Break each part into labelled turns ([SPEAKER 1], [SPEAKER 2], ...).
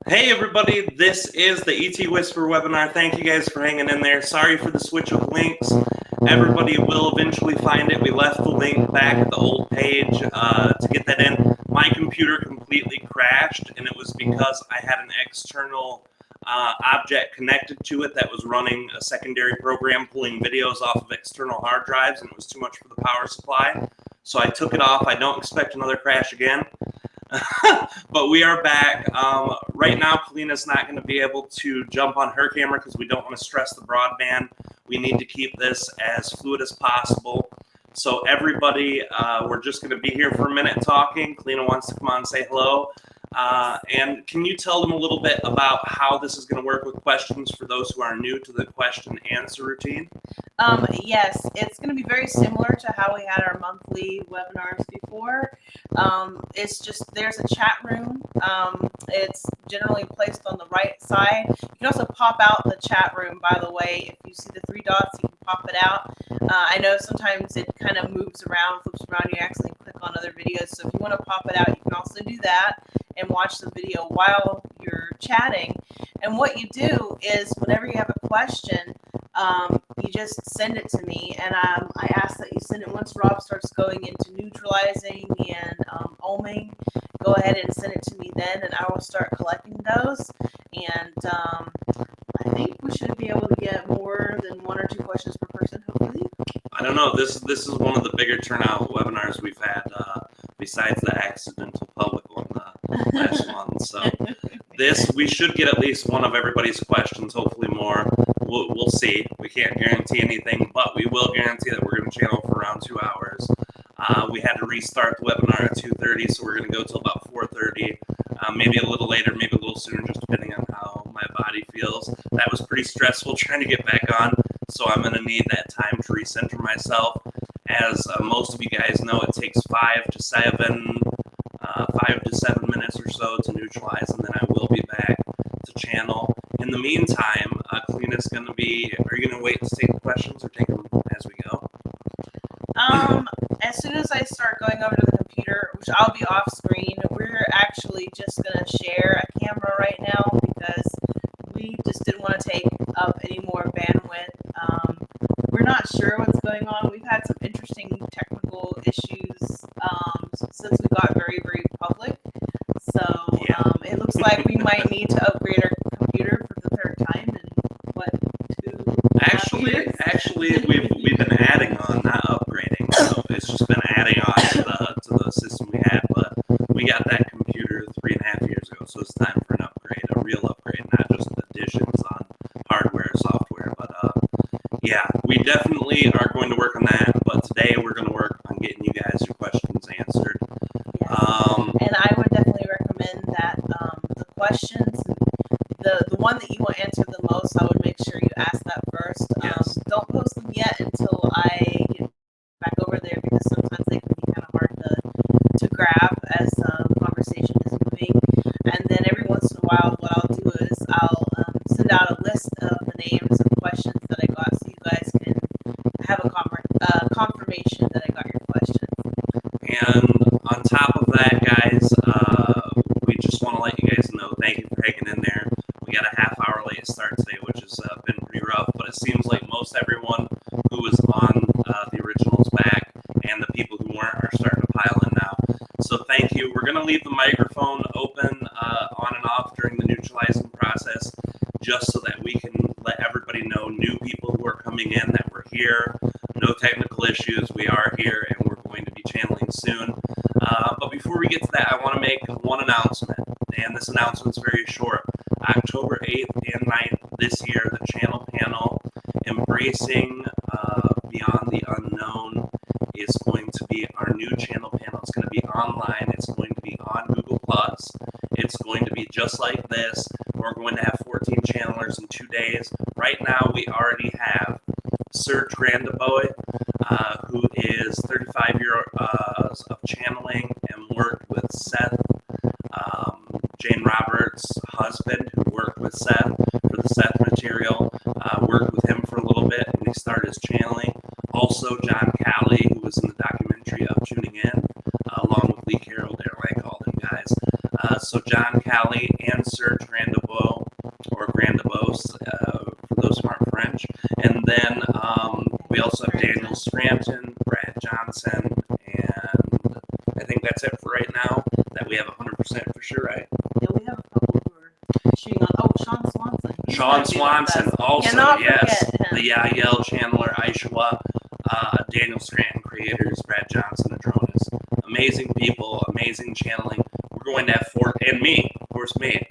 [SPEAKER 1] Hey everybody, this is the ET Whisper webinar. Thank you guys for hanging in there. Sorry for the switch of links. Everybody will eventually find it. We left the link back at the old page to get that in. My computer completely crashed, and it was because I had an external object connected to it that was running a secondary program pulling videos off of external hard drives, and it was too much for the power supply. So I took it off. I don't expect another crash again. But we are back. Right now, Kalina's not going to be able to jump on her camera because we don't want to stress the broadband. We need to keep this as fluid as possible. So everybody, we're just going to be here for a minute talking. Kalina wants to come on and say hello. And can you tell them a little bit about how this is going to work with questions for those who are new to the question answer routine?
[SPEAKER 2] Yes, it's going to be very similar to how we had our monthly webinars before. It's just there's a chat room. It's generally placed on the right side. You can also pop out the chat room, by the way. If you see the three dots, you can pop it out. I know sometimes it kind of moves around, flips around. You accidentally click on other videos. So if you want to pop it out, you can also do that and watch the video while you're chatting. And what you do is whenever you have a question, you just send it to me, and I ask that you send it once Rob starts going into neutralizing and oming. Go ahead and send it to me then, and I will start collecting those. And I think we should be able to get more than one or two questions per person, hopefully.
[SPEAKER 1] I don't know. This is one of the bigger turnout webinars we've had, besides the accidental public one last month. So we should get at least one of everybody's questions, hopefully more. We'll see. We can't guarantee anything, but we will guarantee that we're going to channel for around 2 hours. We had to restart the webinar at 2:30, so we're going to go till about 4:30, maybe a little later, maybe a little sooner, just depending on how my body feels. That was pretty stressful trying to get back on, so I'm going to need that time to recenter myself. As most of you guys know, it takes 5 to 7 minutes or so to neutralize, and then I will be back to channel. In the meantime, Kalina's going to be, are you going to wait to take the questions or take them as we go?
[SPEAKER 2] As soon as I start going over to the computer, which I'll be off screen, we're actually just going to share a camera right now because we just didn't want to take up any more bandwidth. We're not sure what's going on. We've had some interesting technical issues since we got very, very public. So it looks like we might need to upgrade our computer for the third time in what, 2 years?
[SPEAKER 1] Actually, we've been adding on, not upgrading. So it's just been adding on to the system we had. But we got that computer 3.5 years ago, so it's time for an upgrade, a real upgrade, not just additions on hardware, software. But yeah, we definitely are going to work on that. But today we're going to work on getting you guys your questions answered.
[SPEAKER 2] Yes. And I would definitely recommend that the questions, the one that you will answer the most, I would make sure you ask that first.
[SPEAKER 1] Yes.
[SPEAKER 2] Don't post them yet until I get back over there because sometimes they can be kind of hard to grab as the conversation is moving. And then every once in a while, what I'll do is I'll send out a list of the names of questions that I got so you guys can have a confirmation that I got your question.
[SPEAKER 1] And on top of that, guys, we just want to let you guys know, thank you for hanging in there. We got a half-hour late start today, which has been pretty rough, but it seems like most everyone who was on the original's back, and the people who weren't are starting to pile in now. So thank you. We're going to leave the microphone open on and off during the neutralizing process, just so that we can let everybody know, new people who are coming in, that we're here. No technical issues. We are here, and we're going to be channeling soon. But before we get to that, I want to make one announcement, and this announcement's very short. October 8th and 9th this year, the channel panel, Embracing Beyond the Unknown, is going to be our new channel panel. It's going to be online. It's going to be on Google+. It's going to be just like this. We're going to have 14 channelers in 2 days. Right now, we already have Sir Trandaboy, who is 35 years of channeling and worked with Seth, Jane Roberts' husband, who worked with Seth for the Seth material, worked with him for a little bit, and he started his channeling. Also, John Callie, who was in the documentary of Tuning In, along with Lee Carroll, there, I call them guys. So John Callie and Serge Grandebo, or Grandebos, for those who aren't French. And then we also have Daniel Scranton, Brad Johnson, and I think that's it for right now. That we have 100% for sure, right?
[SPEAKER 2] Yeah, we have a couple who are shooting on. Oh, Sean Swanson.
[SPEAKER 1] Sean Swanson, also,
[SPEAKER 2] Cannot
[SPEAKER 1] yes.
[SPEAKER 2] forget him.
[SPEAKER 1] The Yael Chandler, Aishwa, Daniel Scranton creators, Brad Johnson, Adronis. Amazing people, amazing channeling. We're going to have and me, of course, me,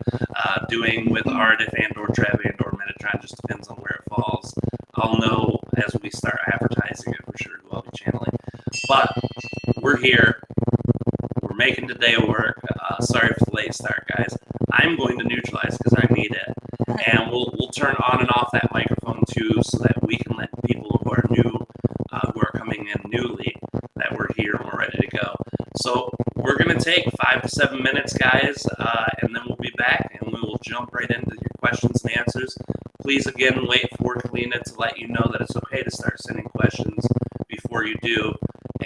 [SPEAKER 1] doing with Aridif and or Treb and or Metatron, just depends on where it falls. I'll know as we start advertising it for sure who I'll be channeling. But we're here. We're making today work. Sorry for the late start, guys. I'm going to neutralize because I need it. And we'll turn on and off that microphone too so that we can let people who are new, who are coming in newly, that we're here and we're ready to go. So we're going to take 5 to 7 minutes, guys, and then we'll be back and we will jump right into your questions and answers. Please, again, wait for Kalina to let you know that it's okay to start sending questions before you do.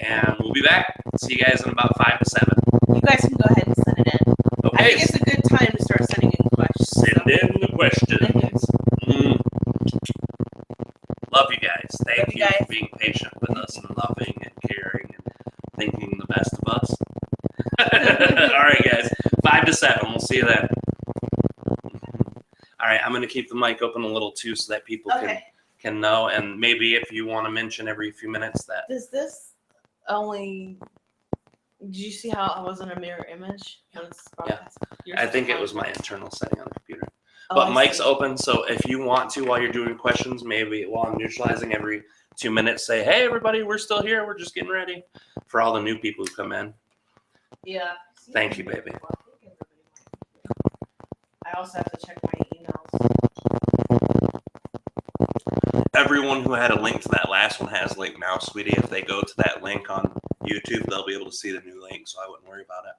[SPEAKER 1] And we'll be back. See you guys in about 5 to 7.
[SPEAKER 2] You guys can go ahead and send it in.
[SPEAKER 1] Okay.
[SPEAKER 2] I think it's a good time to start sending in questions.
[SPEAKER 1] Send in the questions. Love you guys. Thank you for being patient with us and loving and caring and thinking the best of us. All right, guys. 5 to 7. We'll see you then. All right, I'm going to keep the mic open a little too so that people can know. And maybe if you want to mention every few minutes that.
[SPEAKER 2] Does this only... Did you see how I was in a mirror image?
[SPEAKER 1] Yeah. I think it was my internal setting on the computer.
[SPEAKER 2] Oh,
[SPEAKER 1] But mic's open, so if you want to, while you're doing questions, maybe while I'm neutralizing every 2 minutes, say, hey, everybody, we're still here. We're just getting ready for all the new people who come in.
[SPEAKER 2] Yeah.
[SPEAKER 1] Thank you, baby.
[SPEAKER 2] I also have to check my emails.
[SPEAKER 1] Everyone who had a link to that last one has a link now, sweetie. If they go to that link on YouTube, they'll be able to see the new link, so I wouldn't worry about it.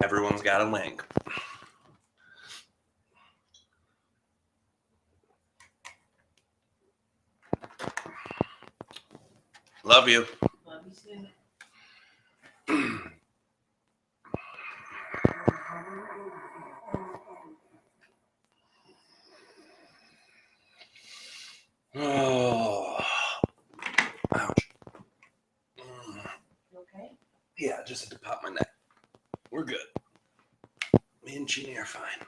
[SPEAKER 1] Everyone's got a link. Love you.
[SPEAKER 2] Love you too.
[SPEAKER 1] Oh, ouch.
[SPEAKER 2] You okay?
[SPEAKER 1] Yeah, just had to pop my neck. We're good. Me and Jeannie are fine.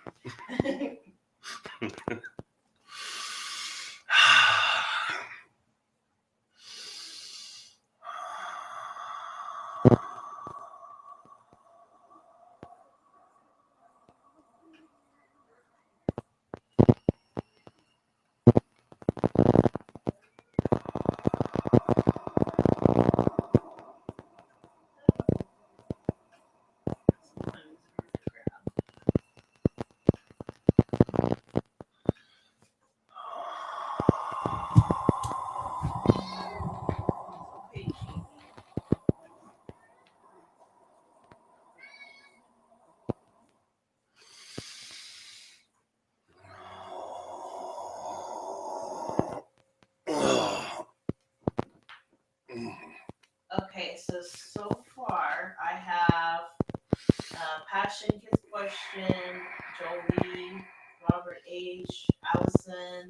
[SPEAKER 2] Okay, so far I have Passion Kids question, Jolie, Robert H, Allison,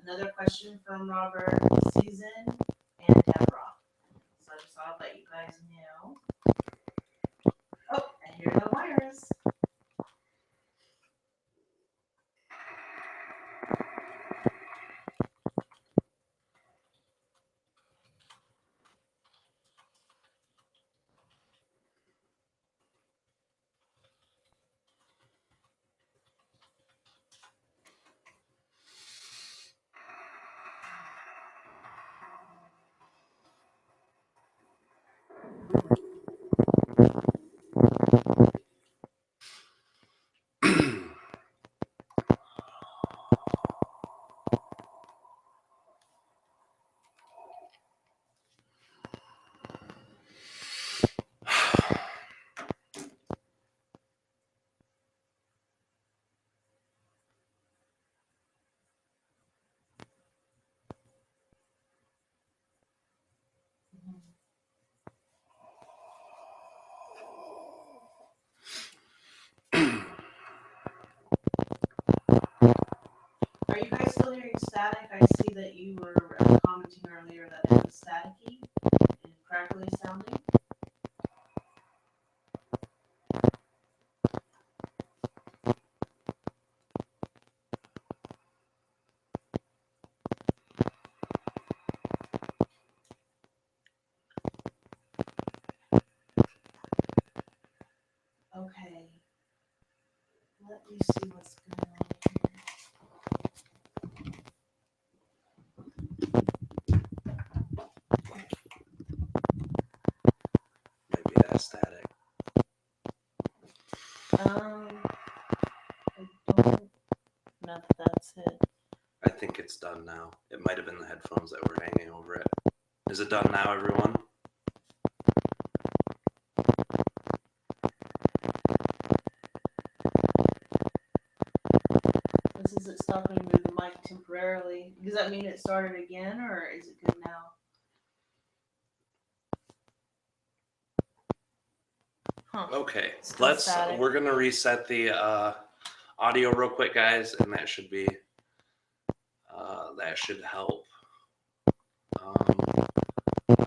[SPEAKER 2] another question from Robert, Susan, and Deborah. So I just thought I'd let you guys know. Oh, and here's the virus. static, I see that you were commenting earlier that it was staticky and crackly sounding. Okay. Let me see what's going on
[SPEAKER 1] Maybe that's static.
[SPEAKER 2] I don't know if that's it.
[SPEAKER 1] I think it's done now. It might have been the headphones that were hanging over it. Is it done now, everyone?
[SPEAKER 2] This is it stopping with the mic temporarily. Does that mean it started again, or is it good now? Huh.
[SPEAKER 1] Okay,
[SPEAKER 2] Still static.
[SPEAKER 1] we're gonna reset the audio real quick, guys, and that should be that should help.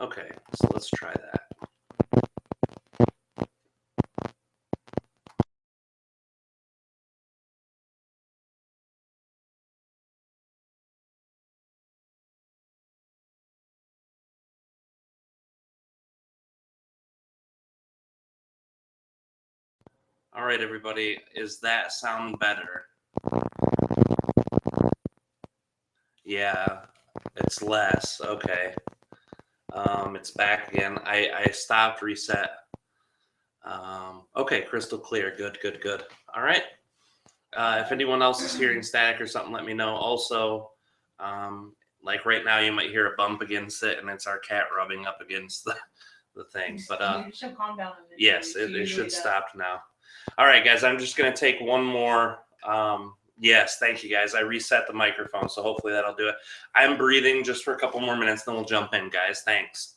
[SPEAKER 1] Okay, so let's try that. All right, everybody, is that sound better? Yeah, it's less. Okay. It's back again. I stopped, reset. Okay, crystal clear. Good, good, good. All right. If anyone else is hearing static or something, let me know. Also, like right now, you might hear a bump against it, and it's our cat rubbing up against the thing. But
[SPEAKER 2] You should calm down.
[SPEAKER 1] yes, it should stop now. All right, guys, I'm just going to take one more. Yes, thank you, guys. I reset the microphone, so hopefully that'll do it. I'm breathing just for a couple more minutes, then we'll jump in, guys. Thanks.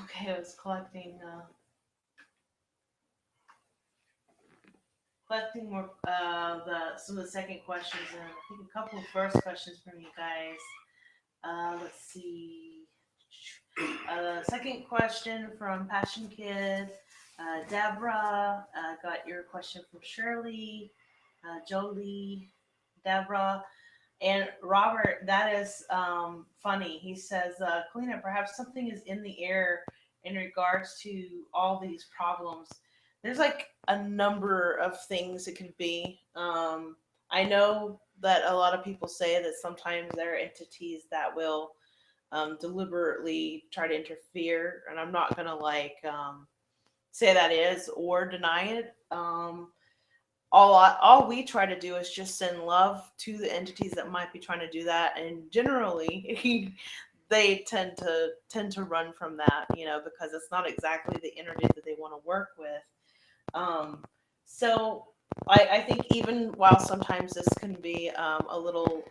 [SPEAKER 2] Okay, I was collecting more some of the second questions, and I think a couple of first questions from you guys. Let's see. Second question from Passion Kid. Deborah got your question from Shirley, Jolie, Deborah, and Robert. That is funny. He says, Kalina, perhaps something is in the air in regards to all these problems. There's like a number of things it could be. I know that a lot of people say that sometimes there are entities that will deliberately try to interfere, and I'm not gonna say that is or deny it. All we try to do is just send love to the entities that might be trying to do that, and generally they tend to run from that, because it's not exactly the energy that they want to work with. So I think even while sometimes this can be a little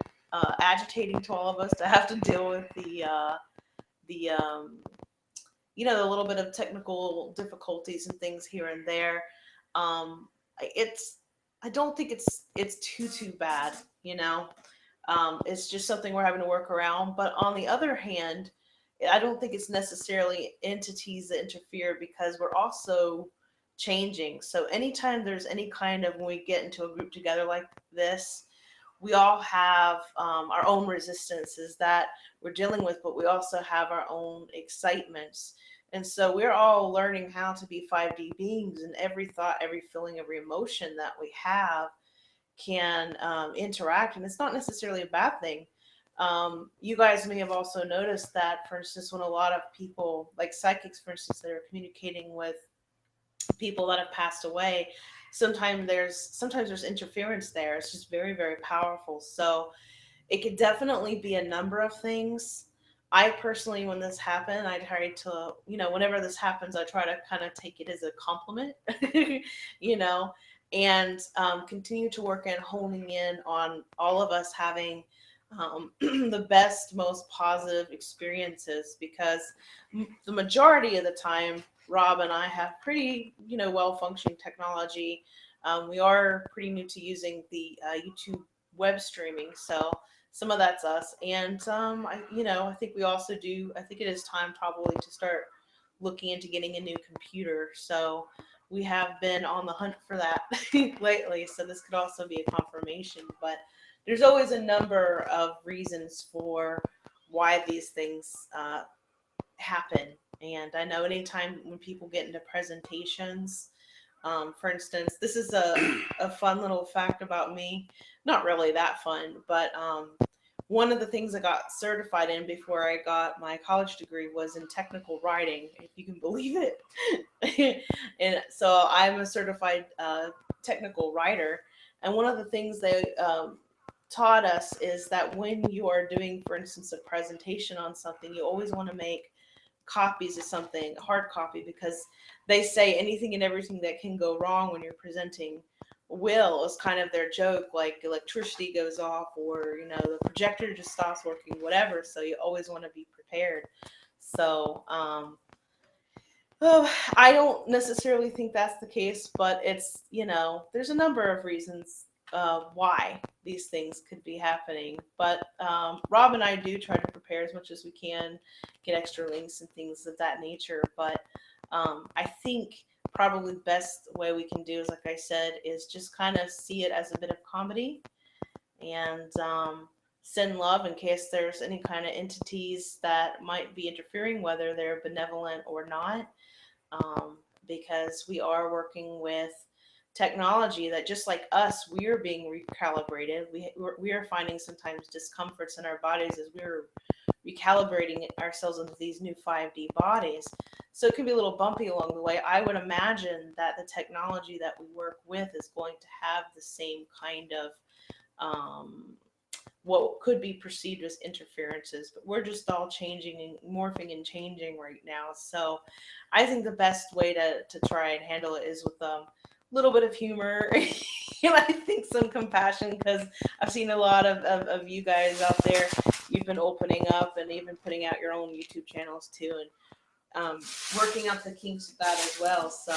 [SPEAKER 2] agitating to all of us to have to deal with the the little bit of technical difficulties and things here and there, it's I don't think it's too bad, you know. It's just something we're having to work around. But on the other hand, I don't think it's necessarily entities that interfere because we're also changing. So anytime there's any kind of when we get into a group together like this, we all have our own resistances that we're dealing with, but we also have our own excitements. And so we're all learning how to be 5D beings, and every thought, every feeling, every emotion that we have can interact, and it's not necessarily a bad thing. You guys may have also noticed that, for instance, when a lot of people, like psychics, for instance, that are communicating with people that have passed away, sometimes there's interference there. It's just very, very powerful. So it could definitely be a number of things. I personally, when this happened, I try to, whenever this happens, I try to kind of take it as a compliment, you know, and continue to work in honing in on all of us having the best, most positive experiences, because the majority of the time, Rob and I have pretty, well functioning technology. We are pretty new to using the YouTube web streaming, so some of that's us. And I think we also do. I think it is time probably to start looking into getting a new computer. So we have been on the hunt for that lately. So this could also be a confirmation. But there's always a number of reasons for why these things happen. And I know anytime when people get into presentations, for instance, this is a fun little fact about me. Not really that fun, but one of the things I got certified in before I got my college degree was in technical writing, if you can believe it. And so I'm a certified technical writer. And one of the things they taught us is that when you are doing, for instance, a presentation on something, you always want to make copies of something, hard copy, because they say anything and everything that can go wrong when you're presenting is kind of their joke, like electricity goes off, or the projector just stops working, whatever. So you always want to be prepared. So I don't necessarily think that's the case, but it's there's a number of reasons why these things could be happening. But Rob and I do try to prepare as much as we can, get extra links and things of that nature. But I think probably the best way we can do is, like I said, is just kind of see it as a bit of comedy, and send love in case there's any kind of entities that might be interfering, whether they're benevolent or not, because we are working with technology that, just like us, we are being recalibrated. We are finding sometimes discomforts in our bodies as we're recalibrating ourselves into these new 5D bodies. So it can be a little bumpy along the way. I would imagine that the technology that we work with is going to have the same kind of what could be perceived as interferences, but we're just all changing and morphing and changing right now. So I think the best way to try and handle it is with a little bit of humor and I think some compassion, because I've seen a lot of you guys out there. You've been opening up and even putting out your own YouTube channels too, and working out the kinks of that as well. So,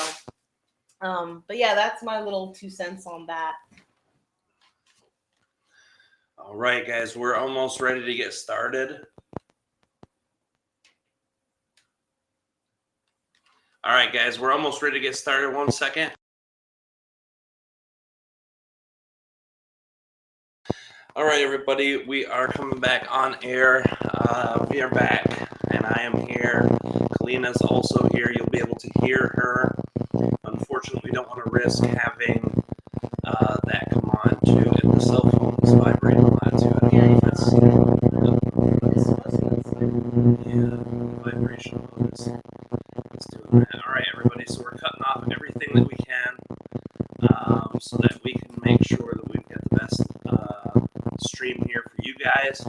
[SPEAKER 2] but yeah, that's my little 2 cents on that.
[SPEAKER 1] All right, guys, we're almost ready to get started. All right, guys, we're almost ready to get started. 1 second. All right, everybody, we are coming back on air. We are back, and I am here. Kalina's also here. You'll be able to hear her. Unfortunately, we don't want to risk having that come on too, and the cell phone is vibrating a lot too. I don't know if that's vibration is doing that. All right, everybody. So we're cutting off everything that we can, so that we can make sure that we've got the best stream here for you guys.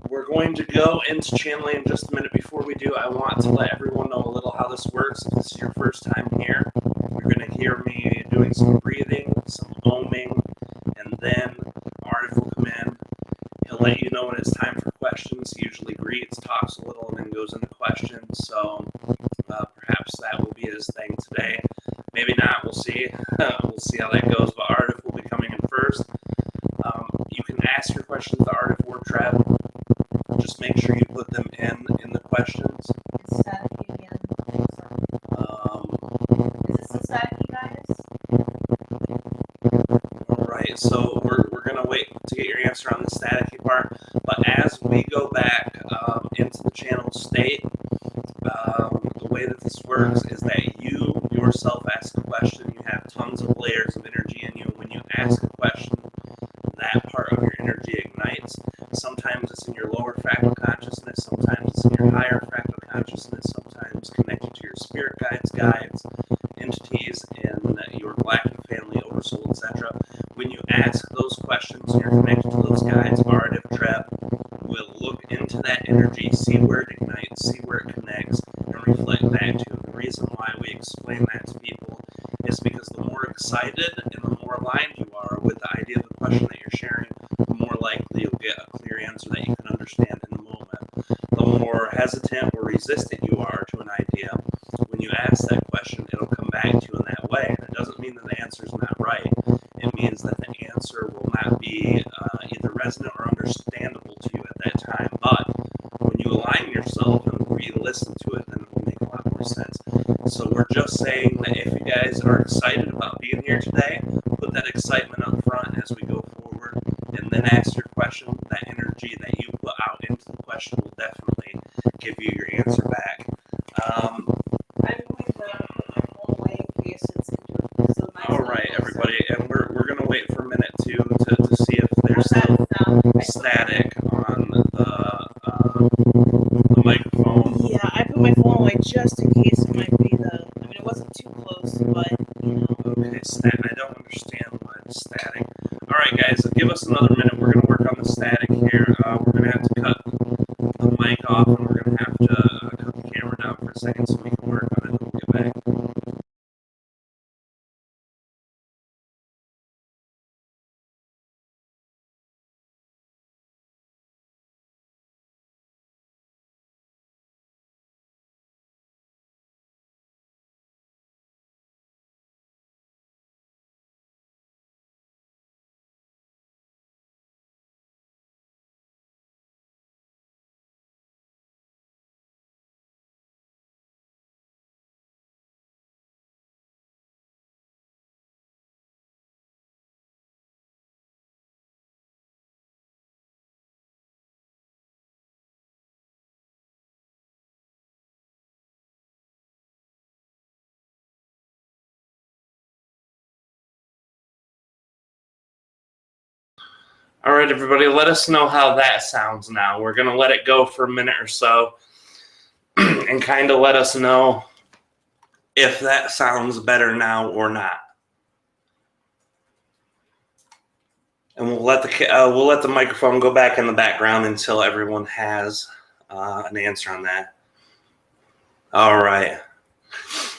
[SPEAKER 1] We're going to go into channeling in just a minute. Before we do, I want to let everyone know a little how this works. If this is your first time here, you're going to hear me do doing some breathing, some oming, and then Aridif will come in. He'll let you know when it's time for questions. He usually greets, talks a little, and then goes into questions. So perhaps that will be his thing today. Maybe not. We'll see. We'll see how that goes. But Aridif will be coming in first. You can ask your questions to Aridif or Treb. Just make sure you put them in the questions.
[SPEAKER 2] It's staticky again. Is this the staticky, guys?
[SPEAKER 1] All right, so we're going to wait to get your answer on the staticky part. But as we go back into the channel state, the way that this works is that you yourself ask a question. You have tons of layers of energy in you. When you ask a question, that part of your energy ignites. Sometimes it's in your lower fractal consciousness, sometimes it's in your higher fractal consciousness, sometimes connected to your spirit guides, entities in your Galactic family, oversoul, etc. When you ask those questions and you're connected to those guides, Aridif, Treb will look into that energy, see where it ignites, see where it connects, and reflect back to you. The reason why we explain that to people is because the more excited and the more aligned you are with the idea of the question that you're sharing, the more likely you'll get a clear answer that you can understand in the moment. The more hesitant or resistant you are to an idea, when you ask that question, it'll come back to you in that way. And it doesn't mean that the answer is not right. It means that the answer will not be either resonant or understandable to you at that time. But when you align yourself and re-listen to it, then it will make a lot more sense. So we're just saying that if you guys are excited about being here today, put that excitement up front as we go forward, and then ask your question. That energy that you put out into the question will definitely give you your answer back.
[SPEAKER 2] I'm going to put my phone away in case it's so nice.
[SPEAKER 1] All right, everybody, and we're going to wait for a minute to see if there's still static on the microphone.
[SPEAKER 2] Yeah, I put my phone away just in case it might be the. I mean, it wasn't too close, but you know.
[SPEAKER 1] Okay, I don't understand why it's static. All right, guys, give us another minute. We're going to work on the static here. We're going to have to cut the mic off, and we're going to have to cut the camera down for a second so we can work on it. We'll get back. All right, everybody, let us know how that sounds now. We're going to let it go for a minute or so and kind of let us know if that sounds better now or not. And we'll let the microphone go back in the background until everyone has an answer on that. All right.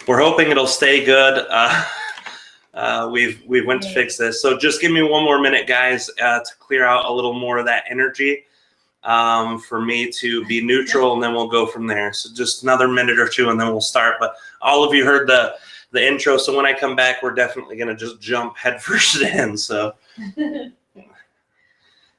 [SPEAKER 1] We're hoping it'll stay good. We went to fix this. So just give me one more minute, guys, to clear out a little more of that energy for me to be neutral, and then we'll go from there. So just another minute or two, and then we'll start. But all of you heard the intro, so when I come back, we're definitely going to just jump headfirst in. So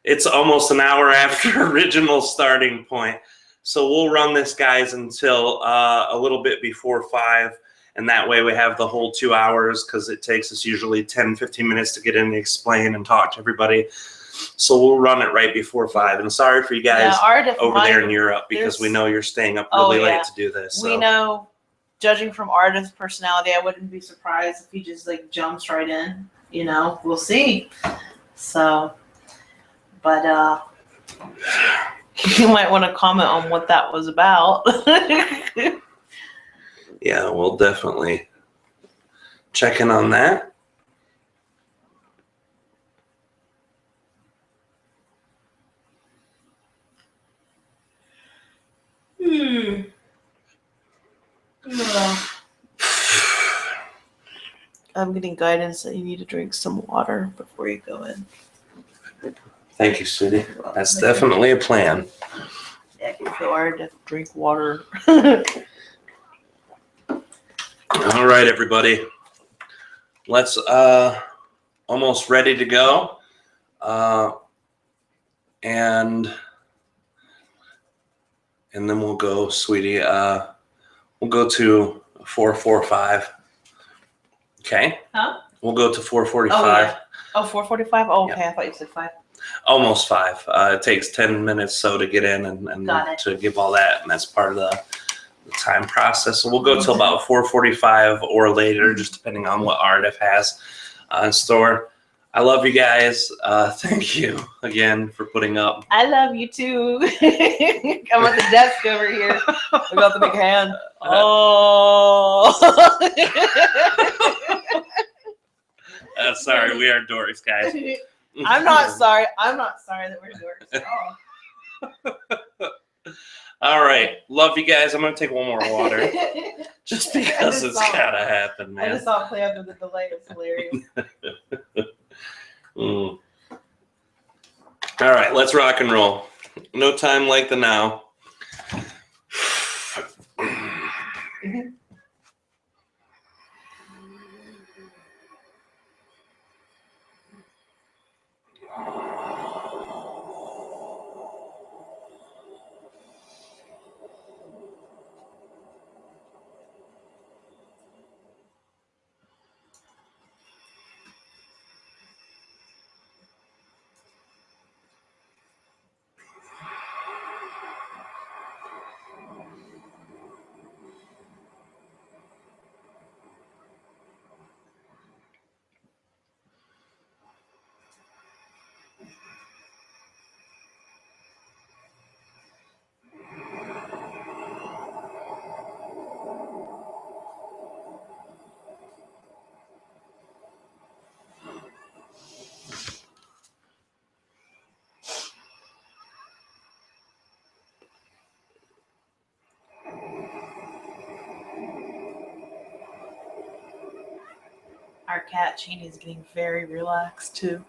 [SPEAKER 1] it's almost an hour after original starting point. So we'll run this, guys, until a little bit before 5. And that way we have the whole 2 hours, because it takes us usually 10, 15 minutes to get in and explain and talk to everybody. So we'll run it right before 5. And sorry for you guys over there in Europe, because we know you're staying up really late to do this. So.
[SPEAKER 2] We know, judging from Aridif's personality, I wouldn't be surprised if he just like jumps right in. You know, we'll see. So, but you might want to comment on what that was about.
[SPEAKER 1] Yeah, we'll definitely check in on that.
[SPEAKER 2] I'm getting guidance that you need to drink some water before you go in.
[SPEAKER 1] Thank you, sweetie. That's definitely a plan.
[SPEAKER 2] Yeah, it can feel hard to drink water.
[SPEAKER 1] All right, everybody. Let's almost ready to go. And then we'll go, sweetie. We'll go to 4:45. Okay.
[SPEAKER 2] Huh?
[SPEAKER 1] We'll go to 4:45.
[SPEAKER 2] Oh, yeah. Oh, 4:45? Oh, okay.
[SPEAKER 1] Yeah.
[SPEAKER 2] I thought you said 5.
[SPEAKER 1] Almost 5. It takes 10 minutes so to get in and to give all that, and that's part of the time process. So we'll go till about 4:45 or later, just depending on what Aridif has in store. I love you guys. Thank you again for putting up.
[SPEAKER 2] I love you too. I'm at the desk over here. I got the big hand. Oh.
[SPEAKER 1] Sorry, we are dorks, guys.
[SPEAKER 2] I'm not sorry. I'm not sorry that we're dorks. Oh.
[SPEAKER 1] All right. Love you guys. I'm going to take one more water. Just because it's got to happen, man.
[SPEAKER 2] I just saw it play under the delay. It's hilarious.
[SPEAKER 1] All right. Let's rock and roll. No time like the now.
[SPEAKER 2] Our cat Cheney is getting very relaxed too.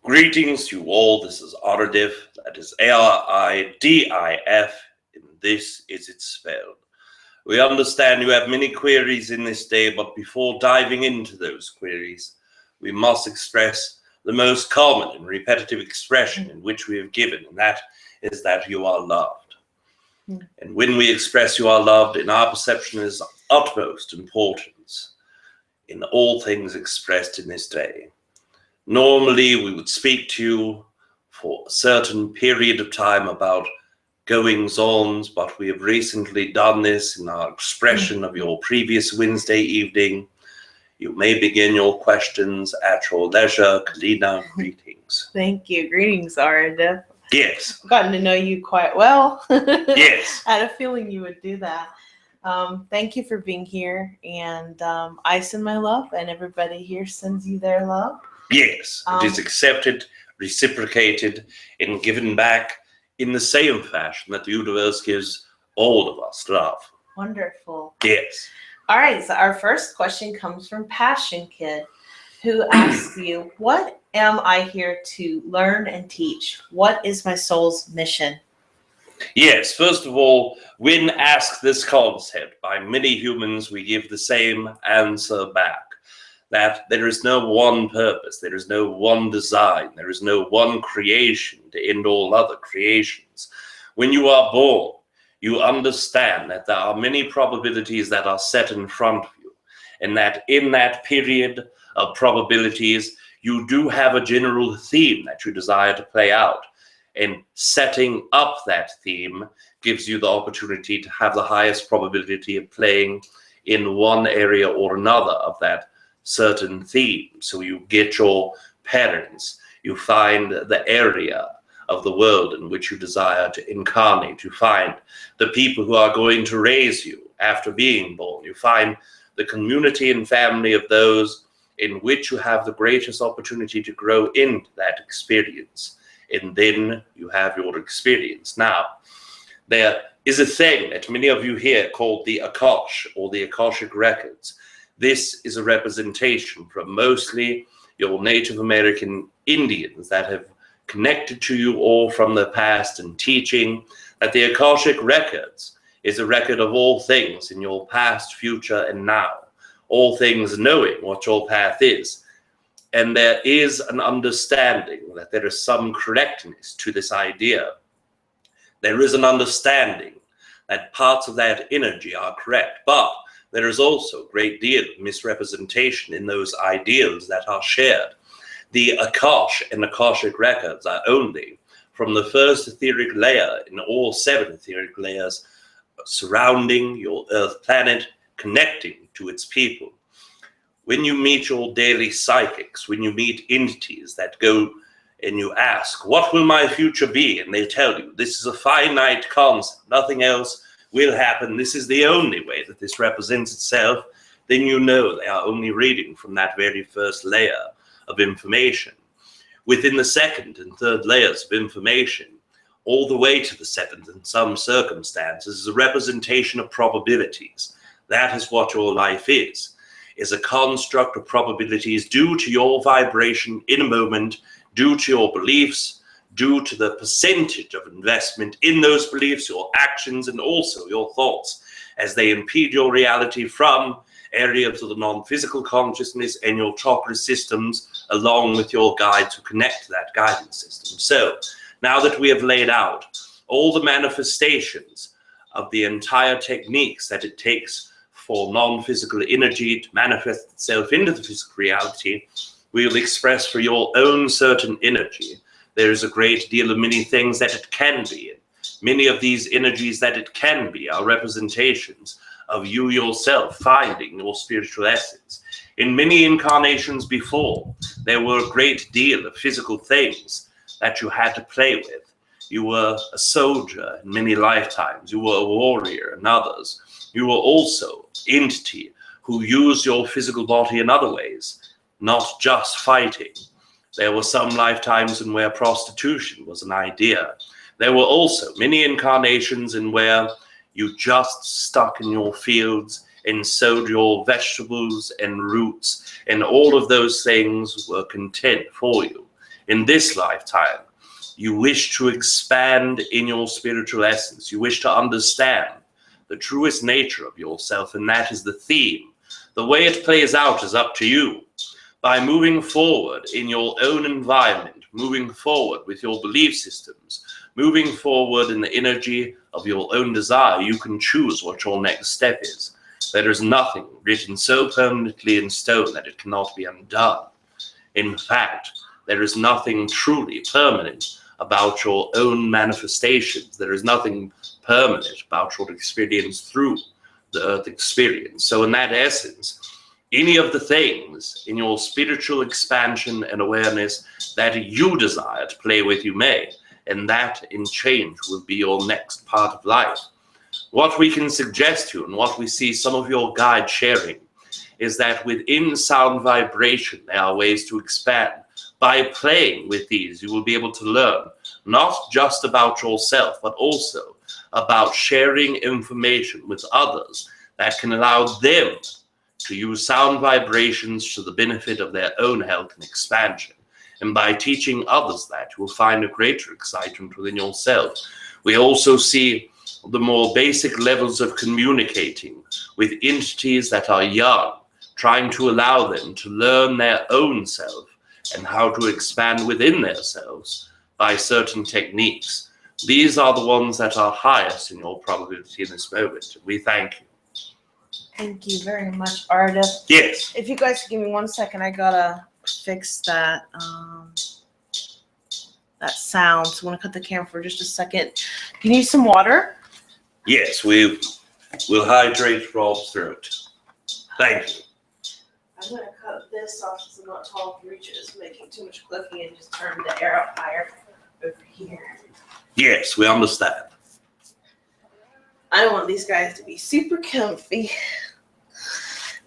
[SPEAKER 1] Greetings to you all. This is Aridif. That is Aridif, and this is its spell. We understand you have many queries in this day, but before diving into those queries, we must express the most common and repetitive expression in which we have given, and that is that you are loved. And when we express you are loved, in our perception is of utmost importance in all things expressed in this day. Normally, we would speak to you for a certain period of time about goings-ons, but we have recently done this in our expression of your previous Wednesday evening. You may begin your questions at your leisure. Kalina, greetings.
[SPEAKER 2] Thank you. Greetings, Aridif.
[SPEAKER 1] Yes.
[SPEAKER 2] I've gotten to know you quite well.
[SPEAKER 1] Yes.
[SPEAKER 2] I had a feeling you would do that. Thank you for being here. And I send my love, and everybody here sends you their love.
[SPEAKER 1] Yes. It is accepted, reciprocated, and given back in the same fashion that the universe gives all of us love.
[SPEAKER 2] Wonderful.
[SPEAKER 1] Yes.
[SPEAKER 2] All right. So our first question comes from Passion Kid, who asks you, what am I here to learn and teach? What is my soul's mission?
[SPEAKER 1] Yes, first of all, when asked this concept by many humans, we give the same answer back. That there is no one purpose, there is no one design, there is no one creation to end all other creations. When you are born, you understand that there are many probabilities that are set in front of you, and that in that period of probabilities, you do have a general theme that you desire to play out. And setting up that theme gives you the opportunity to have the highest probability of playing in one area or another of that certain theme. So you get your patterns, you find the area of the world in which you desire to incarnate, you find the people who are going to raise you after being born, you find the community and family of those in which you have the greatest opportunity to grow into that experience. And then you have your experience. Now, there is a thing that many of you here called the Akash or the Akashic Records. This is a representation from mostly your Native American Indians that have connected to you all from the past and teaching that the Akashic Records is a record of all things in your past, future, and now. All things knowing what your path is. And there is an understanding that there is some correctness to this idea. There is an understanding that parts of that energy are correct, but there is also a great deal of misrepresentation in those ideals that are shared. The Akash and Akashic Records are only from the first etheric layer in all 7 etheric layers surrounding your Earth planet, connecting to its people. When you meet your daily psychics, when you meet entities that go and you ask, what will my future be? And they tell you, this is a finite concept, nothing else will happen. This is the only way that this represents itself. Then you know they are only reading from that very first layer of information. Within the second and third layers of information, all the way to the 7th in some circumstances, is a representation of probabilities. That is what your life is a construct of probabilities due to your vibration in a moment, due to your beliefs, due to the percentage of investment in those beliefs, your actions, and also your thoughts, as they impede your reality from areas of the non-physical consciousness and your chakra systems, along with your guides who connect to that guidance system. So, now that we have laid out all the manifestations of the entire techniques that it takes for non-physical energy to manifest itself into the physical reality, we will express for your own certain energy. There is a great deal of many things that it can be. Many of these energies that it can be are representations of you yourself finding your spiritual essence. In many incarnations before, there were a great deal of physical things that you had to play with. You were a soldier in many lifetimes. You were a warrior in others. You were also an entity who used your physical body in other ways, not just fighting. There were some lifetimes in where prostitution was an idea. There were also many incarnations in where you just stuck in your fields and sowed your vegetables and roots, and all of those things were content for you. In this lifetime, you wish to expand in your spiritual essence. You wish to understand the truest nature of yourself, and that is the theme. The way it plays out is up to you. By moving forward in your own environment, moving forward with your belief systems, moving forward in the energy of your own desire, you can choose what your next step is. There is nothing written so permanently in stone that it cannot be undone. In fact, there is nothing truly permanent about your own manifestations. There is nothing permanent about your experience through the earth experience. So in that essence, any of the things in your spiritual expansion and awareness that you desire to play with, you may, and that in change will be your next part of life. What we can suggest to you and what we see some of your guides sharing is that within sound vibration, there are ways to expand. By playing with these, you will be able to learn not just about yourself, but also about sharing information with others that can allow them to use sound vibrations to the benefit of their own health and expansion. And by teaching others that, you will find a greater excitement within yourself. We also see the more basic levels of communicating with entities that are young, trying to allow them to learn their own self and how to expand within themselves by certain techniques. These are the ones that are highest in your probability in this moment. We thank you.
[SPEAKER 2] Thank you very much, Aridif.
[SPEAKER 1] Yes.
[SPEAKER 2] If you guys give me 1 second, I gotta fix that that sound. So I'm gonna cut the camera for just a second. You need some water?
[SPEAKER 1] Yes, we will hydrate Rob's throat. Thank you.
[SPEAKER 2] I'm gonna cut this off since I'm not tall to reach it. It's making too much clicking and just turn the air up higher over here.
[SPEAKER 1] Yes, we understand.
[SPEAKER 2] I want these guys to be super comfy.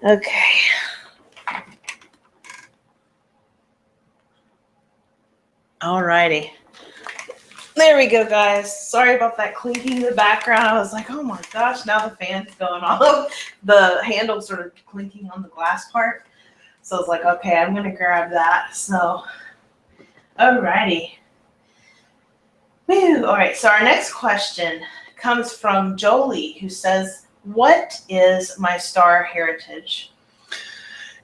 [SPEAKER 2] Okay. Alrighty. There we go, guys. Sorry about that clinking in the background. I was like, oh my gosh, now the fan's going off. The handle sort of clinking on the glass part. So I was like, okay, I'm going to grab that. So, alrighty. Whew. All right, so our next question comes from Jolie, who says, what is my star heritage?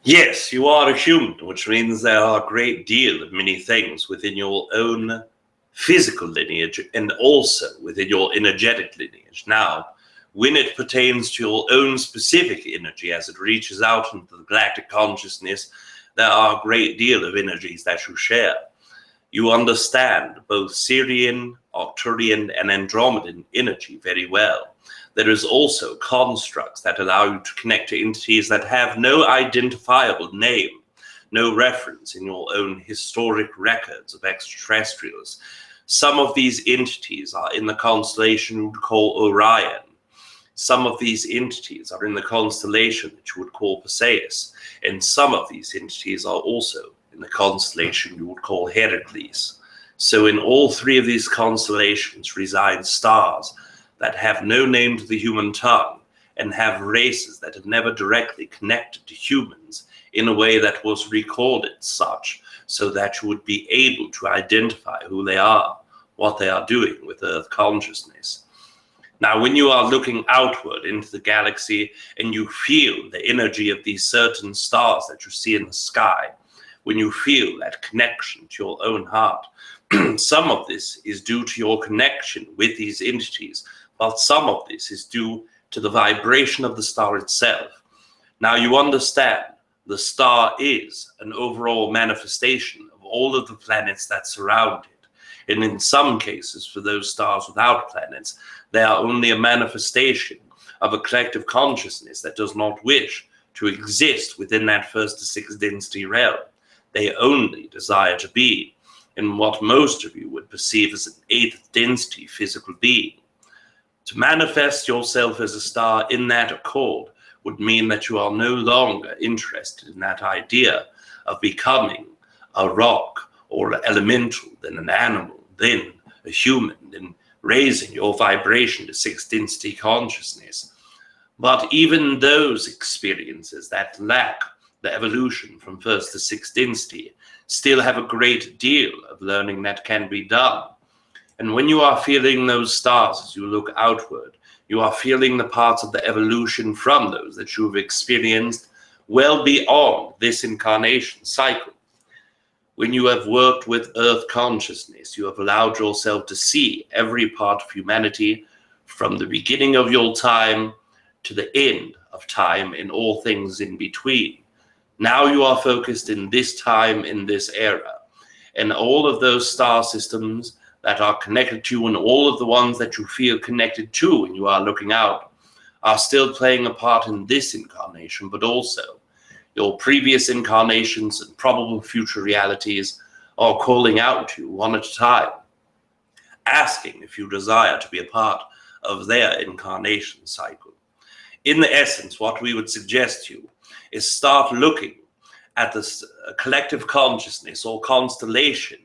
[SPEAKER 1] Yes, you are a human, which means there are a great deal of many things within your own physical lineage and also within your energetic lineage. Now, when it pertains to your own specific energy as it reaches out into the galactic consciousness, there are a great deal of energies that you share. You understand both Sirian, Arcturian, and Andromedan energy very well. There is also constructs that allow you to connect to entities that have no identifiable name, no reference in your own historic records of extraterrestrials. Some of these entities are in the constellation you would call Orion. Some of these entities are in the constellation that you would call Perseus. And some of these entities are also in the constellation you would call Heracles. So in all three of these constellations reside stars that have no name to the human tongue and have races that have never directly connected to humans in a way that was recorded such, so that you would be able to identify who they are, what they are doing with Earth consciousness. Now, when you are looking outward into the galaxy and you feel the energy of these certain stars that you see in the sky, when you feel that connection to your own heart, some of this is due to your connection with these entities, but some of this is due to the vibration of the star itself. Now, you understand the star is an overall manifestation of all of the planets that surround it. And in some cases, for those stars without planets, they are only a manifestation of a collective consciousness that does not wish to exist within that first to sixth density realm. They only desire to be in what most of you would perceive as an eighth density physical being. To manifest yourself as a star in that accord would mean that you are no longer interested in that idea of becoming a rock or an elemental, then an animal, then a human, then raising your vibration to sixth density consciousness. But even those experiences that lack the evolution from first to sixth density still have a great deal of learning that can be done. And when you are feeling those stars as you look outward, you are feeling the parts of the evolution from those that you've experienced well beyond this incarnation cycle. When you have worked with Earth consciousness, you have allowed yourself to see every part of humanity from the beginning of your time to the end of time and all things in between. Now you are focused in this time, in this era, and all of those star systems that are connected to you, and all of the ones that you feel connected to when you are looking out, are still playing a part in this incarnation, but also your previous incarnations and probable future realities are calling out to you one at a time, asking if you desire to be a part of their incarnation cycle. In the essence, what we would suggest to you is start looking at this collective consciousness or constellation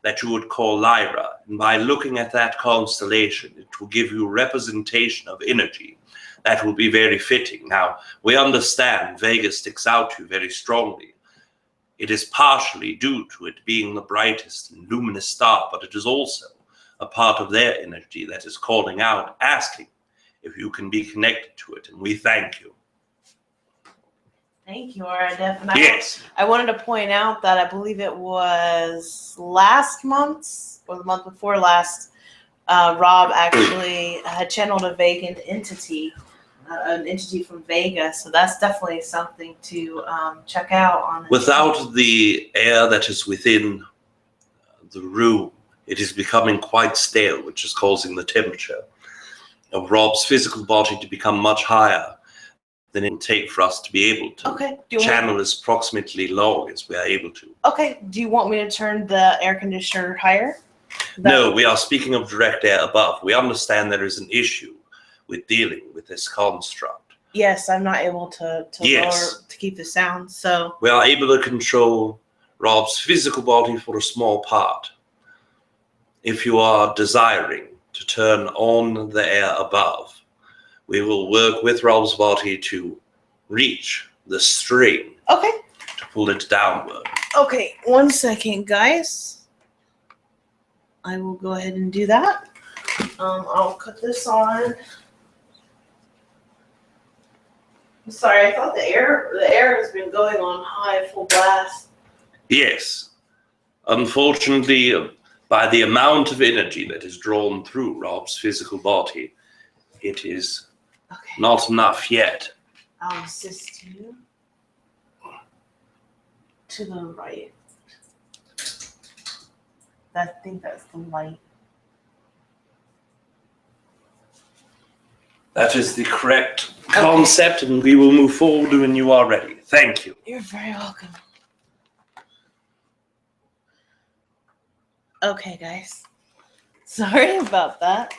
[SPEAKER 1] that you would call Lyra. And by looking at that constellation, it will give you representation of energy that will be very fitting. Now, we understand Vega sticks out to you very strongly. It is partially due to it being the brightest and luminous star, but it is also a part of their energy that is calling out, asking if you can be connected to it. And we thank you.
[SPEAKER 2] Thank you, Aridif. And
[SPEAKER 1] Yes.
[SPEAKER 2] I wanted to point out that I believe it was last month or the month before last, Rob actually had channeled a Vegan entity, an entity from Vega. So that's definitely something to check out. On
[SPEAKER 1] Without the air that is within the room, it is becoming quite stale, which is causing the temperature of Rob's physical body to become much higher than it will take for us to be able to channel as approximately long as we are able to.
[SPEAKER 2] Okay. Do you want me to turn the air conditioner higher?
[SPEAKER 1] No, we are speaking of direct air above. We understand there is an issue with dealing with this construct.
[SPEAKER 2] Yes, I'm not able to lower, to keep the sound. So
[SPEAKER 1] we are able to control Rob's physical body for a small part. If you are desiring to turn on the air above, we will work with Rob's body to reach the string.
[SPEAKER 2] Okay.
[SPEAKER 1] To pull it downward.
[SPEAKER 2] Okay, 1 second, guys. I will go ahead and do that. I'll cut this on. I'm sorry, I thought the air has been going on high, full blast.
[SPEAKER 1] Yes. Unfortunately, by the amount of energy that is drawn through Rob's physical body, it is not enough yet.
[SPEAKER 2] I'll assist you to the right. I think that's the light.
[SPEAKER 1] That is the correct concept, and we will move forward when you are ready. Thank you.
[SPEAKER 2] You're very welcome. Okay, guys. Sorry about that.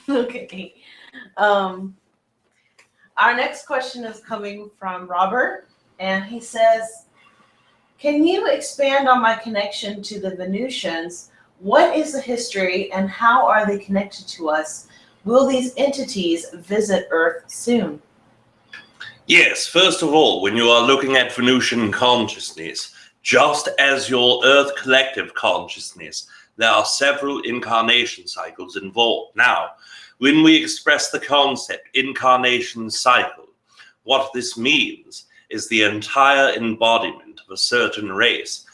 [SPEAKER 2] Okay. Our next question is coming from Robert, and he says, can you expand on my connection to the Venusians? What is the history and how are they connected to us? Will these entities visit Earth soon?
[SPEAKER 1] Yes, first of all, when you are looking at Venusian consciousness, just as your Earth collective consciousness, there are several incarnation cycles involved. Now, when we express the concept incarnation cycle, what this means is the entire embodiment of a certain race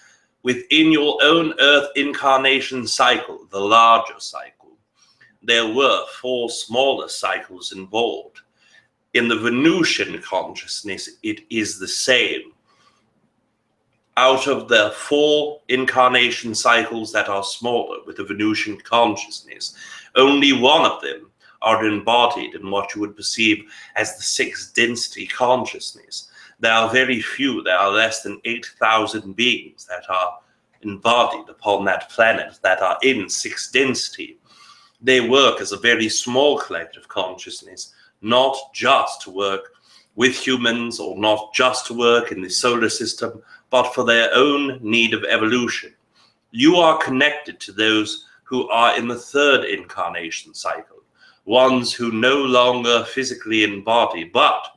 [SPEAKER 1] within your own Earth incarnation cycle, the larger cycle. There were 4 smaller cycles involved. In the Venusian consciousness, it is the same. Out of the 4 incarnation cycles that are smaller with the Venusian consciousness, only one of them are embodied in what you would perceive as the 6th density consciousness. There are very few, there are less than 8,000 beings that are embodied upon that planet that are in 6th density. They work as a very small collective consciousness, not just to work with humans or not just to work in the solar system, but for their own need of evolution. You are connected to those who are in the 3rd incarnation cycle, ones who no longer physically embody, but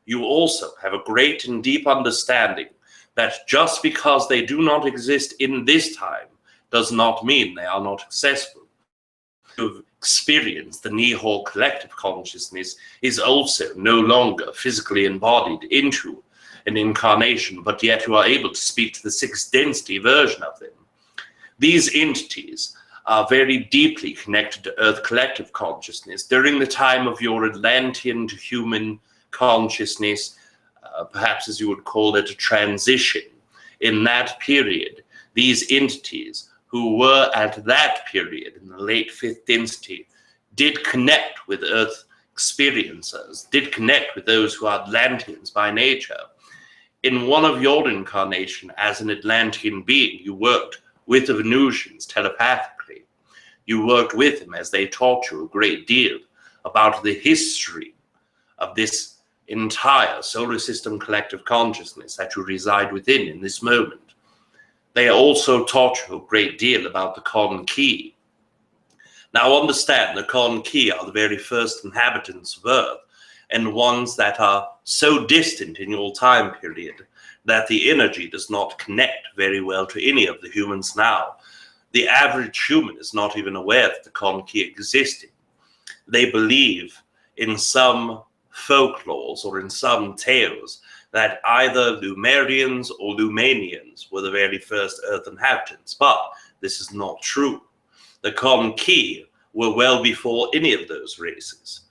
[SPEAKER 1] you also have a great and deep understanding that just because they do not exist in this time does not mean they are not accessible. To experience the Nihole collective consciousness is also no longer physically embodied into an incarnation, but yet you are able to speak to the 6th density version of them. These entities are very deeply connected to Earth collective consciousness. During the time of your Atlantean to human consciousness, perhaps as you would call it, a transition, in that period, these entities who were at that period in the late 5th density did connect with Earth experiencers, did connect with those who are Atlanteans by nature. In one of your incarnation as an Atlantean being, you worked with the Venusians telepathically. You worked with them as they taught you a great deal about the history of this entire solar system collective consciousness that you reside within in this moment. They also taught you a great deal about the Khen Key. Now understand, the Khen Key are the very first inhabitants of Earth, and ones that are so distant in your time period that the energy does not connect very well to any of the humans now. The average human is not even aware that the Khen Key existed. They believe in some folklores or in some tales that either Lemurians or Lumanians were the very first Earth inhabitants, but this is not true. The Khen Key were well before any of those races.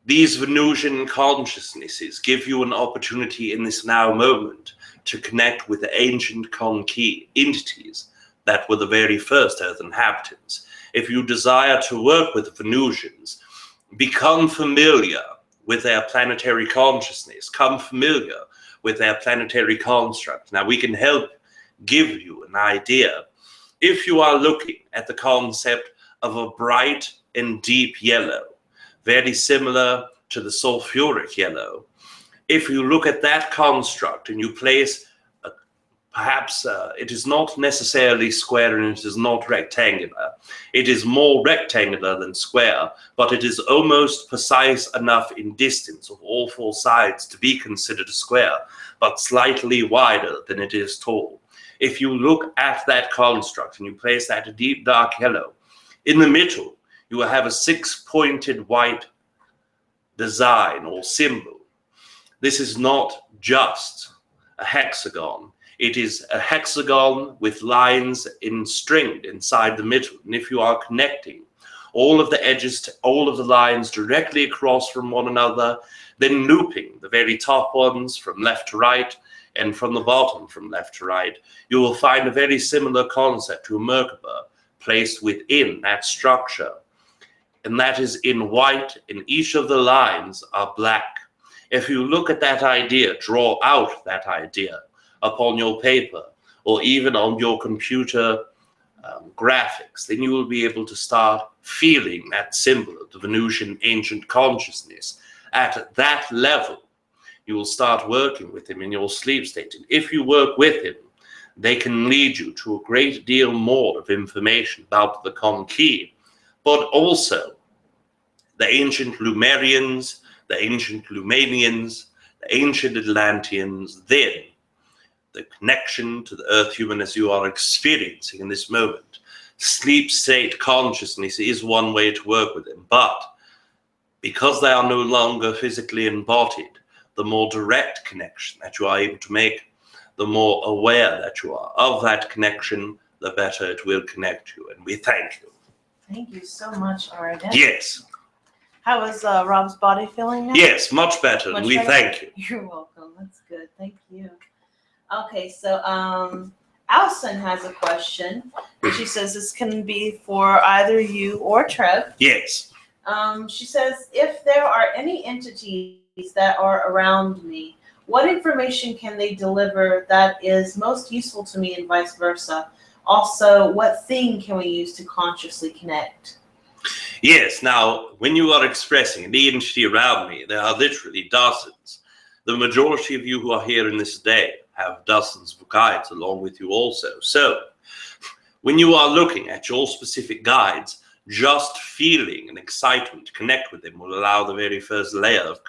[SPEAKER 1] These Venusian consciousnesses give you an opportunity in this now moment to connect with the ancient Khen Key entities that were the very first Earth inhabitants. If you desire to work with the Venusians, become familiar with their planetary consciousness, come familiar with their planetary construct. Now we can help give you an idea. If you are looking at the concept of a bright and deep yellow, very similar to the sulfuric yellow, if you look at that construct and you place perhaps it is not necessarily square and it is not rectangular. It is more rectangular than square, but it is almost precise enough in distance of all four sides to be considered a square, but slightly wider than it is tall. If you look at that construct and you place that deep dark yellow, in the middle you will have a 6-pointed white design or symbol. This is not just a hexagon. It is a hexagon with lines stringed inside the middle. And if you are connecting all of the edges to all of the lines directly across from one another, then looping the very top ones from left to right and from the bottom from left to right, you will find a very similar concept to a Merkaba placed within that structure. And that is in white, and each of the lines are black. If you look at that idea, draw out that idea upon your paper or even on your computer graphics, then you will be able to start feeling that symbol of the Venusian ancient consciousness. At that level, you will start working with him in your sleep state. And if you work with him, they can lead you to a great deal more of information about the Khen Key, but also the ancient Lemurians, the ancient Lumanians, the ancient Atlanteans, then the connection to the Earth human as you are experiencing in this moment. Sleep state consciousness is one way to work with them, but because they are no longer physically embodied, the more direct connection that you are able to make, the more aware that you are of that connection, the better it will connect you. And we thank you.
[SPEAKER 2] Thank you so much, Aridif.
[SPEAKER 1] Yes.
[SPEAKER 2] How is Rob's body feeling now?
[SPEAKER 1] Yes, much better. And we thank you.
[SPEAKER 2] You're welcome. That's good. Thank you. Okay, so Allison has a question. She says this can be for either you or Treb.
[SPEAKER 1] Yes.
[SPEAKER 2] She says, if there are any entities that are around me, what information can they deliver that is most useful to me and vice versa? Also, what thing can we use to consciously connect?
[SPEAKER 1] Yes, now, when you are expressing the entity around me, there are literally dozens. The majority of you who are here in this day have dozens of guides along with you also. So, when you are looking at your specific guides, just feeling an excitement to connect with them will allow the very first layer of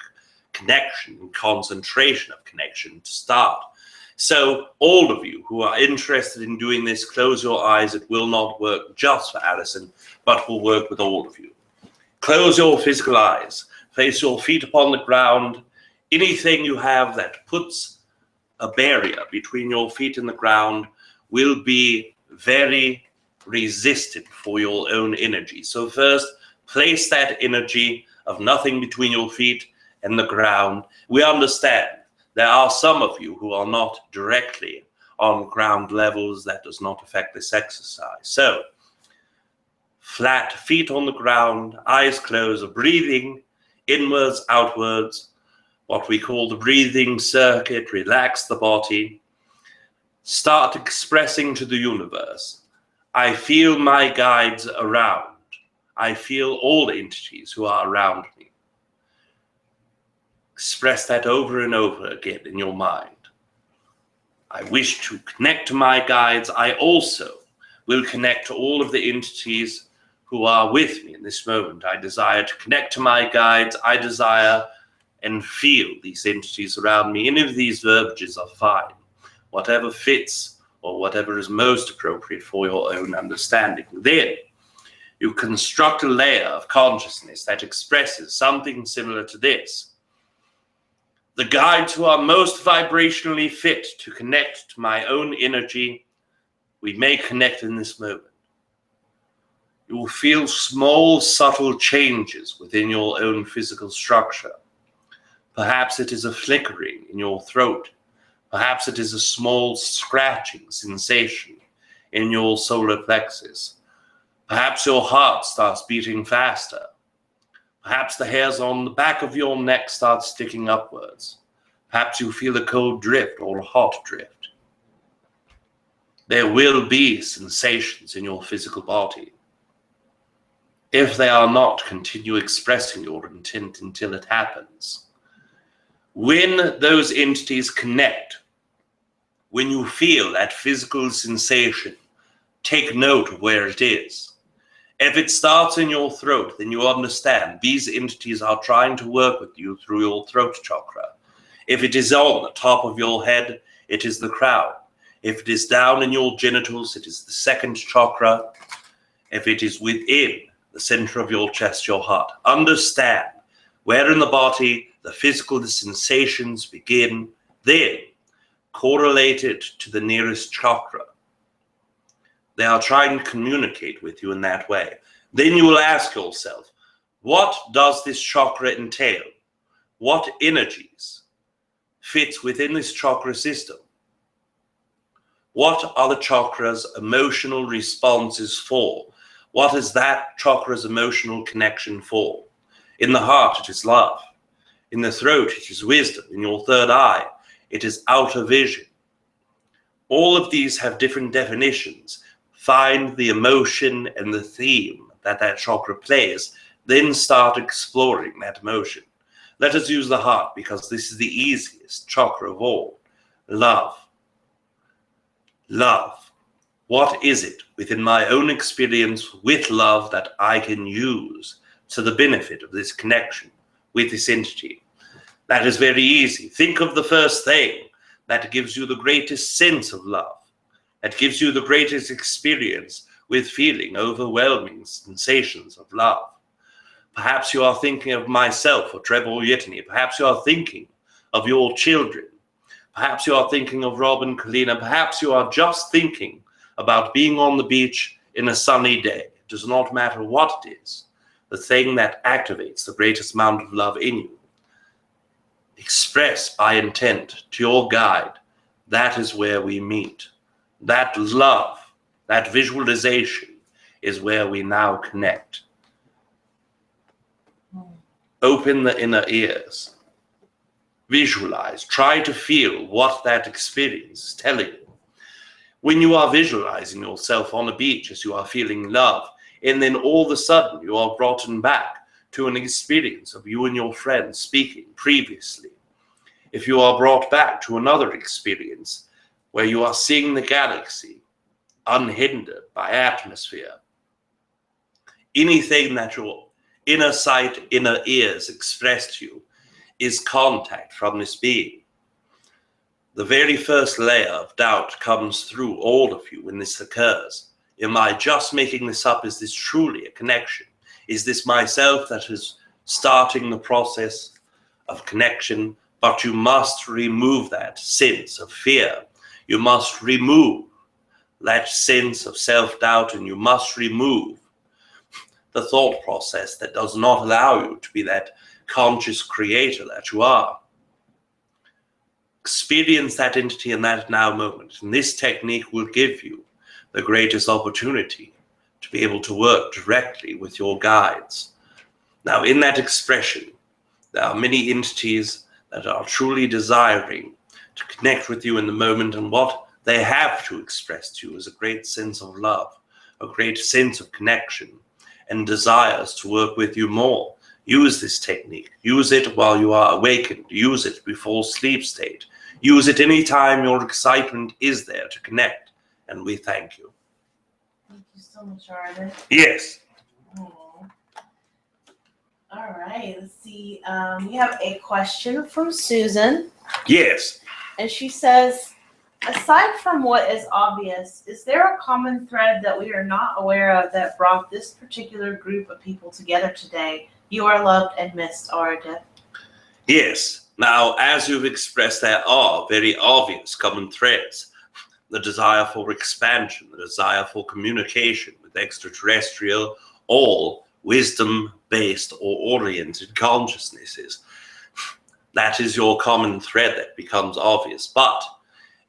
[SPEAKER 1] connection and concentration of connection to start. So all of you who are interested in doing this, close your eyes. It will not work just for Allison, but will work with all of you. Close your physical eyes. Place your feet upon the ground. Anything you have that puts a barrier between your feet and the ground will be very resistant for your own energy. So first, place that energy of nothing between your feet and the ground. We understand there are some of you who are not directly on ground levels, that does not affect this exercise. So, flat feet on the ground, eyes closed, breathing inwards, outwards, what we call the breathing circuit. Relax the body. Start expressing to the universe. I feel my guides around. I feel all the entities who are around me. Express that over and over again in your mind. I wish to connect to my guides. I also will connect to all of the entities who are with me in this moment. I desire to connect to my guides. I desire and feel these entities around me. Any of these verbiages are fine. Whatever fits or whatever is most appropriate for your own understanding. Then you construct a layer of consciousness that expresses something similar to this. The guides who are most vibrationally fit to connect to my own energy, we may connect in this moment. You will feel small, subtle changes within your own physical structure. Perhaps it is a flickering in your throat. Perhaps it is a small scratching sensation in your solar plexus. Perhaps your heart starts beating faster. Perhaps the hairs on the back of your neck start sticking upwards. Perhaps you feel a cold drift or a hot drift. There will be sensations in your physical body. If they are not, continue expressing your intent until it happens. When those entities connect, when you feel that physical sensation, take note of where it is. If it starts in your throat, then you understand these entities are trying to work with you through your throat chakra. If it is on the top of your head, it is the crown. If it is down in your genitals, it is the second chakra. If it is within the center of your chest, your heart, understand where in the body the physical sensations begin, then correlate it to the nearest chakra. They are trying to communicate with you in that way. Then you will ask yourself, what does this chakra entail? What energies fits within this chakra system? What are the chakra's emotional responses for? What is that chakra's emotional connection for? In the heart, it is love. In the throat, it is wisdom. In your third eye, it is outer vision. All of these have different definitions. Find the emotion and the theme that chakra plays, then start exploring that emotion. Let us use the heart because this is the easiest chakra of all. Love. Love. What is it within my own experience with love that I can use to the benefit of this connection with this entity? That is very easy. Think of the first thing that gives you the greatest sense of love, that gives you the greatest experience with feeling overwhelming sensations of love. Perhaps you are thinking of myself or Treb Bor Yit NE. Perhaps you are thinking of your children. Perhaps you are thinking of Rob and Kalina. Perhaps you are just thinking about being on the beach in a sunny day. It does not matter what it is. The thing that activates the greatest amount of love in you. Express by intent to your guide. That is where we meet. That love, that visualization is where we now connect. Open the inner ears. Visualize. Try to feel what that experience is telling you. When you are visualizing yourself on a beach as you are feeling love, and then all of a sudden you are brought back to an experience of you and your friends speaking previously. If you are brought back to another experience where you are seeing the galaxy unhindered by atmosphere, anything that your inner sight, inner ears express to you is contact from this being. The very first layer of doubt comes through all of you when this occurs. Am I just making this up? Is this truly a connection? Is this myself that is starting the process of connection? But you must remove that sense of fear. You must remove that sense of self-doubt, and you must remove the thought process that does not allow you to be that conscious creator that you are. Experience that entity in that now moment. And this technique will give you the greatest opportunity to be able to work directly with your guides. Now, in that expression, there are many entities that are truly desiring to connect with you in the moment, and what they have to express to you is a great sense of love, a great sense of connection, and desires to work with you more. Use this technique. Use it while you are awakened. Use it before sleep state. Use it anytime your excitement is there to connect, and we thank you.
[SPEAKER 2] Thank you so much, Aridif.
[SPEAKER 1] Yes.
[SPEAKER 2] All right, let's see. We have a question from Susan.
[SPEAKER 1] Yes.
[SPEAKER 2] And she says, aside from what is obvious, is there a common thread that we are not aware of that brought this particular group of people together today? You are loved and missed, Aridif.
[SPEAKER 1] Yes. Now, as you've expressed, there are very obvious common threads. The desire for expansion, the desire for communication with extraterrestrial, all wisdom-based or oriented consciousnesses. That is your common thread that becomes obvious. But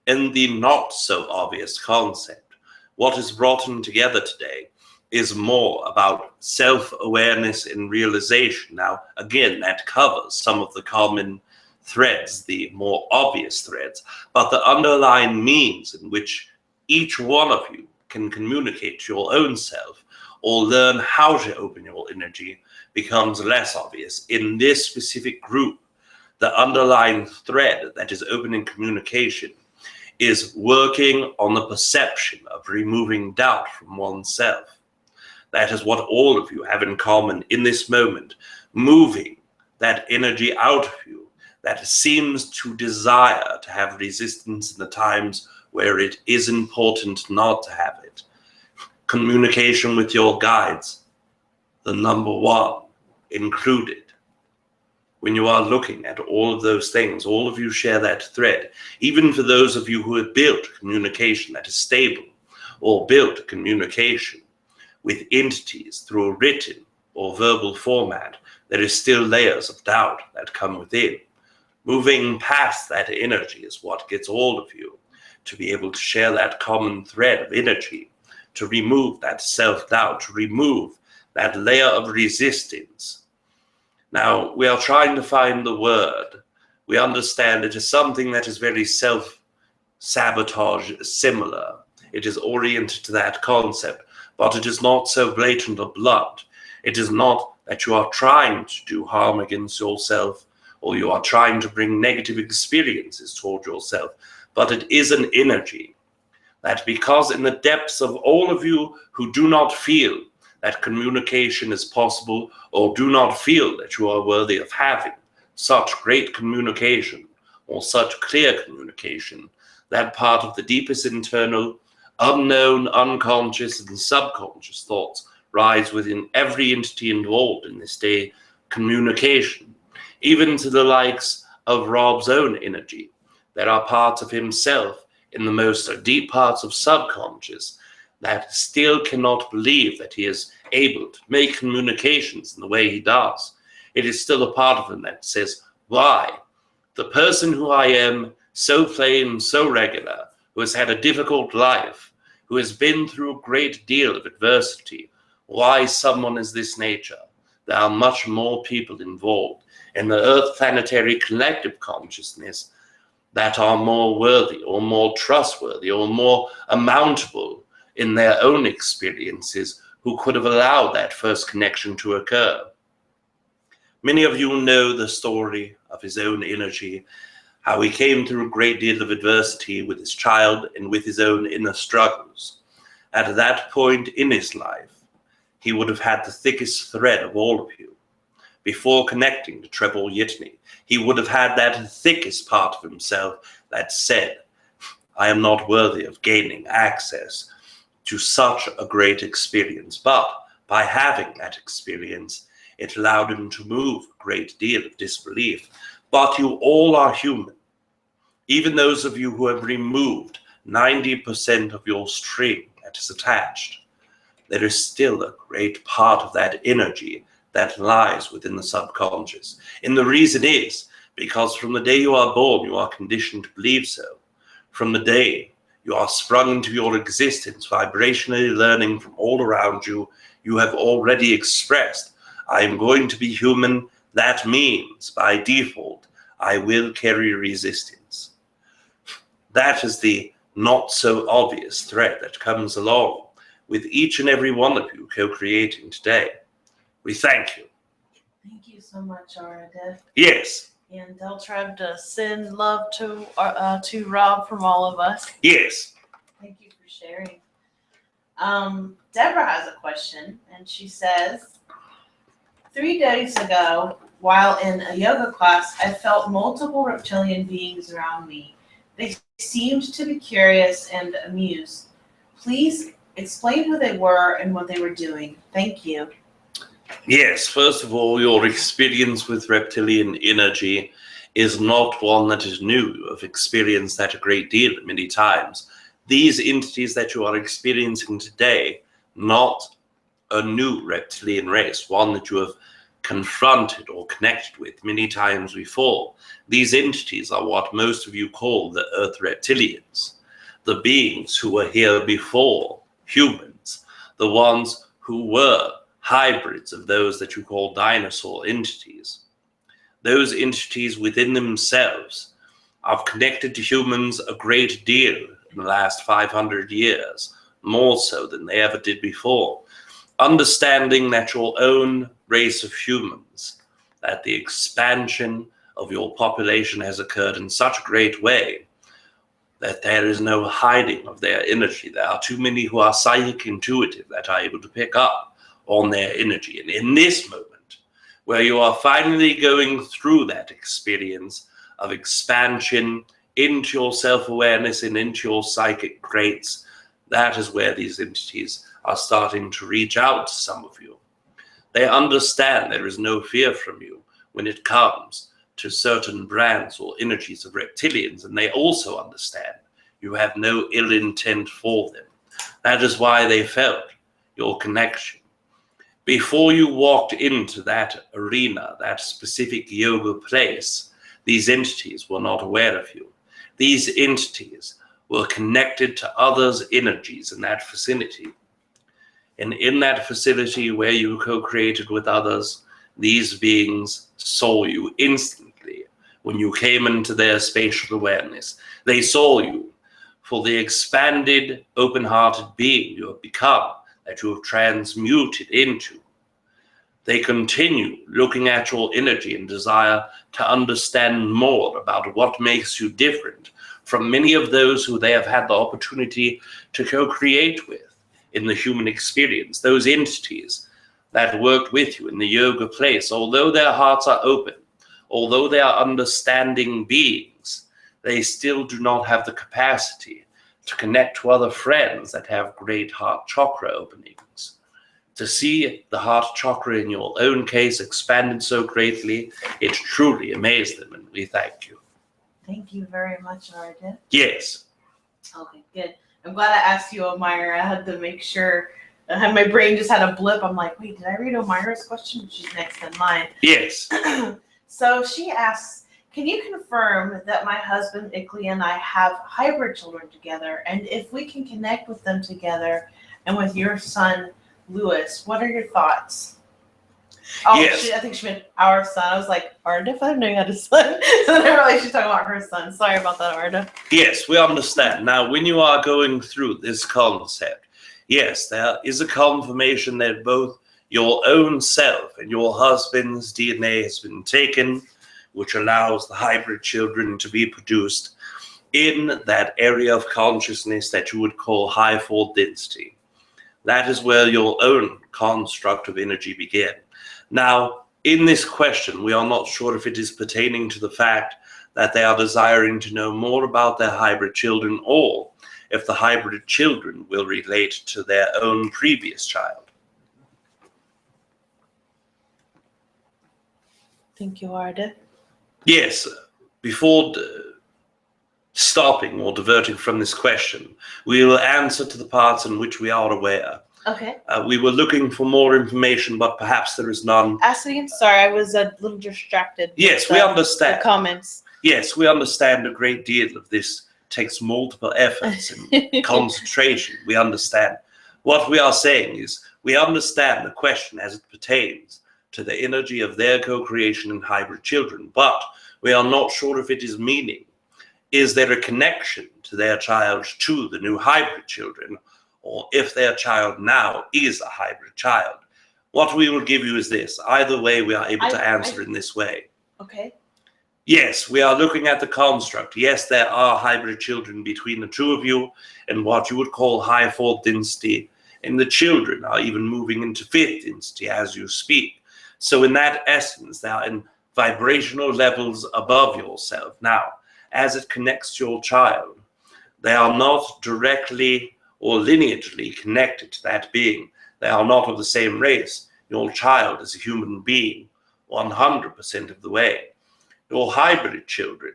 [SPEAKER 1] in the not so obvious concept, what is brought in together today is more about self-awareness and realization. Now, again, that covers some of the common threads, the more obvious threads, but the underlying means in which each one of you can communicate to your own self or learn how to open your energy becomes less obvious. In this specific group, the underlying thread that is opening communication is working on the perception of removing doubt from oneself. That is what all of you have in common in this moment, moving that energy out of you that seems to desire to have resistance in the times where it is important not to have it. Communication with your guides, the number one included. When you are looking at all of those things, all of you share that thread. Even for those of you who have built communication that is stable, or built communication with entities through a written or verbal format, there is still layers of doubt that come within. Moving past that energy is what gets all of you to be able to share that common thread of energy, to remove that self-doubt, to remove that layer of resistance. Now, we are trying to find the word. We understand it is something that is very self-sabotage similar. It is oriented to that concept, but it is not so blatant or blunt. It is not that you are trying to do harm against yourself or you are trying to bring negative experiences toward yourself, but it is an energy that, because in the depths of all of you who do not feel that communication is possible or do not feel that you are worthy of having such great communication or such clear communication, that part of the deepest internal, unknown, unconscious, and subconscious thoughts rise within every entity involved in this day communication, even to the likes of Rob's own energy. There are parts of himself in the most deep parts of subconscious that still cannot believe that he is able to make communications in the way he does. It is still a part of him that says, why? The person who I am, so plain, so regular, who has had a difficult life, who has been through a great deal of adversity, why someone is this nature? There are much more people involved in the Earth planetary collective consciousness that are more worthy or more trustworthy or more amountable in their own experiences who could have allowed that first connection to occur. Many of you know the story of his own energy, how he came through a great deal of adversity with his child and with his own inner struggles. At that point in his life, he would have had the thickest thread of all of you. Before connecting to Treb Bor Yit NE, he would have had that thickest part of himself that said, I am not worthy of gaining access to such a great experience. But by having that experience, it allowed him to move a great deal of disbelief. But you all are human. Even those of you who have removed 90% of your string that is attached, there is still a great part of that energy that lies within the subconscious. And the reason is because from the day you are born, you are conditioned to believe so. From the day you are sprung into your existence, vibrationally learning from all around you, you have already expressed, I am going to be human. That means, by default, I will carry resistance. That is the not so obvious thread that comes along with each and every one of you co-creating today. We thank you.
[SPEAKER 2] Thank you so much, Aridif.
[SPEAKER 1] Yes.
[SPEAKER 2] And tell Treb to send love to Rob from all of us.
[SPEAKER 1] Yes.
[SPEAKER 2] Thank you for sharing. Deborah has a question, and she says, 3 days ago, while in a yoga class, I felt multiple reptilian beings around me. They seemed to be curious and amused. Please explain who they were and what they were doing. Thank you.
[SPEAKER 1] Yes, first of all, your experience with reptilian energy is not one that is new. You have experienced that a great deal, many times. These entities that you are experiencing today, not a new reptilian race, one that you have confronted or connected with many times before. These entities are what most of you call the Earth reptilians, the beings who were here before humans, the ones who were hybrids of those that you call dinosaur entities. Those entities within themselves have connected to humans a great deal in the last 500 years, more so than they ever did before. Understanding that your own race of humans, that the expansion of your population has occurred in such a great way that there is no hiding of their energy. There are too many who are psychic intuitive that are able to pick up on their energy. And in this moment, where you are finally going through that experience of expansion into your self-awareness and into your psychic traits, that is where these entities are starting to reach out to some of you. They understand there is no fear from you when it comes to certain brands or energies of reptilians, and they also understand you have no ill intent for them. That is why they felt your connection. Before you walked into that arena, that specific yoga place, these entities were not aware of you. These entities were connected to others' energies in that vicinity. And in that facility where you co-created with others, these beings saw you instantly when you came into their spatial awareness. They saw you for the expanded, open-hearted being you have become, that you have transmuted into. They continue looking at your energy and desire to understand more about what makes you different from many of those who they have had the opportunity to co-create with in the human experience. Those entities that worked with you in the yoga place, although their hearts are open, although they are understanding beings, they still do not have the capacity to connect to other friends that have great heart chakra openings. To see the heart chakra in your own case expanded so greatly, it truly amazed them, and we thank you.
[SPEAKER 2] Thank you very much, Narada.
[SPEAKER 1] Yes.
[SPEAKER 2] Okay, good. I'm glad I asked you, Omira. I had to make sure. My brain just had a blip. I'm like, wait, did I read Omira's question? She's next in line.
[SPEAKER 1] Yes.
[SPEAKER 2] So she asks, can you confirm that my husband, Ikli, and I have hybrid children together? And if we can connect with them together and with your son, Lewis, what are your thoughts? Oh,
[SPEAKER 1] yes.
[SPEAKER 2] I think she meant our son. I was like, Aridif, I didn't know you had a son. So then I realized she's talking about her son. Sorry about that, Aridif.
[SPEAKER 1] Yes, we understand. Now, when you are going through this concept, yes, there is a confirmation that both your own self and your husband's DNA has been taken, which allows the hybrid children to be produced in that area of consciousness that you would call high fourth density. That is where your own construct of energy began. Now, in this question, we are not sure if it is pertaining to the fact that they are desiring to know more about their hybrid children, or if the hybrid children will relate to their own previous child.
[SPEAKER 2] Thank you, Arda.
[SPEAKER 1] Yes, before stopping or diverting from this question, we will answer to the parts in which we are aware.
[SPEAKER 2] Okay.
[SPEAKER 1] We were looking for more information, but perhaps there is none.
[SPEAKER 2] Ask it again. Sorry, I was a little distracted.
[SPEAKER 1] Yes, we understand.
[SPEAKER 2] The comments.
[SPEAKER 1] Yes, we understand a great deal of this takes multiple efforts and concentration. We understand. What we are saying is we understand the question as it pertains to the energy of their co-creation and hybrid children, but we are not sure if it is meaning. Is there a connection to their child to the new hybrid children, or if their child now is a hybrid child? What we will give you is this. Either way, we are able to answer in this way.
[SPEAKER 2] Okay.
[SPEAKER 1] Yes, we are looking at the construct. Yes, there are hybrid children between the two of you and what you would call high fourth density, and the children are even moving into fifth density as you speak. So in that essence, they are in vibrational levels above yourself. Now, as it connects to your child, they are not directly or lineagely connected to that being. They are not of the same race. Your child is a human being 100% of the way. Your hybrid children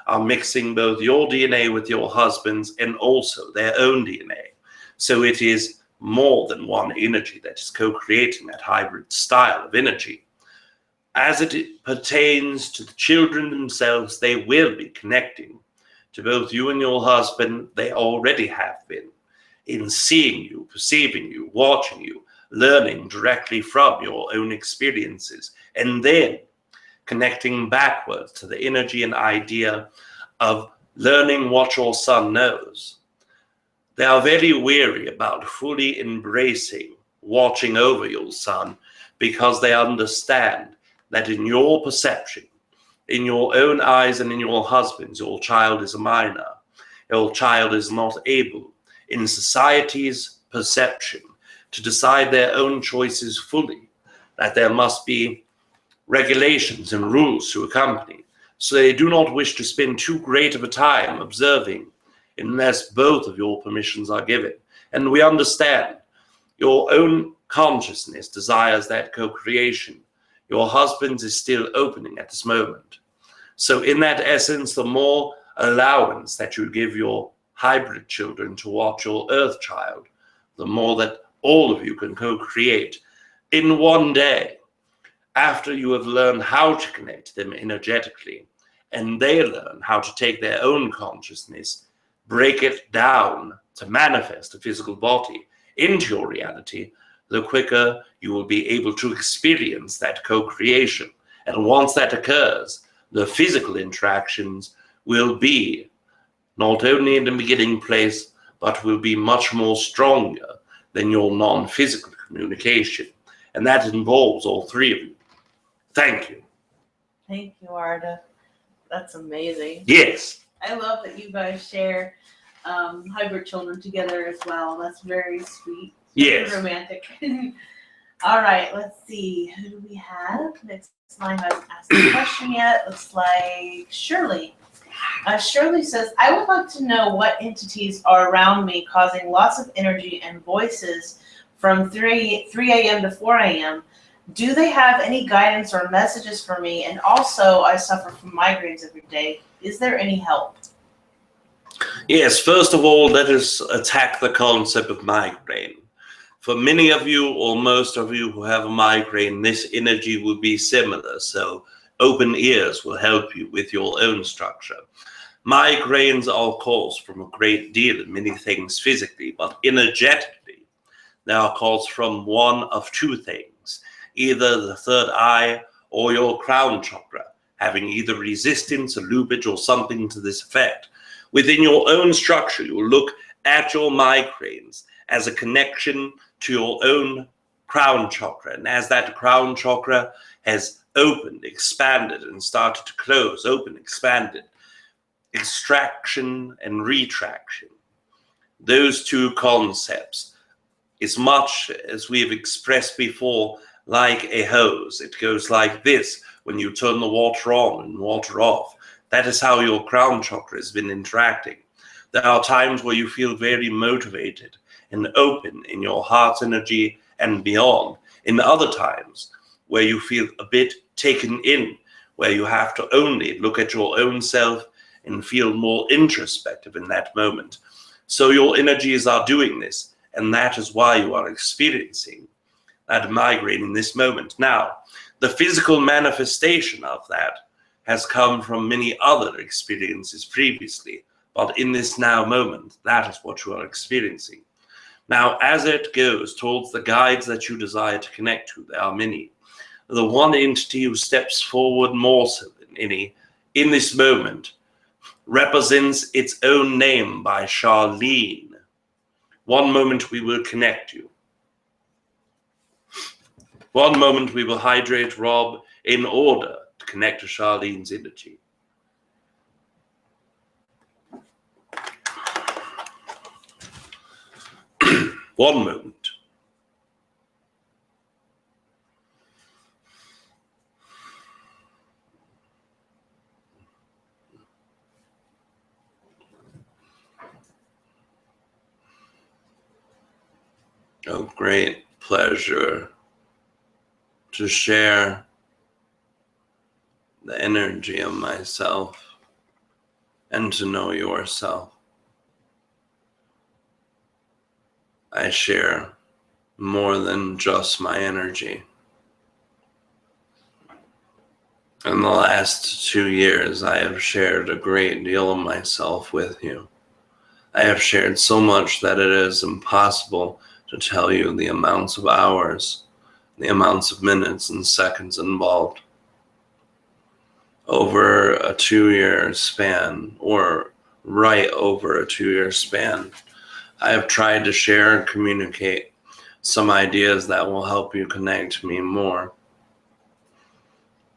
[SPEAKER 1] are mixing both your DNA with your husband's and also their own DNA. So it is more than one energy that is co-creating that hybrid style of energy. As it pertains to the children themselves, they will be connecting to both you and your husband. They already have been in seeing you, perceiving you, watching you, learning directly from your own experiences, and then connecting backwards to the energy and idea of learning what your son knows. They are very wary about fully embracing, watching over your son, because they understand that in your perception, in your own eyes and in your husband's, your child is a minor. Your child is not able, in society's perception, to decide their own choices fully, that there must be regulations and rules to accompany. So they do not wish to spend too great of a time observing unless both of your permissions are given. And we understand your own consciousness desires that co-creation. Your husband's is still opening at this moment. So in that essence, the more allowance that you give your hybrid children to watch your earth child, the more that all of you can co-create in one day, after you have learned how to connect them energetically, and they learn how to take their own consciousness, break it down to manifest a physical body into your reality, the quicker you will be able to experience that co-creation. And once that occurs, the physical interactions will be not only in the beginning place, but will be much more stronger than your non-physical communication. And that involves all three of you. Thank you.
[SPEAKER 2] Thank you, Arda. That's amazing.
[SPEAKER 1] Yes.
[SPEAKER 2] I love that you guys share hybrid children together as well. That's very sweet.
[SPEAKER 1] Yes.
[SPEAKER 2] Very romantic. All right, let's see. Who do we have? Next line hasn't asked the question yet. Looks like Shirley. Shirley says, I would like to know what entities are around me causing lots of energy and voices from 3 a.m. to 4 a.m. Do they have any guidance or messages for me? And also, I suffer from migraines every day. Is there any help?
[SPEAKER 1] Yes, first of all, let us attack the concept of migraine. For many of you, or most of you who have a migraine, this energy will be similar. So open ears will help you with your own structure. Migraines are caused from a great deal of many things physically, but energetically, they are caused from one of two things. Either the third eye or your crown chakra, having either resistance, or loopage, or something to this effect. Within your own structure, you will look at your migraines as a connection to your own crown chakra. And as that crown chakra has opened, expanded, and started to close, open, expanded, extraction and retraction, those two concepts, as much as we have expressed before, like a hose. It goes like this when you turn the water on and water off. That is how your crown chakra has been interacting. There are times where you feel very motivated and open in your heart's energy and beyond. In other times where you feel a bit taken in, where you have to only look at your own self and feel more introspective in that moment. So your energies are doing this. and that is why you are experiencing that migraine in this moment. Now, the physical manifestation of that has come from many other experiences previously, but in this now moment, that is what you are experiencing. Now, as it goes towards the guides that you desire to connect to, there are many. The one entity who steps forward more so than any in this moment represents its own name by Charlene. One moment we will connect you. One moment we will hydrate Rob in order to connect to Charlene's energy. One moment. Oh, great pleasure to share the energy of myself and to know yourself. I share more than just my energy. In the last 2 years, I have shared a great deal of myself with you. I have shared so much that it is impossible to tell you the amounts of hours, the amounts of minutes and seconds involved. Over a 2-year span, or right over a 2-year span, I have tried to share and communicate some ideas that will help you connect to me more.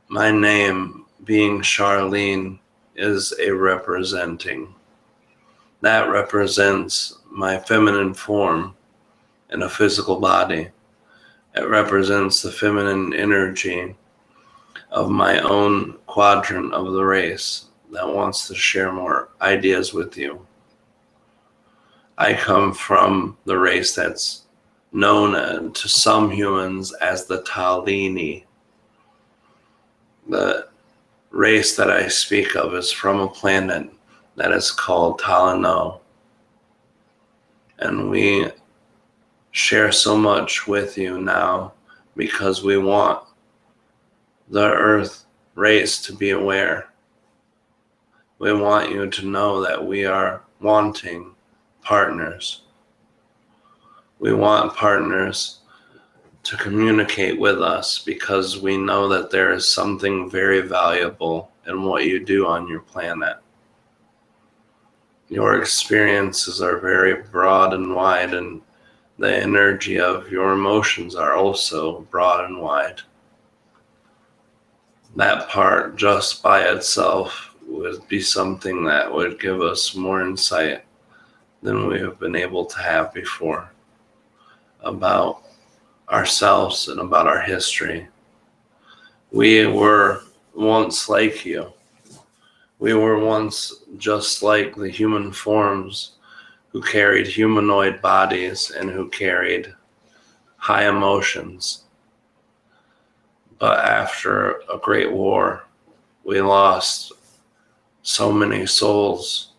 [SPEAKER 1] My name, being Charlene, is a representing. That represents my feminine form in a physical body. It represents the feminine energy of my own quadrant of the race that wants to share more ideas with you. I come from the race that's known to some humans as the Talini. The race that I speak of is from a planet that is called Talano. And we share so much with you now because we want the Earth race to be aware. We want you to know that we are wanting partners. We want partners to communicate with us because we know that there is something very valuable in what you do on your planet. Your experiences are very broad and wide, and the energy of your emotions are also broad and wide. That part just by itself would be something that would give us more insight than we have been able to have before about ourselves and about our history. We were once like you. We were once just like the human forms who carried humanoid bodies and who carried high emotions. But after a great war, we lost so many souls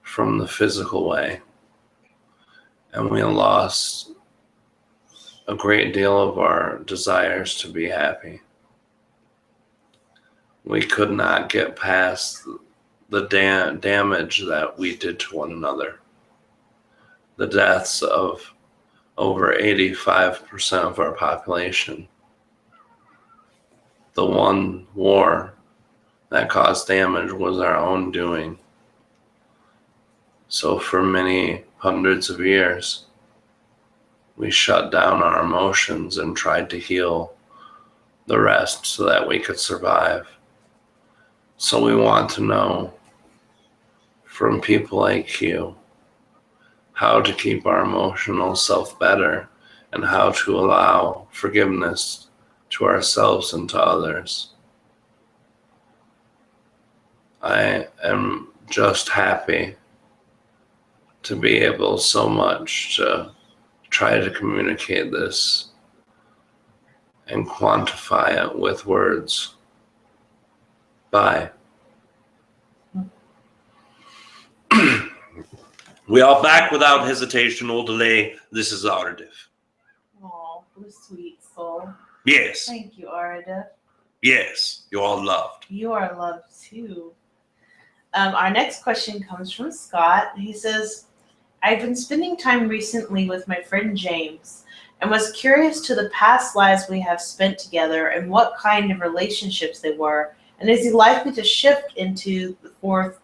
[SPEAKER 1] from the physical way, and we lost a great deal of our desires to be happy. We could not get past the damage that we did to one another. The deaths of over 85% of our population. The one war that caused damage was our own doing. So for many hundreds of years, we shut down our emotions and tried to heal the rest so that we could survive. So we want to know from people like you how to keep our emotional self better and how to allow forgiveness to ourselves and to others. I am just happy to be able so much to try to communicate this and quantify it with words. Bye. We are back without hesitation or delay. This is Aridif.
[SPEAKER 2] Oh, what a sweet soul.
[SPEAKER 1] Yes.
[SPEAKER 2] Thank you, Aridif.
[SPEAKER 1] Yes, you are loved.
[SPEAKER 2] You are loved too. Our next question comes from Scott. He says, I've been spending time recently with my friend James and was curious to the past lives we have spent together and what kind of relationships they were. And is he likely to shift into the fourth,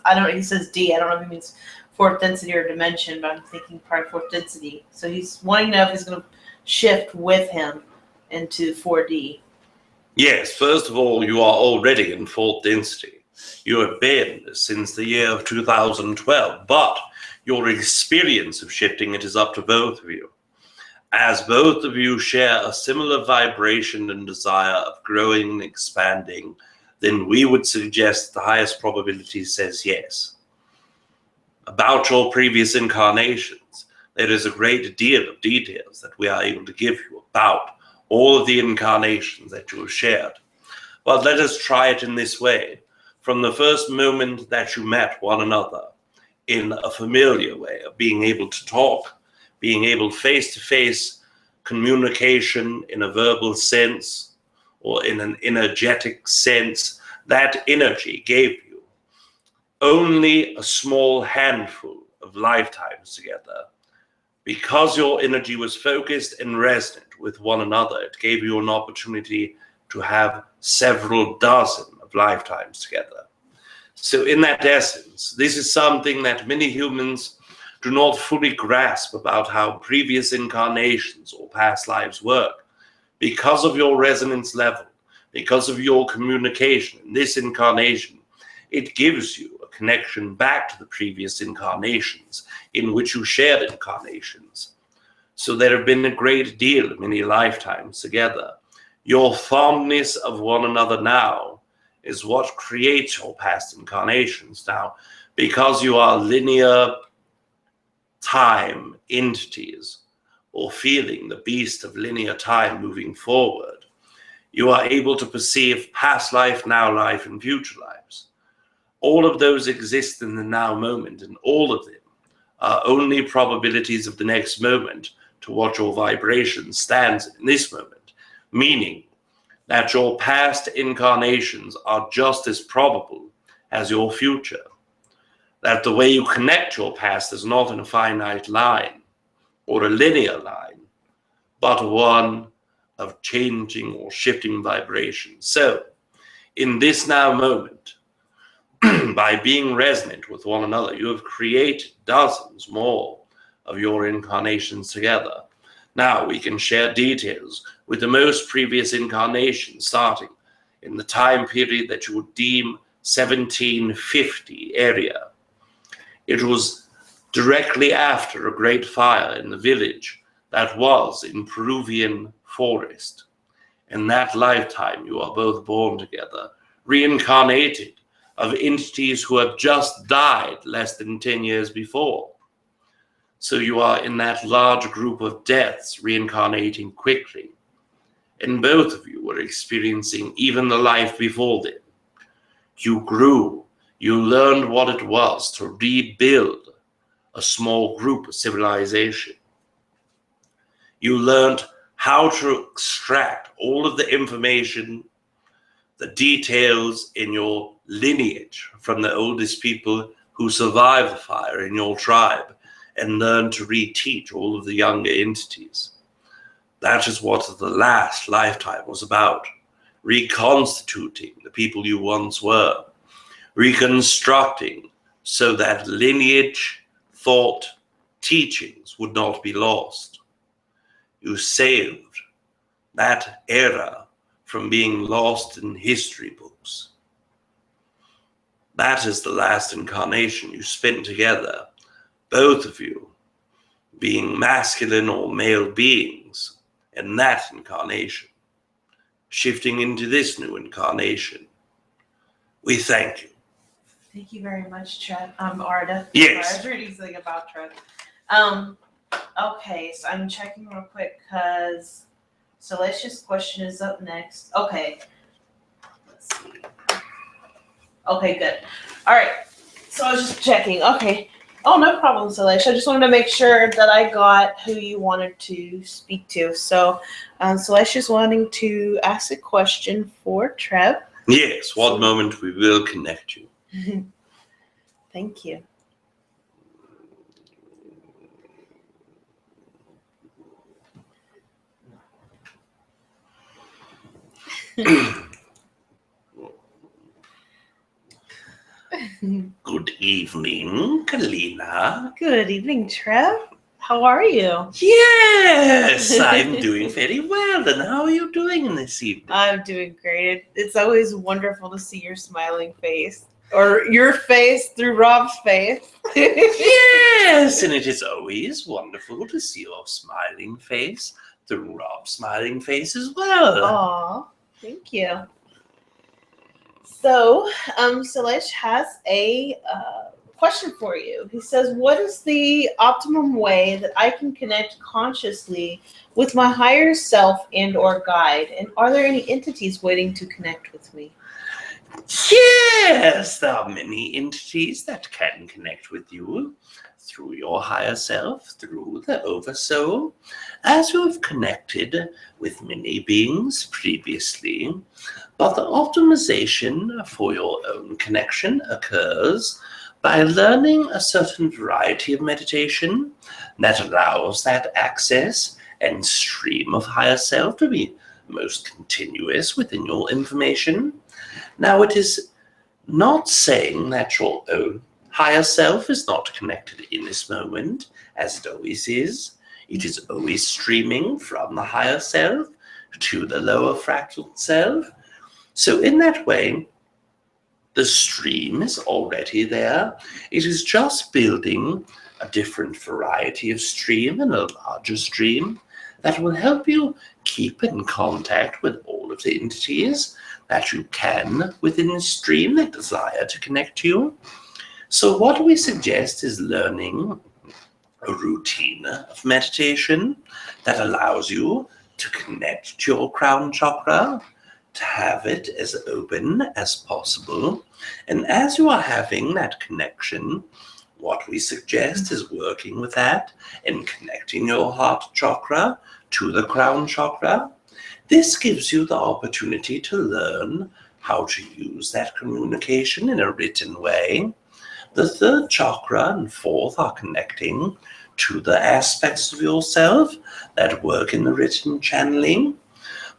[SPEAKER 2] I don't know, he says D, I don't know if he means fourth density or dimension, but I'm thinking probably fourth density. So he's wanting to know if he's going to shift with him into 4D.
[SPEAKER 1] Yes, first of all, you are already in fourth density. You have been since the year of 2012, but your experience of shifting it is up to both of you. As both of you share a similar vibration and desire of growing and expanding, then we would suggest the highest probability says yes. About your previous incarnations, there is a great deal of details that we are able to give you about all of the incarnations that you have shared. But let us try it in this way. From the first moment that you met one another, in a familiar way of being able to talk, being able face-to-face communication in a verbal sense or in an energetic sense, that energy gave you only a small handful of lifetimes together. Because your energy was focused and resonant with one another, it gave you an opportunity to have several dozen of lifetimes together. So in that essence, this is something that many humans do not fully grasp about how previous incarnations or past lives work. Because of your resonance level, because of your communication in this incarnation, it gives you a connection back to the previous incarnations in which you shared incarnations. So there have been a great deal of many lifetimes together. Your fondness of one another now is what creates your past incarnations now, because you are linear time entities, or feeling the beast of linear time moving forward. You are able to perceive past life, now life, and future lives. All of those exist in the now moment, and all of them are only probabilities of the next moment to what your vibration stands in this moment, meaning that your past incarnations are just as probable as your future. That the way you connect your past is not in a finite line or a linear line, but one of changing or shifting vibrations. So, in this now moment, by being resonant with one another, you have created dozens more of your incarnations together. Now we can share details with the most previous incarnation, starting in the time period that you would deem 1750 area. It was directly after a great fire in the village that was in Peruvian forest. In that lifetime, you are both born together, reincarnated of entities who have just died less than 10 years before. So you are in that large group of deaths reincarnating quickly. And both of you were experiencing even the life before them. You grew, you learned what it was to rebuild a small group of civilization. You learned how to extract all of the information, the details in your lineage from the oldest people who survived the fire in your tribe, and learn to reteach all of the younger entities. That is what the last lifetime was about. Reconstituting the people you once were. Reconstructing so that lineage, thought, teachings would not be lost. You saved that era from being lost in history books. That is the last incarnation you spent together, both of you being masculine or male beings in that incarnation, shifting into this new incarnation. We thank you.
[SPEAKER 2] Thank you very much, Treb. Arda.
[SPEAKER 1] Yes.
[SPEAKER 2] I was reading something about Treb. Okay, so I'm checking real quick because Salacious question is up next. Okay. Let's see. Okay, good. All right. So I was just checking. Okay. Oh, no problem, Celeste. I just wanted to make sure that I got who you wanted to speak to. So, Celeste is wanting to ask a question for Treb.
[SPEAKER 1] Yes, one moment we will connect you.
[SPEAKER 2] Thank you.
[SPEAKER 1] Good evening, Kalina.
[SPEAKER 2] Good evening, Treb. How are you?
[SPEAKER 1] Yes, I'm doing very well. And how are you doing this evening?
[SPEAKER 2] I'm doing great. It's always wonderful to see your smiling face. Or your face through Rob's face.
[SPEAKER 1] Yes, and it is always wonderful to see your smiling face through Rob's smiling face as well.
[SPEAKER 2] Aw, thank you. So, Salish has a question for you. He says, what is the optimum way that I can connect consciously with my higher self and or guide? And are there any entities waiting to connect with me?
[SPEAKER 1] Yes, there are many entities that can connect with you through your higher self, through the oversoul, as you have connected with many beings previously. But the optimization for your own connection occurs by learning a certain variety of meditation that allows that access and stream of higher self to be most continuous within your information. Now, it is not saying that your own higher self is not connected in this moment, as it always is. It is always streaming from the higher self to the lower fractal self. So in that way, the stream is already there. It is just building a different variety of stream and a larger stream that will help you keep in contact with all of the entities that you can within the stream that desire to connect to you. So what we suggest is learning a routine of meditation that allows you to connect to your crown chakra, to have it as open as possible. And as you are having that connection, what we suggest is working with that and connecting your heart chakra to the crown chakra. This gives you the opportunity to learn how to use that communication in a written way. The third chakra and fourth are connecting to the aspects of yourself that work in the written channeling.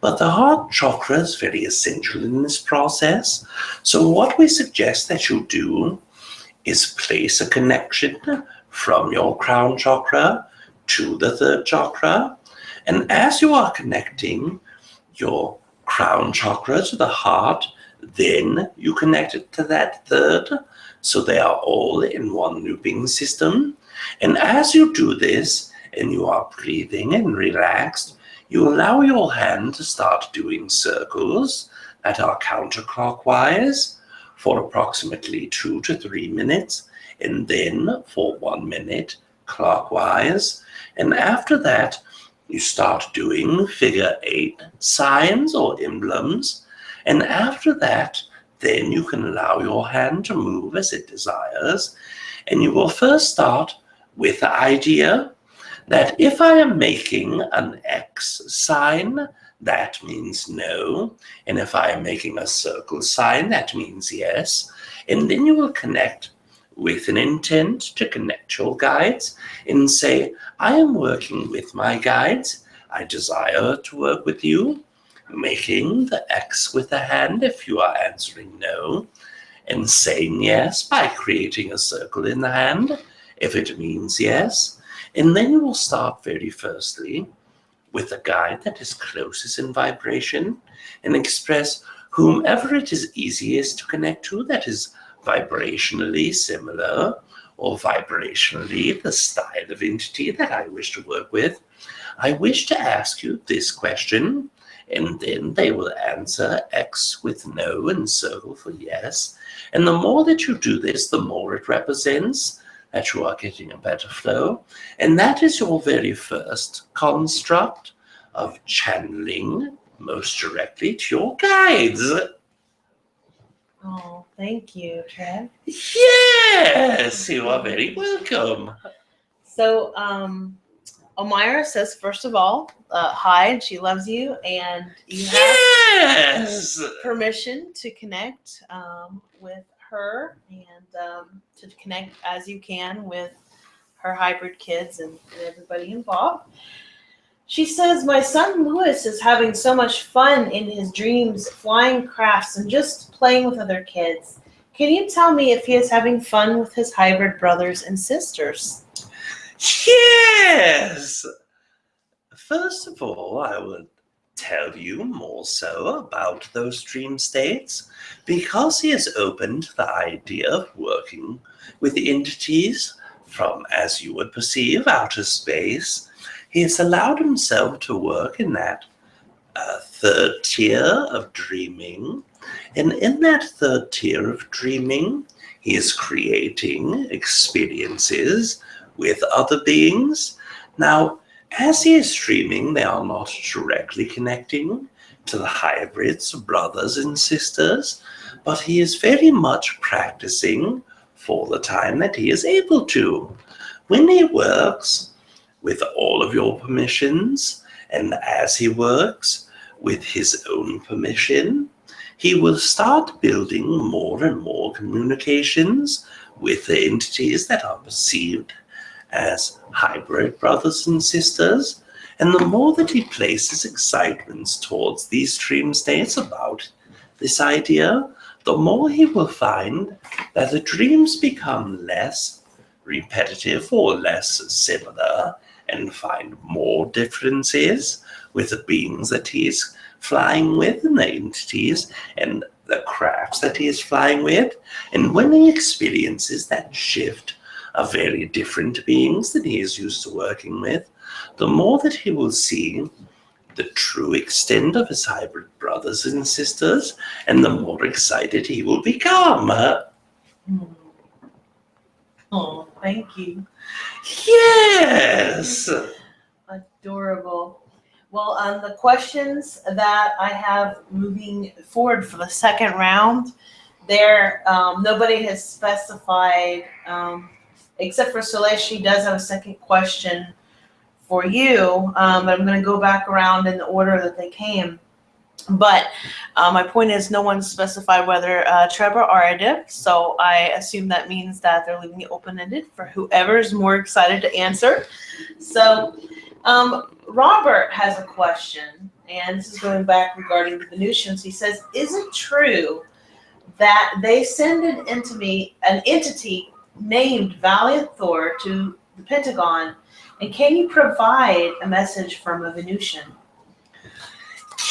[SPEAKER 1] But the heart chakra is very essential in this process. So what we suggest that you do is place a connection from your crown chakra to the third chakra. And as you are connecting your crown chakra to the heart, then you connect it to that third. So they are all in one looping system. And as you do this and you are breathing and relaxed, you allow your hand to start doing circles that are counterclockwise for approximately 2 to 3 minutes, and then for 1 minute clockwise. And after that, you start doing figure 8 signs or emblems. And after that, then you can allow your hand to move as it desires. And you will first start with the idea that if I am making an X sign, that means no. And if I am making a circle sign, that means yes. And then you will connect with an intent to connect your guides and say, I am working with my guides. I desire to work with you. Making the X with the hand if you are answering no, and saying yes by creating a circle in the hand if it means yes. And then you will start very firstly with a guide that is closest in vibration and express whomever it is easiest to connect to that is vibrationally similar or vibrationally the style of entity that I wish to work with. I wish to ask you this question, and then they will answer X with no and circle for yes. And the more that you do this, the more it represents that you are getting a better flow. And that is your very first construct of channeling most directly to your guides.
[SPEAKER 2] Oh, thank you, Treb.
[SPEAKER 1] Yes, you are very welcome.
[SPEAKER 2] So, Omira says, first of all, hi, and she loves you, and you have
[SPEAKER 1] Yes!
[SPEAKER 2] permission to connect with her and to connect as you can with her hybrid kids and everybody involved. She says, my son Louis is having so much fun in his dreams, flying crafts and just playing with other kids. Can you tell me if he is having fun with his hybrid brothers and sisters?
[SPEAKER 1] Yes! First of all, I would tell you more so about those dream states because he is open to the idea of working with entities from, as you would perceive, outer space. He has allowed himself to work in that third tier of dreaming. And in that third tier of dreaming, he is creating experiences with other beings. Now, as he is dreaming, they are not directly connecting to the hybrids, brothers and sisters, but he is very much practicing for the time that he is able to. When he works with all of your permissions, and as he works with his own permission, he will start building more and more communications with the entities that are perceived as hybrid brothers and sisters. And the more that he places excitements towards these dream states about this idea, the more he will find that the dreams become less repetitive or less similar and find more differences with the beings that he is flying with and the entities and the crafts that he is flying with. And when he experiences that shift of very different beings that he is used to working with, the more that he will see the true extent of his hybrid brothers and sisters, and the more excited he will become.
[SPEAKER 2] Oh, thank you.
[SPEAKER 1] Yes!
[SPEAKER 2] Adorable. Well, the questions that I have moving forward for the second round, there nobody has specified, except for Celeste. She does have a second question for you, but I'm going to go back around in the order that they came. But my point is, no one specified whether Treb or Aridif, so I assume that means that they're leaving it open-ended for whoever's more excited to answer. So Robert has a question, and this is going back regarding the Venusians. He says, is it true that they send an entity named Valiant Thor to the Pentagon, and can you provide a message from a Venusian?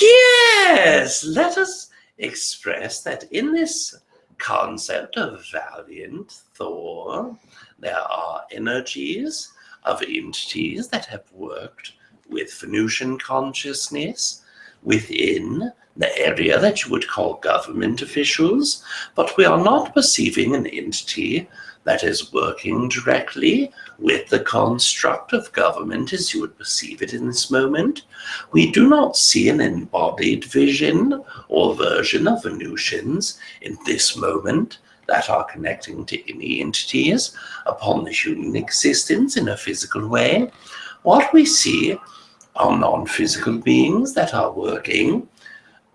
[SPEAKER 1] Yes! Let us express that in this concept of Valiant Thor, there are energies of entities that have worked with Venusian consciousness within the area that you would call government officials, but we are not perceiving an entity that is working directly with the construct of government as you would perceive it in this moment. We do not see an embodied vision or version of Venusians in this moment that are connecting to any entities upon the human existence in a physical way. What we see are non-physical beings that are working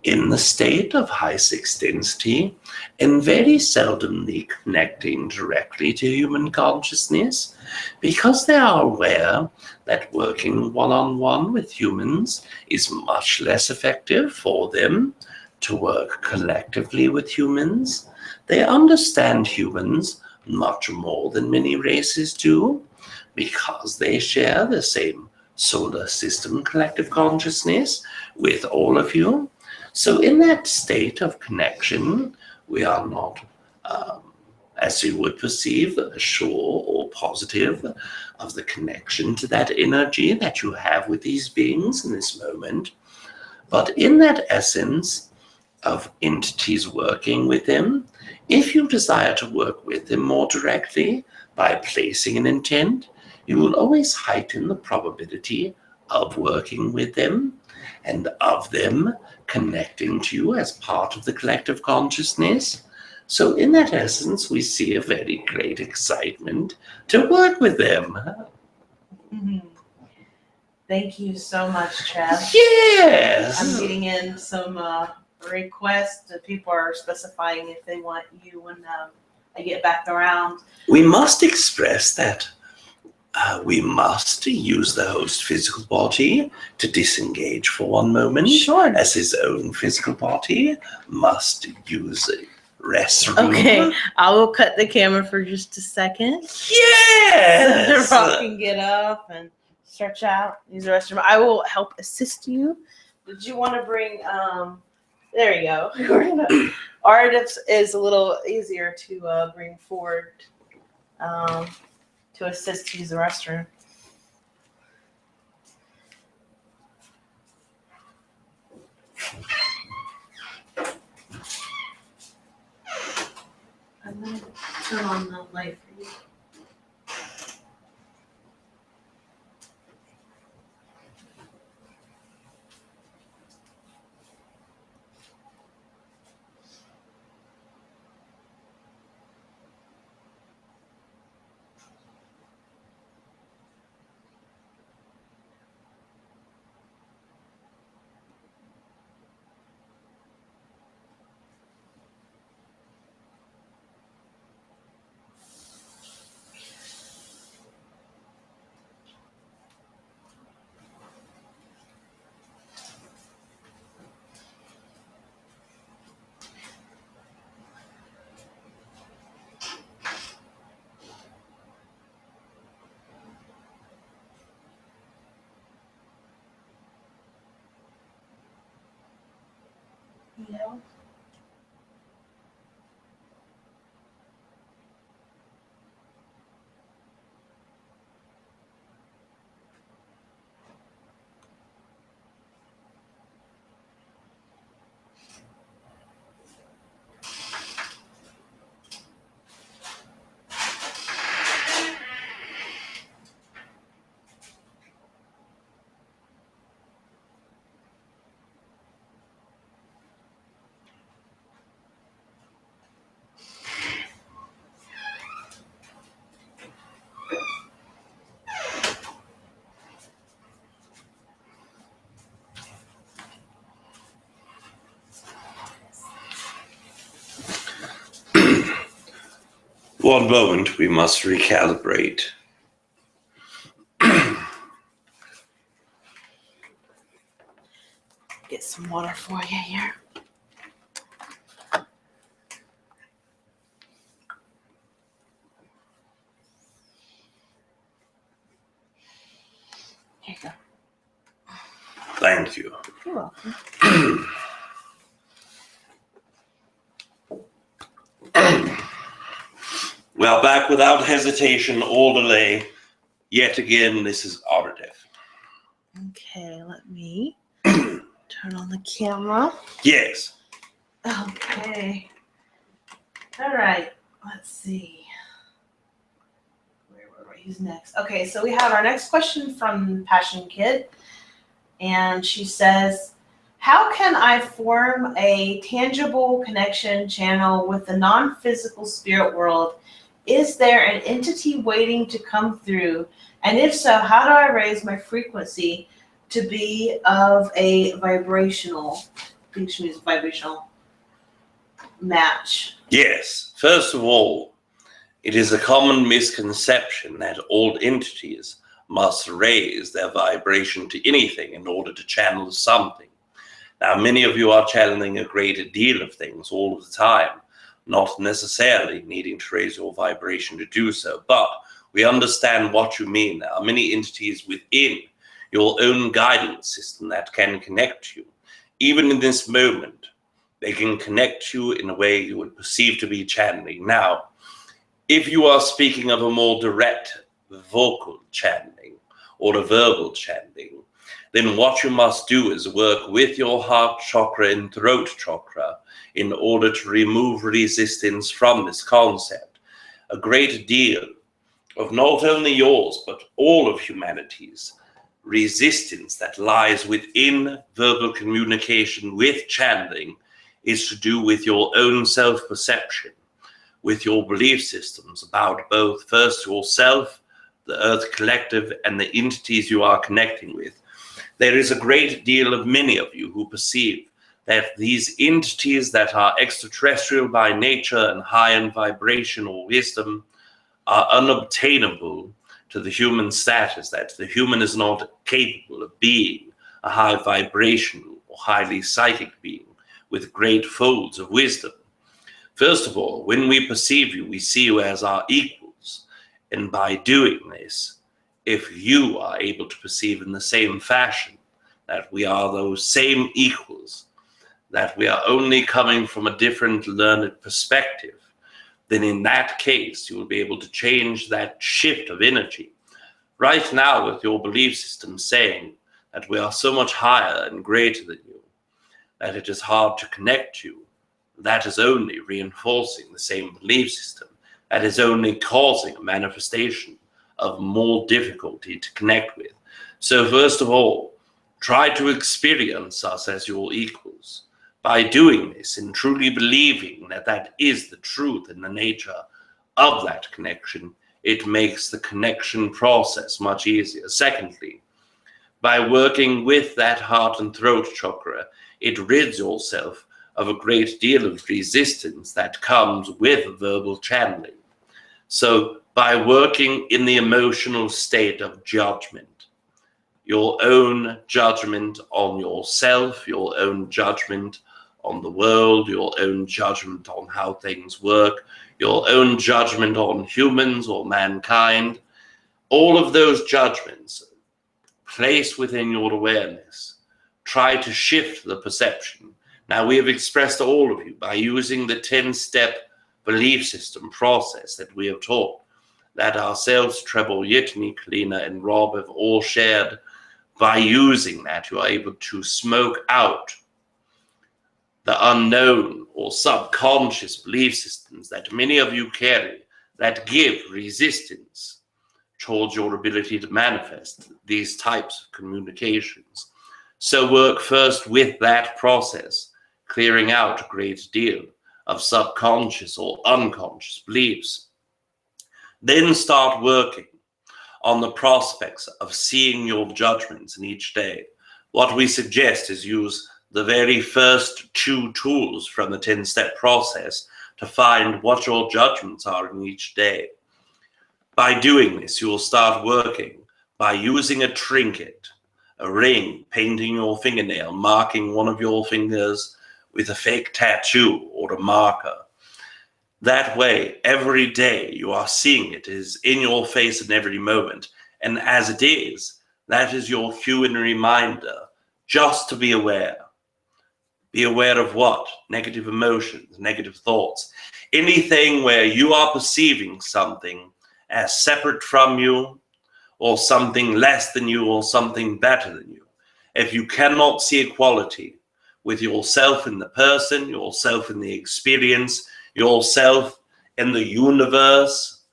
[SPEAKER 1] in the state of high sixth density and very seldomly connecting directly to human consciousness because they are aware that working one-on-one with humans is much less effective for them to work collectively with humans. They understand humans much more than many races do because they share the same solar system collective consciousness with all of you. So in that state of connection, we are not, as you would perceive, sure or positive of the connection to that energy that you have with these beings in this moment. But in that essence of entities working with them, if you desire to work with them more directly by placing an intent, you will always heighten the probability of working with them and of them connecting to you as part of the collective consciousness.
[SPEAKER 3] So in that essence, we see a very great excitement to work with them.
[SPEAKER 2] Thank you so much, Treb.
[SPEAKER 3] Yes!
[SPEAKER 2] I'm getting in some requests that people are specifying if they want you when I get back around.
[SPEAKER 3] We must express that we must use the host physical body to disengage for one moment.
[SPEAKER 2] Sure.
[SPEAKER 3] As his own physical body must use a restroom.
[SPEAKER 2] Okay, I will cut the camera for just a second.
[SPEAKER 3] Yes!
[SPEAKER 2] Rob can get up and stretch out, use the restroom. I will help assist you. Did you want to bring, there you go. Aridif is a little easier to bring forward to assist to use the restroom. I'm going to turn on the light for you. Yeah.
[SPEAKER 3] One moment, we must recalibrate.
[SPEAKER 2] Get some water for you here. Here you go.
[SPEAKER 3] Thank you.
[SPEAKER 2] You're welcome.
[SPEAKER 3] Well, back without hesitation or delay. Yet again, this is Aridif.
[SPEAKER 2] Okay, let me turn on the camera.
[SPEAKER 3] Yes.
[SPEAKER 2] Okay. All right. Let's see. Who's next? Okay, so we have our next question from Passion Kid. And she says, how can I form a tangible connection channel with the non-physical spirit world? Is there an entity waiting to come through? And if so, how do I raise my frequency to be of a vibrational, I think she means vibrational match?
[SPEAKER 3] Yes. First of all, it is a common misconception that all entities must raise their vibration to anything in order to channel something. Now, many of you are channeling a great deal of things all of the time, not necessarily needing to raise your vibration to do so, but we understand what you mean. There are many entities within your own guidance system that can connect you. Even in this moment, they can connect you in a way you would perceive to be channeling. Now, if you are speaking of a more direct vocal channeling or a verbal channeling, then what you must do is work with your heart chakra and throat chakra in order to remove resistance from this concept. A great deal of not only yours, but all of humanity's resistance that lies within verbal communication with channeling is to do with your own self-perception. with your belief systems about both first yourself, the Earth Collective, and the entities you are connecting with, there is a great deal of many of you who perceive that these entities that are extraterrestrial by nature and high in vibration or wisdom are unobtainable to the human status, that the human is not capable of being a high vibrational or highly psychic being with great folds of wisdom. First of all, when we perceive you, we see you as our equals. And by doing this, if you are able to perceive in the same fashion that we are those same equals, that we are only coming from a different learned perspective, then in that case, you will be able to change that shift of energy. Right now, with your belief system saying that we are so much higher and greater than you, that it is hard to connect to you, that is only reinforcing the same belief system. That is only causing a manifestation of more difficulty to connect with. So first of all, try to experience us as your equals. By doing this and truly believing that that is the truth and the nature of that connection, it makes the connection process much easier. Secondly, by working with that heart and throat chakra, it rids yourself of a great deal of resistance that comes with verbal channeling. So by working in the emotional state of judgment, your own judgment on yourself, your own judgment on the world, your own judgment on how things work, your own judgment on humans or mankind, all of those judgments place within your awareness. Try to shift the perception. Now, we have expressed to all of you by using the 10-step belief system process that we have taught, that ourselves, Treb Bor Yit NE, Kalina, and Rob have all shared. By using that, you are able to smoke out the unknown or subconscious belief systems that many of you carry that give resistance towards your ability to manifest these types of communications. So work first with that process, clearing out a great deal of subconscious or unconscious beliefs. Then start working on the prospects of seeing your judgments in each day. What we suggest is use the very first 2 tools from the 10-step process to find what your judgments are in each day. By doing this, you will start working by using a trinket, a ring, painting your fingernail, marking one of your fingers with a fake tattoo or a marker. That way, every day you are seeing it is in your face in every moment. And as it is, that is your cue and reminder just to be aware. Be aware of what? Negative emotions, negative thoughts. Anything where you are perceiving something as separate from you, or something less than you, or something better than you. If you cannot see equality with yourself in the person, yourself in the experience, yourself in the universe,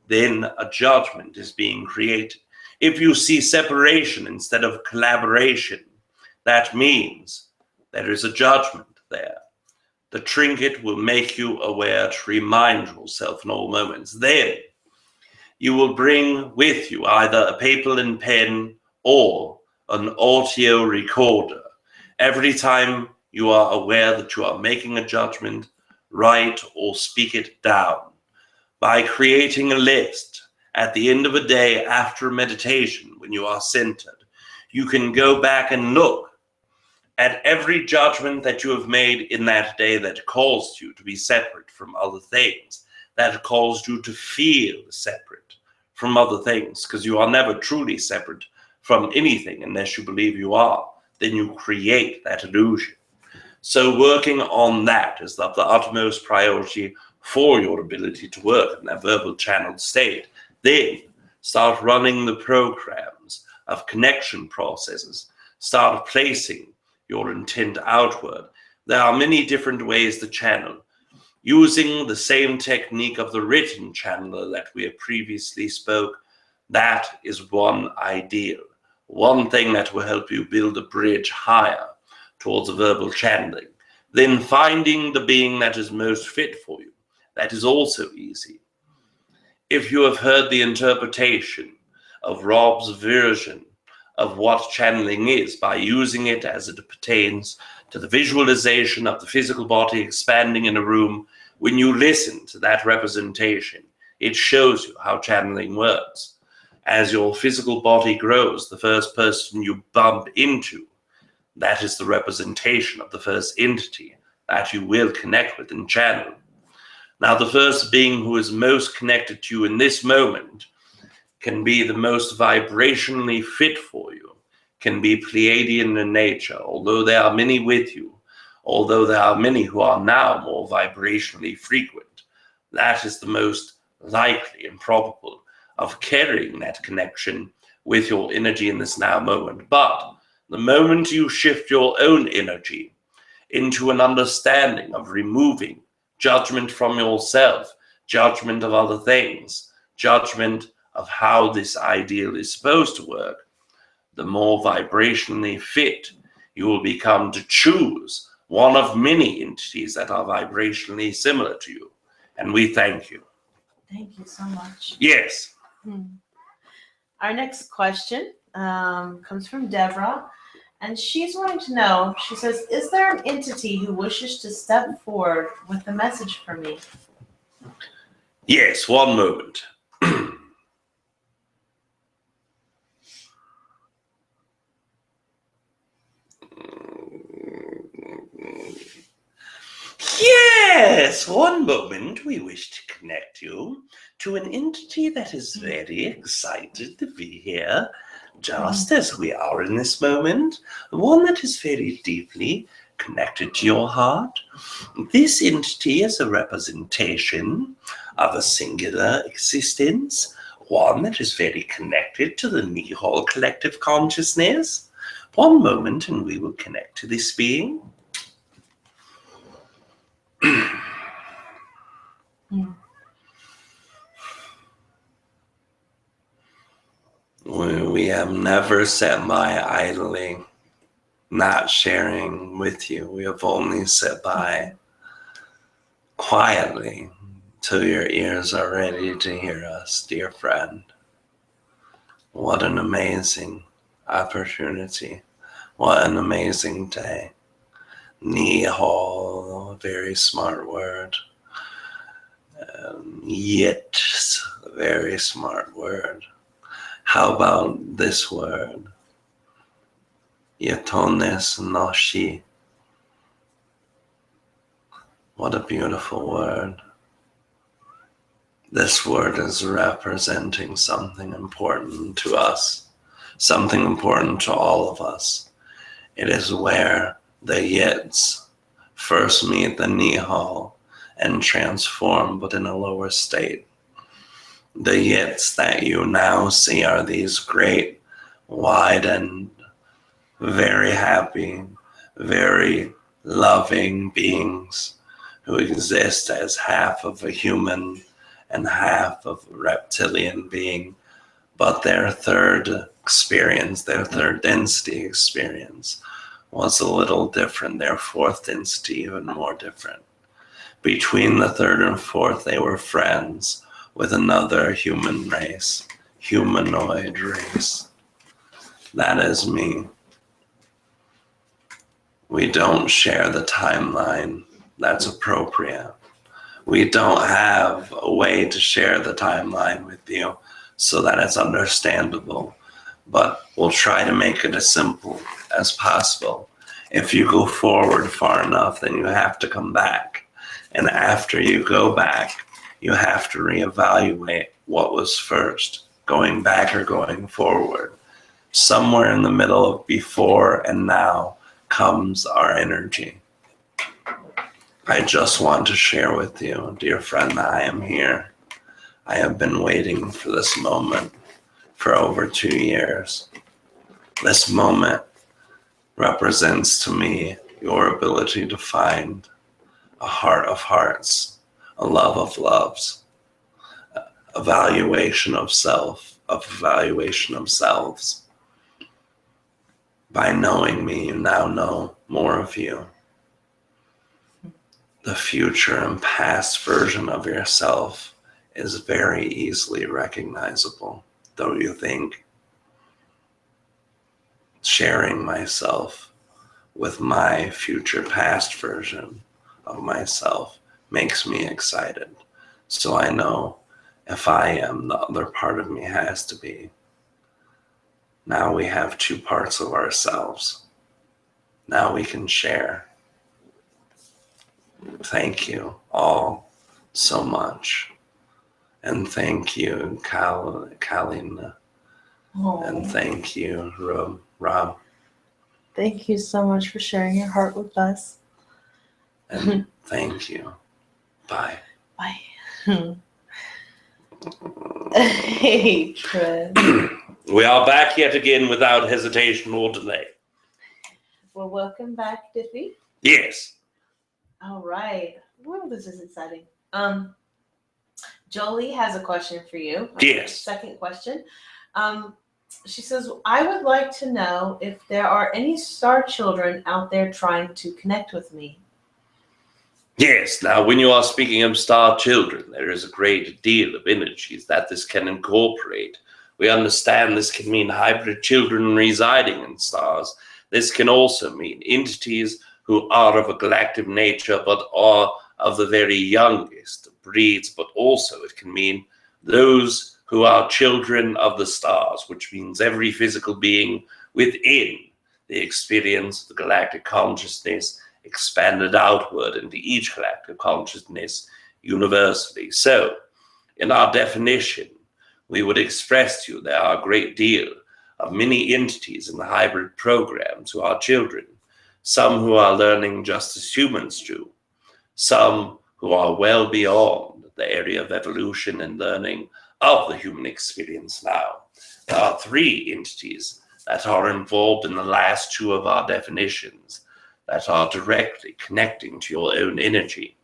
[SPEAKER 3] then a judgment is being created. If you see separation instead of collaboration, that means there is a judgment there. The trinket will make you aware to remind yourself in all moments. Then you will bring with you either a paper and pen or an audio recorder. Every time you are aware that you are making a judgment, write or speak it down. By creating a list at the end of a day after meditation, when you are centered, you can go back and look at every judgment that you have made in that day that caused you to be separate from other things, that caused you to feel separate from other things, because you are never truly separate from anything unless you believe you are. Then you create that illusion. So working on that is of the utmost priority for your ability to work in that verbal channeled state. Then start running the programs of connection processes. Start placing your intent outward. There are many different ways to channel. Using the same technique of the written channeler that we have previously spoke, that is one ideal. One thing that will help you build a bridge higher towards a verbal channeling. Then finding the being that is most fit for you, that is also easy. If you have heard the interpretation of Rob's version of what channeling is by using it as it pertains to the visualization of the physical body expanding in a room, when you listen to that representation, it shows you how channeling works. As your physical body grows, the first person you bump into, that is the representation of the first entity that you will connect with and channel. Now, the first being who is most connected to you in this moment can be the most vibrationally fit for you, can be Pleaidian in nature, although there are many with you, although there are many who are now more vibrationally frequent. That is the most likely and probable of carrying that connection with your energy in this now moment. But the moment you shift your own energy into an understanding of removing judgment from yourself, judgment of other things, judgment of how this ideal is supposed to work, the more vibrationally fit you will become to choose one of many entities that are vibrationally similar to you. And we thank you.
[SPEAKER 2] Thank you so much.
[SPEAKER 3] Yes.
[SPEAKER 2] Our next question comes from Deborah, and she's wanting to know, she says, is there an entity who wishes to step forward with a message for me?
[SPEAKER 3] Yes, one moment. Yes, one moment. We wish to connect you to an entity that is very excited to be here, just as we are in this moment, one that is very deeply connected to your heart. This entity is a representation of a singular existence, one that is very connected to the Nihole collective consciousness. One moment and we will connect to this being. We have never sat by idly, not sharing with you. We have only sat by quietly till your ears are ready to hear us, dear friend. What an amazing opportunity. What an amazing day. Nihole, a very smart word. Yit, a very smart word. How about this word? Yetones noshi. What a beautiful word. This word is representing something important to us, something important to all of us. It is where the Yits first meet the Nihole and transform, but in a lower state. The Yits that you now see are these great, wide, and very happy, very loving beings who exist as half of a human and half of a reptilian being, but their third experience, their third density experience was a little different, their fourth density even more different. Between the third and fourth, they were friends with another human race, humanoid race. That is me. We don't share the timeline that's appropriate. We don't have a way to share the timeline with you so that it's understandable, but we'll try to make it as simple as possible. If you go forward far enough, then you have to come back. And after you go back, you have to reevaluate what was first, going back or going forward. Somewhere in the middle of before and now comes our energy. I just want to share with you, dear friend, that I am here. I have been waiting for this moment for over 2 years. This moment represents to me your ability to find a heart of hearts, a love of loves, a valuation of self, a valuation of selves. By knowing me, you now know more of you. the future and past version of yourself is very easily recognizable, don't you think? Sharing myself with my future past version of myself makes me excited. So I know if I am, the other part of me has to be. Now we have two parts of ourselves. Now we can share. Thank you all so much. And thank you, Kalina.
[SPEAKER 2] Oh,
[SPEAKER 3] And thank you, Rob.
[SPEAKER 2] thank you so much for sharing your heart with us.
[SPEAKER 3] And thank you. Bye.
[SPEAKER 2] Bye. Hey, Treb.
[SPEAKER 3] We are back yet again without hesitation or delay.
[SPEAKER 2] Well, welcome back, Diffie.
[SPEAKER 3] Yes.
[SPEAKER 2] All right. Well, this is exciting. Jolie has a question for you.
[SPEAKER 3] Yes.
[SPEAKER 2] Second question. She says, I would like to know if there are any star children out there trying to connect with me.
[SPEAKER 3] Yes. Now, when you are speaking of star children, there is a great deal of energies that this can incorporate. We understand this can mean hybrid children residing in stars. This can also mean entities who are of a galactic nature but are of the very youngest breeds, but also it can mean those who are children of the stars, which means every physical being within the experience, the galactic consciousness, expanded outward into each galactic consciousness universally. So, in our definition, we would express to you there are a great deal of many entities in the hybrid programs who are children, some who are learning just as humans do, some who are well beyond the area of evolution and learning of the human experience now. There are three entities that are involved in the last two of our definitions that are directly connecting to your own energy.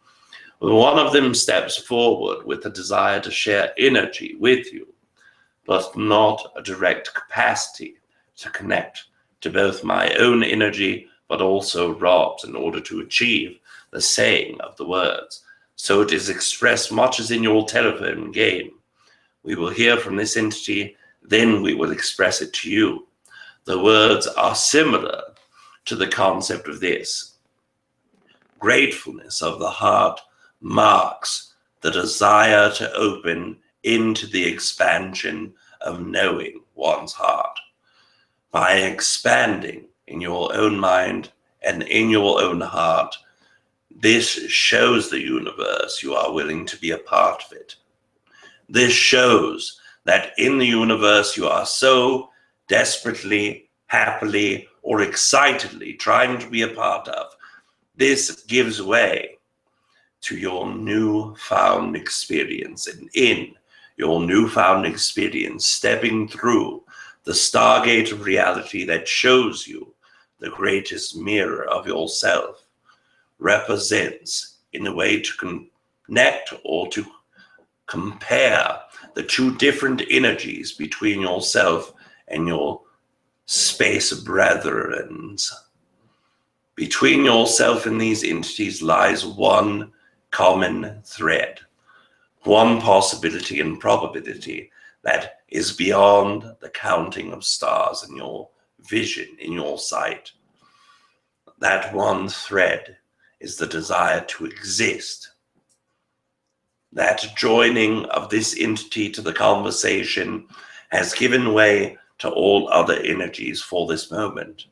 [SPEAKER 3] One of them steps forward with a desire to share energy with you, but not a direct capacity to connect to both my own energy, but also Rob's in order to achieve the saying of the words. So it is expressed much as in your telephone game. We will hear from this entity, then we will express it to you. The words are similar to the concept of this. Gratefulness of the heart marks the desire to open into the expansion of knowing one's heart. By expanding in your own mind and in your own heart, this shows the universe you are willing to be a part of it. This shows that in the universe you are so desperately, happily, or excitedly trying to be a part of. This gives way to your newfound experience, and in your newfound experience, stepping through the stargate of reality that shows you the greatest mirror of yourself, represents in a way to connect or to compare the two different energies between yourself and your space brethren. Between yourself and these entities lies one common thread, one possibility and probability that is beyond the counting of stars in your vision, in your sight. That one thread is the desire to exist. That joining of this entity to the conversation has given way to all other energies for this moment.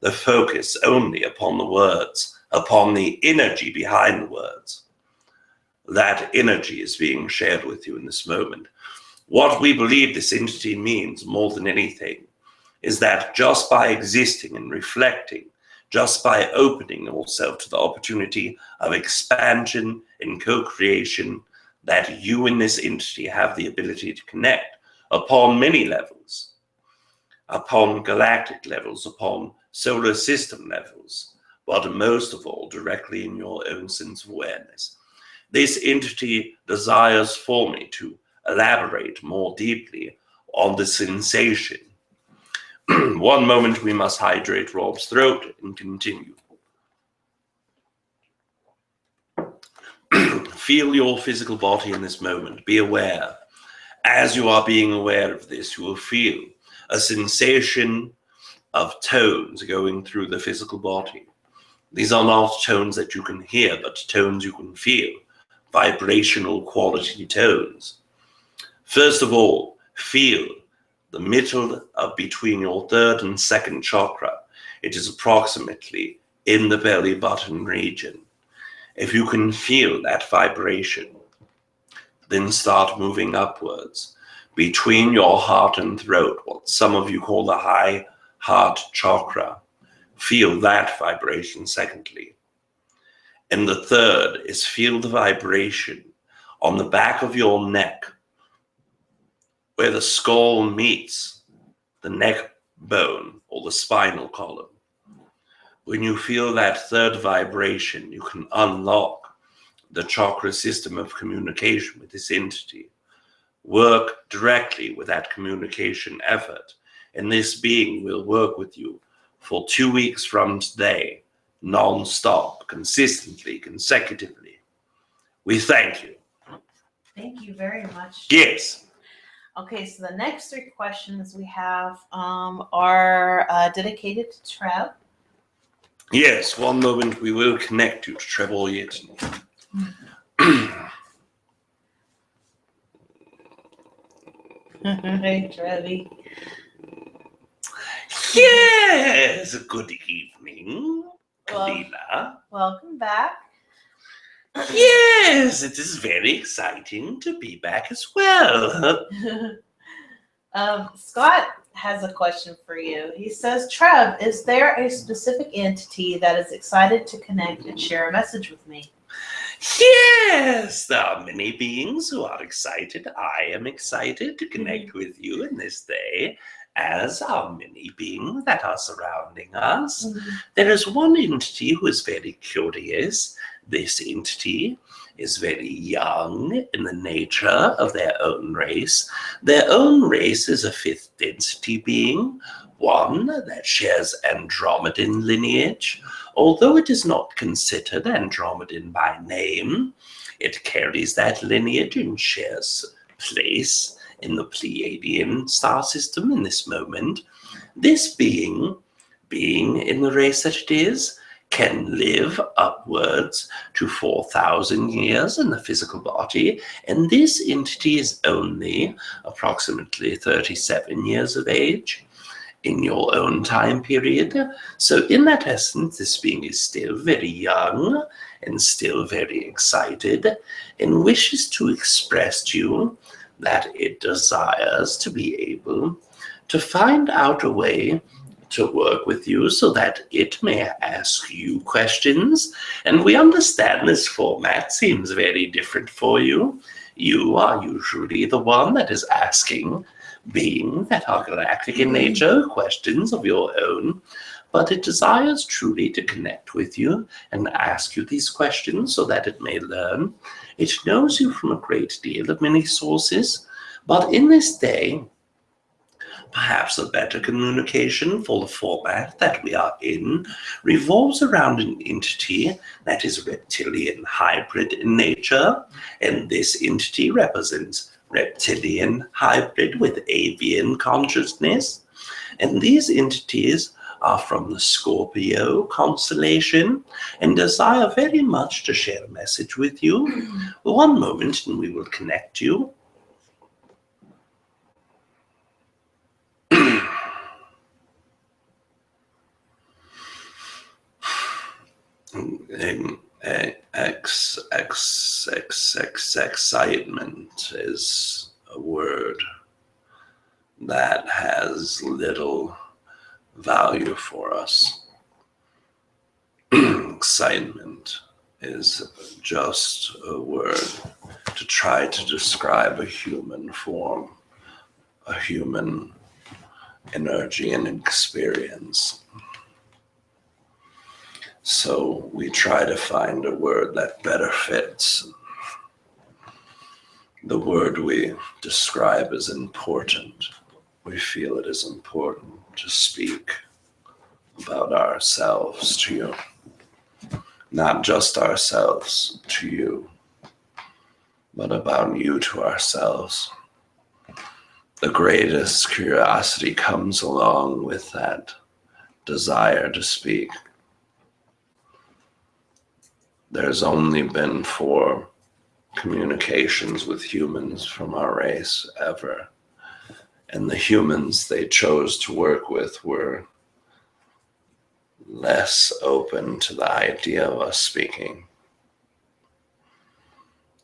[SPEAKER 3] The focus only upon the words, upon the energy behind the words. That energy is being shared with you in this moment. What we believe this entity means more than anything is that just by existing and reflecting, just by opening yourself to the opportunity of expansion and co-creation, that you and this entity have the ability to connect upon many levels, upon galactic levels, upon solar system levels, but most of all, directly in your own sense of awareness. This entity desires for me to elaborate more deeply on the sensation. One moment, we must hydrate Rob's throat and continue. Feel your physical body in this moment. Be aware. As you are being aware of this, you will feel a sensation of tones going through the physical body. These are not tones that you can hear, but tones you can feel. Vibrational quality tones. First of all, feel the middle of between your third and second chakra. It is approximately in the belly button region. If you can feel that vibration, then start moving upwards between your heart and throat, what some of you call the high heart chakra. Feel that vibration secondly. And the third is feel the vibration on the back of your neck, where the skull meets the neck bone or the spinal column. When you feel that third vibration, you can unlock the chakra system of communication with this entity. Work directly with that communication effort, and this being will work with you for 2 weeks from today, non-stop, consistently, consecutively. We thank you.
[SPEAKER 2] Thank you very much.
[SPEAKER 3] Yes.
[SPEAKER 2] Okay, so the next 3 questions we have are dedicated to Treb.
[SPEAKER 3] Yes, one moment we will connect you to Treb Bor Yit NE.
[SPEAKER 2] Hey, Trevi.
[SPEAKER 3] Yes, good evening, Kalina.
[SPEAKER 2] Welcome back.
[SPEAKER 3] Yes, it is very exciting to be back as well.
[SPEAKER 2] Scott has a question for you. He says, Treb, is there a specific entity that is excited to connect and share a message with me?
[SPEAKER 3] Yes, there are many beings who are excited. I am excited to connect with you in this day, as are many beings that are surrounding us. There is one entity who is very curious. This entity is very young in the nature of their own race. Their own race is a 5th density being, one that shares Andromedan lineage. Although it is not considered Andromedan by name, it carries that lineage and shares place in the Pleaidian star system in this moment. This being in the race that it is, can live upwards to 4,000 years in the physical body, and this entity is only approximately 37 years of age in your own time period. So in that essence, this being is still very young and still very excited and wishes to express to you that it desires to be able to find out a way to work with you so that it may ask you questions. And we understand this format seems very different for you. You are usually the one that is asking beings that are galactic in nature questions of your own, but it desires truly to connect with you and ask you these questions so that it may learn. It knows you from a great deal of many sources, but in this day, perhaps a better communication for the format that we are in revolves around an entity that is reptilian hybrid in nature, and this entity represents reptilian hybrid with avian consciousness, and these entities are from the Scorpio constellation and desire very much to share a message with you. One moment and we will connect you. Excitement is a word that has little value for us. Excitement is just a word to try to describe a human form, a human energy and experience. So we try to find a word that better fits. The word we describe as important. We feel it is important to speak about ourselves to you. Not just ourselves to you, but about you to ourselves. The greatest curiosity comes along with that desire to speak. There's only been 4 communications with humans from our race ever. And the humans they chose to work with were less open to the idea of us speaking.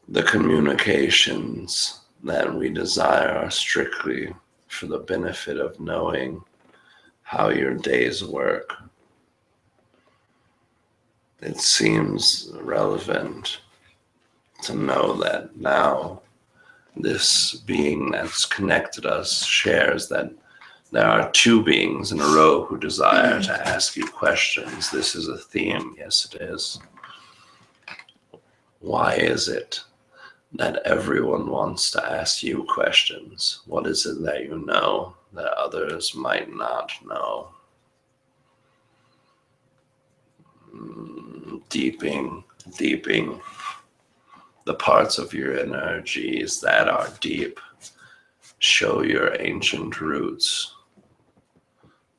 [SPEAKER 3] The communications that we desire are strictly for the benefit of knowing how your days work. It seems relevant to know that now this being that's connected us shares that there are 2 beings in a row who desire to ask you questions. This is a theme. Yes, it is. Why is it that everyone wants to ask you questions? What is it that you know that others might not know? Deeping the parts of your energies that are deep. Show your ancient roots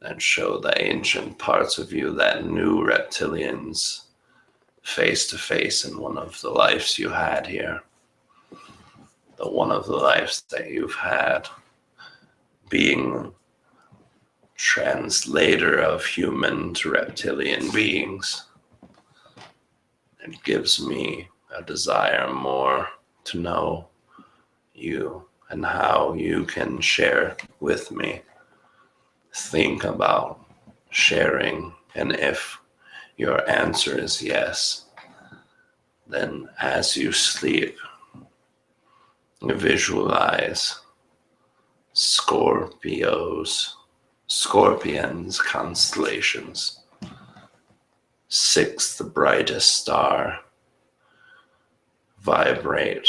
[SPEAKER 3] and show the ancient parts of you that knew reptilians face to face in one of the lives you had here. The one of the lives that you've had being translator of human to reptilian beings. It gives me a desire more to know you and how you can share with me. Think about sharing, and if your answer is yes, then as you sleep, visualize scorpions, constellations. 6th, the brightest star, vibrate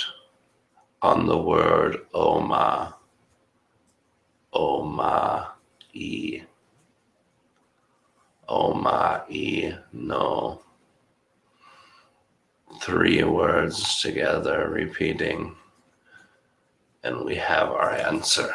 [SPEAKER 3] on the word Oma, Oma-I, Oma-I, no. 3 words together, repeating, and we have our answer.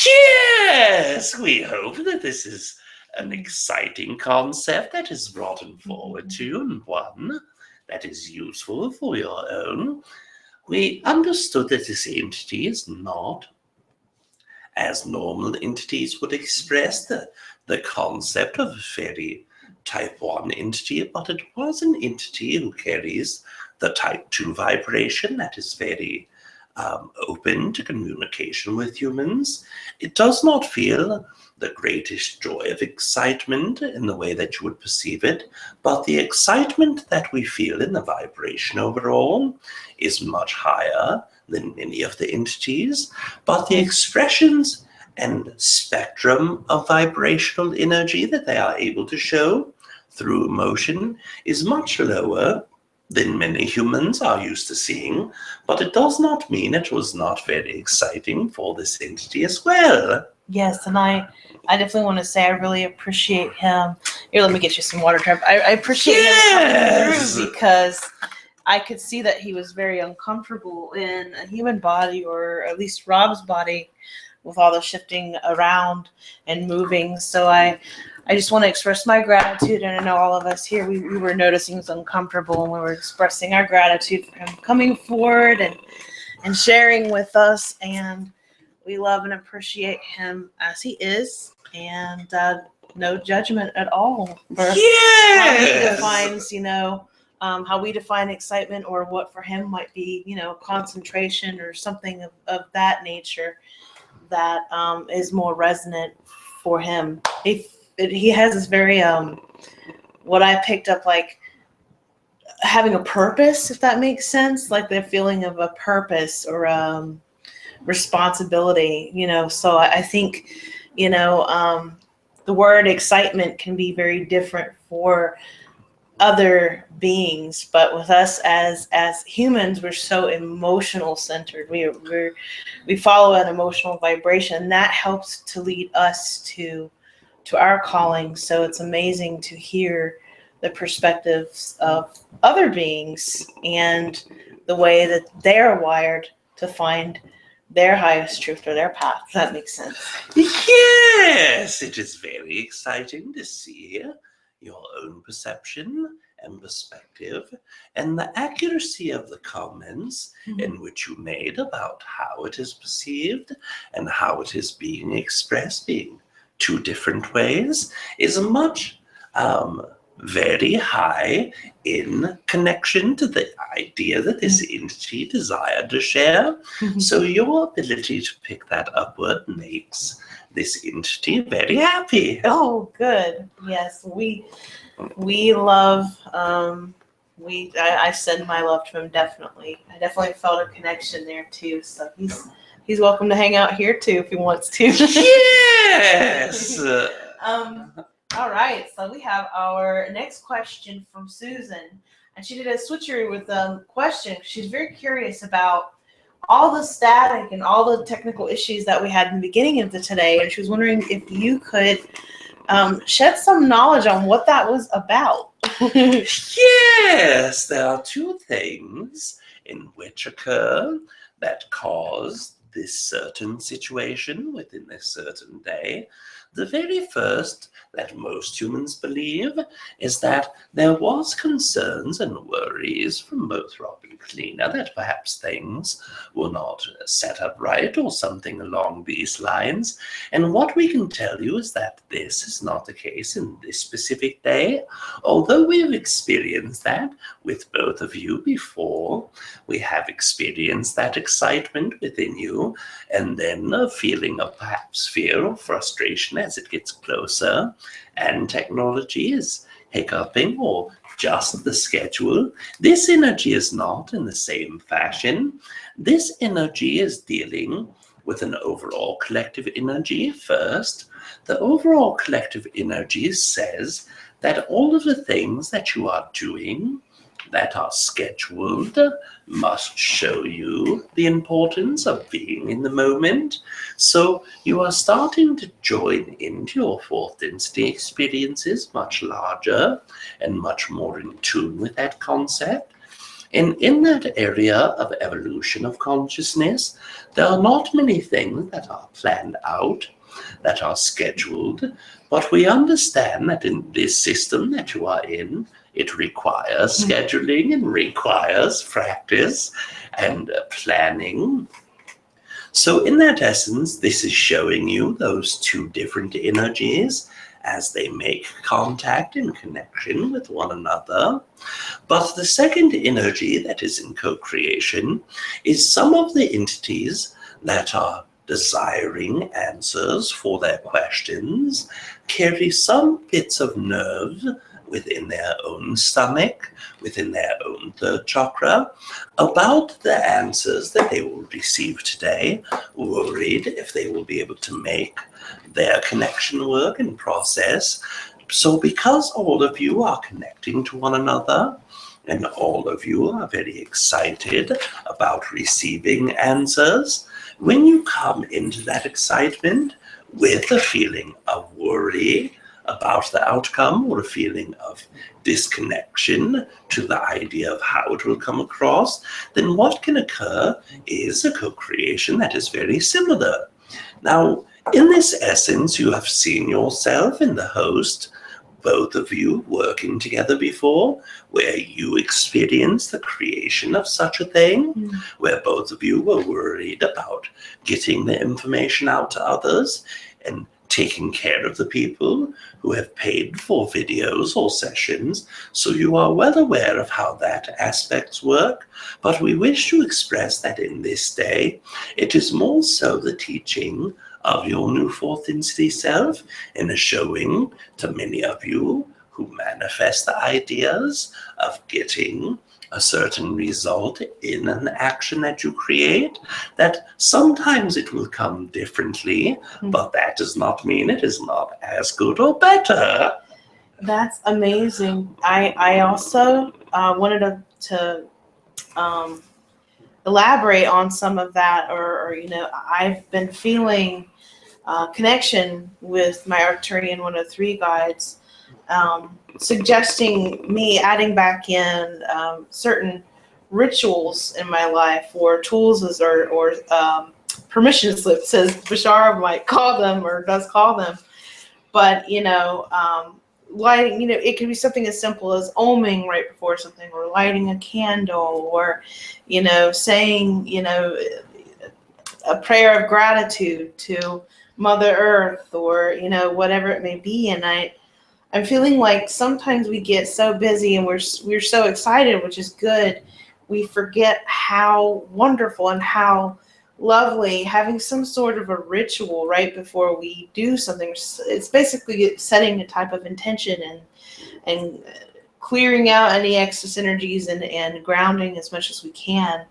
[SPEAKER 3] Yes, we hope that this is an exciting concept that is brought forward to you, and one that is useful for your own. We understood that this entity is not, as normal entities would express, the concept of a very type 1 entity, but it was an entity who carries the type 2 vibration that is very open to communication with humans. It does not feel the greatest joy of excitement in the way that you would perceive it, but the excitement that we feel in the vibration overall is much higher than many of the entities, but the expressions and spectrum of vibrational energy that they are able to show through emotion is much lower than many humans are used to seeing, but it does not mean it was not very exciting for this entity as well.
[SPEAKER 2] Yes, and I definitely want to say I really appreciate him. Here, let me get you some water, Treb. I appreciate him coming through, because I could see that he was very uncomfortable in a human body, or at least Rob's body, with all the shifting around and moving. So I just want to express my gratitude, and I know all of us here, we were noticing he was uncomfortable, and we were expressing our gratitude for him coming forward and sharing with us, and we love and appreciate him as he is, and no judgment at all for how he defines, how we define excitement, or what for him might be, concentration or something of that nature that is more resonant for him. He has this very, what I picked up, like having a purpose, if that makes sense, like the feeling of a purpose or responsibility, so I think, the word excitement can be very different for other beings, but with us as humans, we're so emotional centered. We follow an emotional vibration, and that helps to lead us to our calling. So it's amazing to hear the perspectives of other beings and the way that they're wired to find their highest truth or their path. If that makes sense.
[SPEAKER 3] Yes, it is very exciting to see your own perception and perspective and the accuracy of the comments in which you made about how it is perceived and how it is being expressed, being two different ways, is much very high in connection to the idea that this entity desired to share. So your ability to pick that upward makes this entity very happy.
[SPEAKER 2] Oh, good. Yes, we love. I send my love to him. Definitely, I definitely felt a connection there too. So he's welcome to hang out here too if he wants to.
[SPEAKER 3] Yes.
[SPEAKER 2] All right, so we have our next question from Susan, and she did a switcheroo with question. She's very curious about all the static and all the technical issues that we had in the beginning of today, and she was wondering if you could shed some knowledge on what that was about.
[SPEAKER 3] Yes, there are two things in which occur that cause this certain situation within this certain day. The very first that most humans believe is that there was concerns and worries from both Rob and Kalina that perhaps things were not set up right or something along these lines. And what we can tell you is that this is not the case in this specific day. Although we have experienced that with both of you before, we have experienced that excitement within you and then a feeling of perhaps fear or frustration as it gets closer and technology is hiccuping or just the schedule. This energy is not in the same fashion. This energy is dealing with an overall collective energy first. The overall collective energy says that all of the things that you are doing that are scheduled must show you the importance of being in the moment. So you are starting to join into your fourth density experiences much larger and much more in tune with that concept. And in that area of evolution of consciousness, there are not many things that are planned out, that are scheduled, but we understand that in this system that you are in, it requires scheduling and requires practice and planning. So in that essence, this is showing you those two different energies as they make contact and connection with one another. But the second energy that is in co-creation is some of the entities that are desiring answers for their questions carry some bits of nerve within their own stomach, within their own third chakra, about the answers that they will receive today, worried if they will be able to make their connection work and process. So because all of you are connecting to one another, and all of you are very excited about receiving answers, when you come into that excitement with a feeling of worry about the outcome or a feeling of disconnection to the idea of how it will come across, then what can occur is a co-creation that is very similar. Now, in this essence, you have seen yourself in the host, both of you working together before, where you experienced the creation of such a thing, where both of you were worried about getting the information out to others and taking care of the people who have paid for videos or sessions, so you are well aware of how that aspects work. But we wish to express that in this day, it is more so the teaching of your new fourth density self in a showing to many of you who manifest the ideas of getting a certain result in an action that you create, that sometimes it will come differently, but that does not mean it is not as good or better.
[SPEAKER 2] That's amazing. I also wanted to elaborate on some of that, or I've been feeling connection with my Arcturian 103 guides suggesting me adding back in certain rituals in my life, or tools, or permission slips, as Bashar might call them, or does call them. But, lighting, it could be something as simple as oming right before something, or lighting a candle, or, saying, a prayer of gratitude to Mother Earth, or, whatever it may be. And I'm feeling like sometimes we get so busy and we're so excited, which is good. We forget how wonderful and how lovely having some sort of a ritual right before we do something. It's basically setting a type of intention and clearing out any excess energies and grounding as much as we can.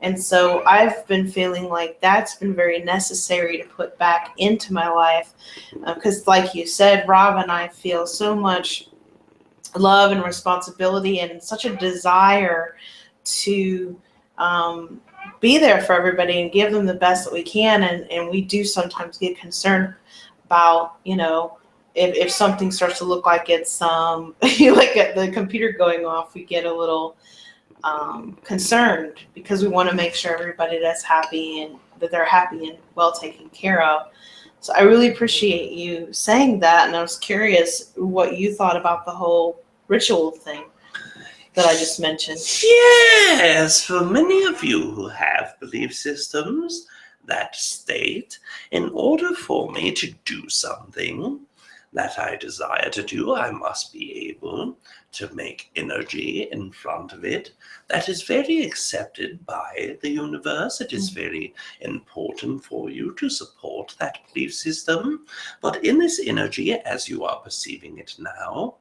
[SPEAKER 2] And so I've been feeling like that's been very necessary to put back into my life, because like you said, Rob and I feel so much love and responsibility and such a desire to be there for everybody and give them the best that we can. And we do sometimes get concerned about, if something starts to look like it's like the computer going off, we get a little concerned, because we want to make sure everybody that's happy and that they're happy and well taken care of. So I really appreciate you saying that, and I was curious what you thought about the whole ritual thing that I just mentioned.
[SPEAKER 3] Yes, for many of you who have belief systems that state, in order for me to do something that I desire to do, I must be able to make energy in front of it that is very accepted by the universe. It is very important for you to support that belief system. But in this energy, as you are perceiving it now,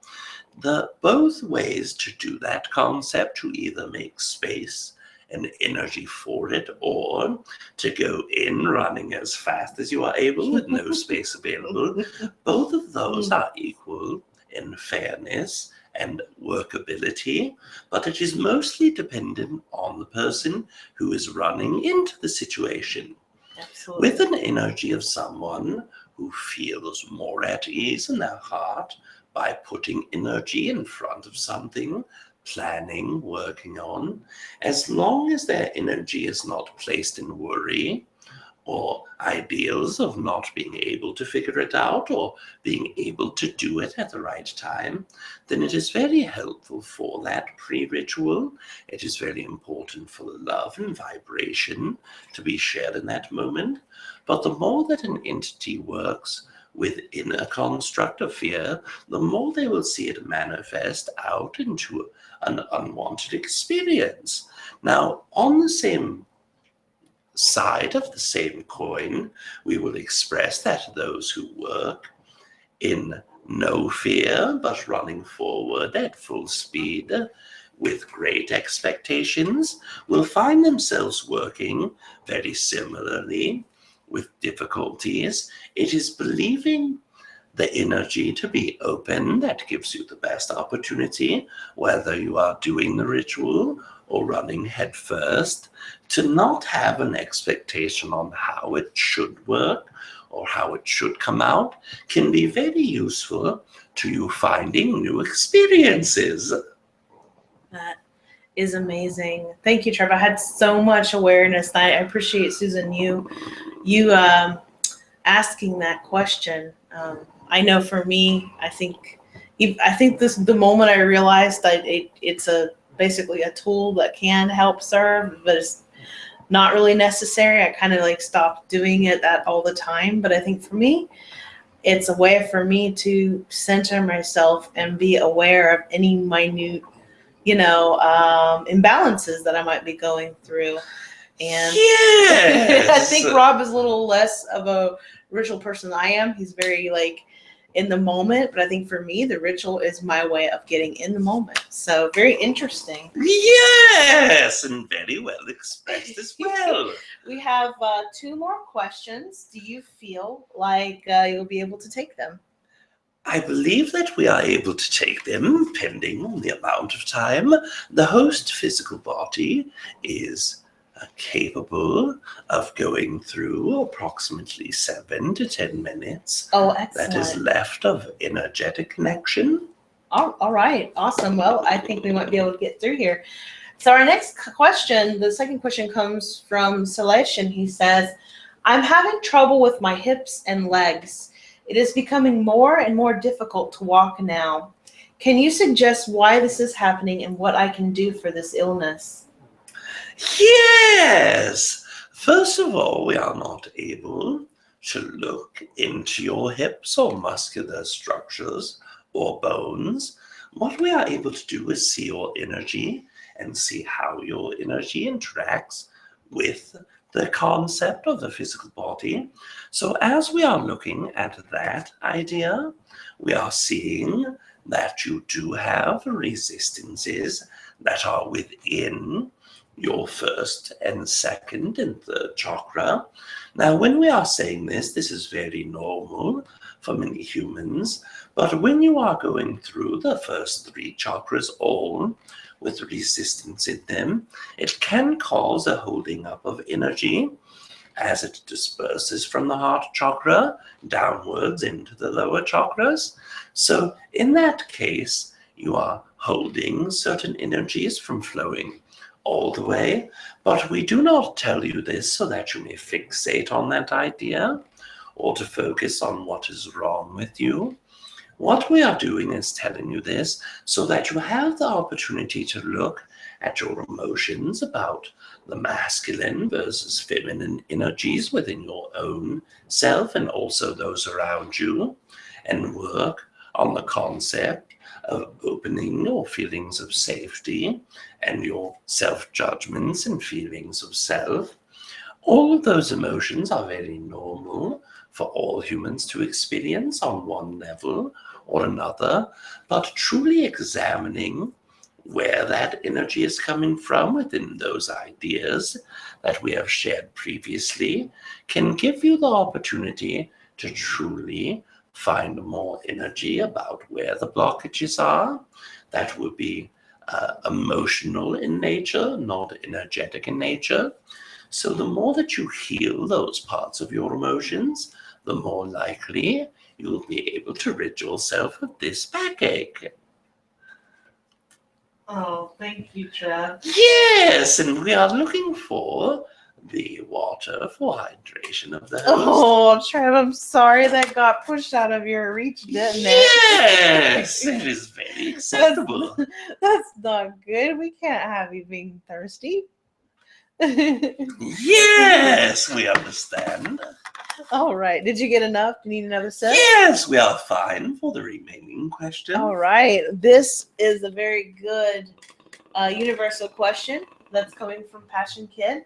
[SPEAKER 3] the both ways to do that concept, to either make space and energy for it, or to go in running as fast as you are able with no space available, both of those are equal in fairness and workability, but it is mostly dependent on the person who is running into the situation.
[SPEAKER 2] Absolutely.
[SPEAKER 3] With an energy of someone who feels more at ease in their heart by putting energy in front of something, planning, working on, as long as their energy is not placed in worry or ideals of not being able to figure it out or being able to do it at the right time, then it is very helpful for that pre-ritual. It is very important for the love and vibration to be shared in that moment. But the more that an entity works within a construct of fear, the more they will see it manifest out into an unwanted experience. Now, on the same side of the same coin, we will express that those who work in no fear, but running forward at full speed with great expectations, will find themselves working very similarly with difficulties. It is believing the energy to be open that gives you the best opportunity, whether you are doing the ritual or running headfirst, to not have an expectation on how it should work or how it should come out can be very useful to you finding new experiences.
[SPEAKER 2] That is amazing. Thank you, Treb. I had so much awareness. I appreciate, Susan, you asking that question. I know for me, I think this the moment I realized that it's basically a tool that can help serve, but it's not really necessary. I kind of stopped doing it that all the time. But I think for me, it's a way for me to center myself and be aware of any minute, imbalances that I might be going through. And
[SPEAKER 3] yes!
[SPEAKER 2] I think Rob is a little less of a ritual person than I am. He's very in the moment, but I think for me, the ritual is my way of getting in the moment. So very interesting.
[SPEAKER 3] Yes, and very well expressed as well.
[SPEAKER 2] We have 2 more questions. Do you feel like you'll be able to take them?
[SPEAKER 3] I believe that we are able to take them, pending on the amount of time. The host physical body is capable of going through approximately 7 to 10 minutes.
[SPEAKER 2] Oh, excellent.
[SPEAKER 3] That is left of energetic connection.
[SPEAKER 2] All right. Awesome. Well, I think we might be able to get through here. So our next question, the second question comes from Celestian. He says, I'm having trouble with my hips and legs. It is becoming more and more difficult to walk now. Can you suggest why this is happening and what I can do for this illness?
[SPEAKER 3] Yes! First of all, we are not able to look into your hips or muscular structures or bones. What we are able to do is see your energy and see how your energy interacts with the concept of the physical body. So as we are looking at that idea, we are seeing that you do have resistances that are within your first and second and third chakra. Now, when we are saying this is very normal for many humans, but when you are going through the first 3 chakras all with resistance in them, it can cause a holding up of energy as it disperses from the heart chakra downwards into the lower chakras. So in that case, you are holding certain energies from flowing all the way, but we do not tell you this so that you may fixate on that idea or to focus on what is wrong with you. What we are doing is telling you this so that you have the opportunity to look at your emotions about the masculine versus feminine energies within your own self and also those around you, and work on the concept of opening your feelings of safety and your self-judgments and feelings of self. All of those emotions are very normal for all humans to experience on one level or another, but truly examining where that energy is coming from within those ideas that we have shared previously can give you the opportunity to truly find more energy about where the blockages are. That would be emotional in nature, not energetic in nature. So the more that you heal those parts of your emotions, the more likely you'll be able to rid yourself of this backache.
[SPEAKER 2] Oh, thank you, Treb.
[SPEAKER 3] Yes, and we are looking for the water for hydration of the host.
[SPEAKER 2] Oh, Treb, I'm sorry that got pushed out of your reach, didn't it?
[SPEAKER 3] Yes, it is very acceptable.
[SPEAKER 2] That's not good. We can't have you being thirsty.
[SPEAKER 3] Yes, we understand.
[SPEAKER 2] All right. Did you get enough? Do you need another sip?
[SPEAKER 3] Yes, we are fine for the remaining question.
[SPEAKER 2] All right. This is a very good universal question that's coming from Passion Kid,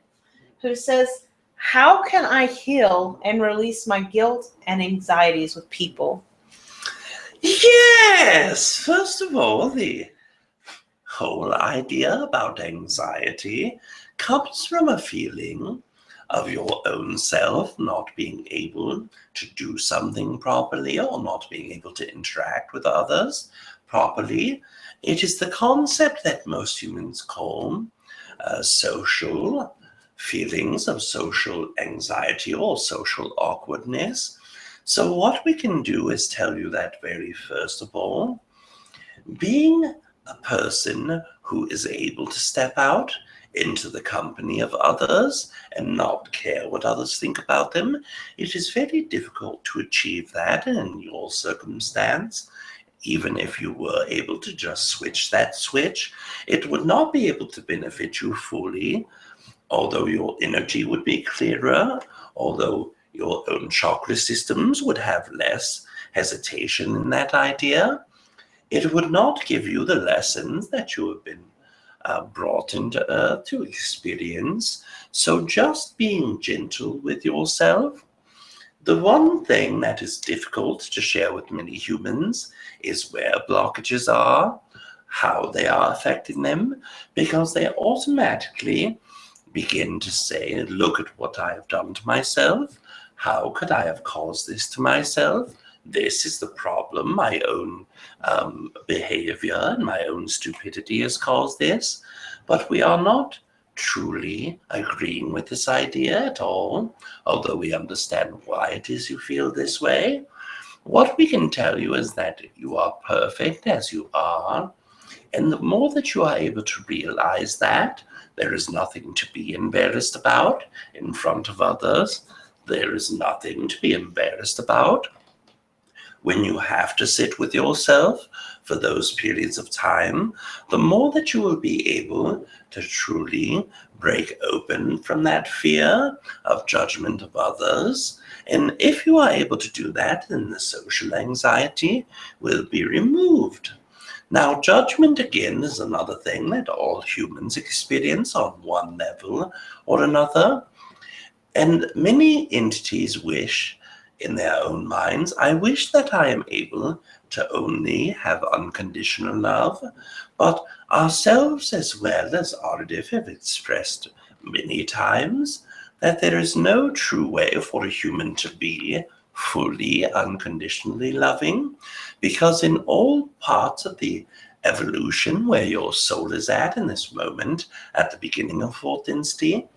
[SPEAKER 2] who says, how can I heal and release my guilt and anxieties with people?
[SPEAKER 3] Yes, first of all, the whole idea about anxiety comes from a feeling of your own self not being able to do something properly or not being able to interact with others properly. It is the concept that most humans call social feelings of social anxiety or social awkwardness. So what we can do is tell you that very first of all, being a person who is able to step out into the company of others and not care what others think about them, it is very difficult to achieve that in your circumstance. Even if you were able to just switch that switch, it would not be able to benefit you fully, although your energy would be clearer, although your own chakra systems would have less hesitation in that idea. It would not give you the lessons that you have been brought into earth to experience. So just being gentle with yourself. The one thing that is difficult to share with many humans is where blockages are, how they are affecting them, because they automatically begin to say, look at what I have done to myself. How could I have caused this to myself? This is the problem. My own behavior and my own stupidity has caused this. But we are not truly agreeing with this idea at all, although we understand why it is you feel this way. What we can tell you is that you are perfect as you are, and the more that you are able to realize that, there is nothing to be embarrassed about in front of others. There is nothing to be embarrassed about when you have to sit with yourself for those periods of time. The more that you will be able to truly break open from that fear of judgment of others. And if you are able to do that, then the social anxiety will be removed. Now, judgment, again, is another thing that all humans experience on one level or another. And many entities wish in their own minds, I wish that I am able to only have unconditional love, but ourselves as well as Aridif have expressed many times that there is no true way for a human to be fully unconditionally loving, because in all parts of the evolution where your soul is at in this moment, at the beginning of fourth density,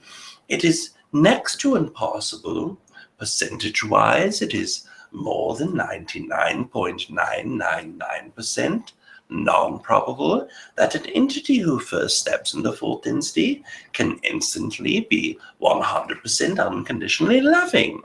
[SPEAKER 3] it is next to impossible. Percentage-wise, it is more than 99.999% non-probable that an entity who first steps into fourth density can instantly be 100% unconditionally loving.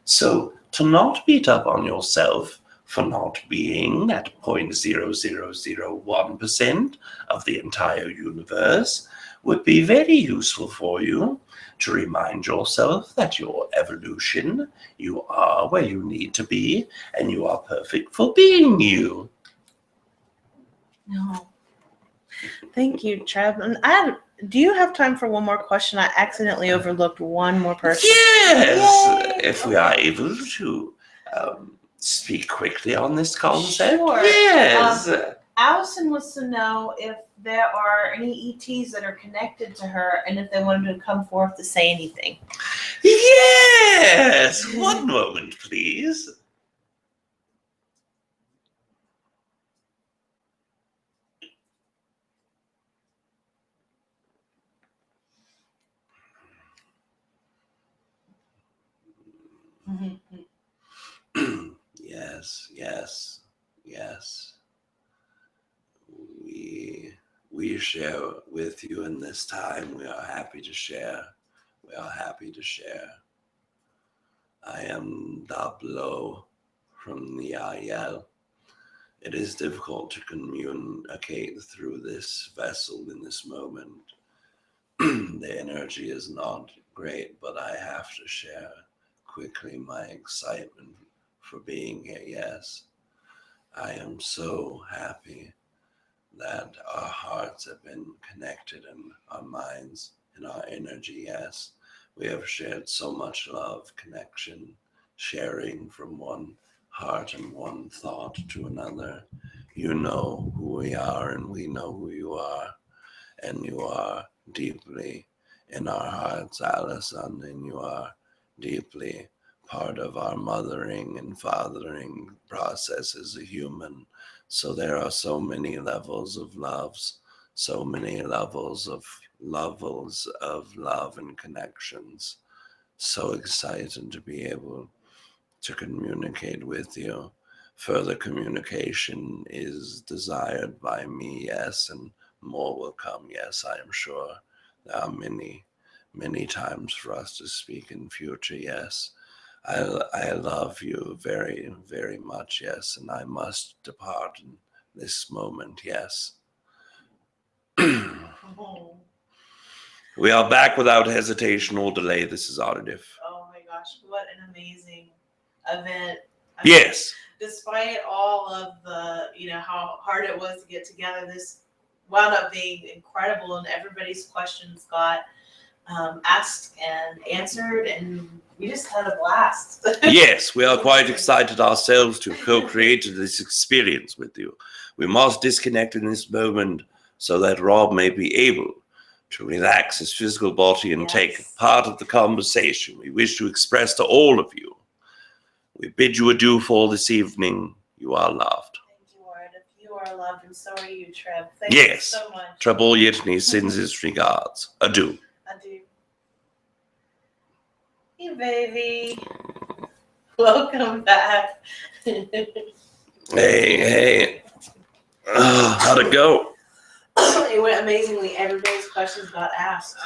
[SPEAKER 3] So to not beat up on yourself for not being at 0.0001% of the entire universe would be very useful for you to remind yourself that your evolution, you are where you need to be, and you are perfect for being you.
[SPEAKER 2] No. Thank you, Treb. And do you have time for one more question? I accidentally overlooked one more person.
[SPEAKER 3] Yes,
[SPEAKER 2] Yay!
[SPEAKER 3] if we are able to speak quickly on this concept.
[SPEAKER 2] Sure.
[SPEAKER 3] Yes.
[SPEAKER 2] Allison wants to know if there are any ETs that are connected to her and if they wanted to come forth to say anything.
[SPEAKER 3] Yes. One moment, please. Yes, yes, yes. We share with you in this time. We are happy to share. We are happy to share. I am Dablo from the Ayel. It is difficult to communicate through this vessel in this moment. The energy is not great, but I have to share quickly my excitement for being here. Yes, I am so happy that our hearts have been connected and our minds and our energy. Yes, we have shared so much love, connection, sharing from one heart and one thought to another. You know who we are and we know who you are, and you are deeply in our hearts, Allison, and you are deeply part of our mothering and fathering process as a human. So there are so many levels of loves, so many levels of love and connections. So excited to be able to communicate with you. Further communication is desired by me, yes, and more will come, yes, I am sure. There are many, many times for us to speak in future, yes. I love you very, very much, yes, and I must depart in this moment, yes. We are back without hesitation or delay. This is Aridif.
[SPEAKER 2] Oh my gosh, what an amazing event.
[SPEAKER 3] Yes.
[SPEAKER 2] Despite all of the, how hard it was to get together, this wound up being incredible, and everybody's questions got asked and answered, and we just had a blast.
[SPEAKER 3] Yes, we are quite excited ourselves to co-create this experience with you. We must disconnect in this moment so that Rob may be able to relax his physical body and take part of the conversation. We wish to express to all of you. We bid you adieu for this evening. You are loved.
[SPEAKER 2] Thank you, Lord. you are loved, and so are you, Treb. Thank you so much.
[SPEAKER 3] Treb Bor Yit NE sends his regards. Adieu.
[SPEAKER 2] Adieu. Hey, baby. Welcome back.
[SPEAKER 3] Hey. How'd it go?
[SPEAKER 2] It went amazingly. Everybody's questions got asked.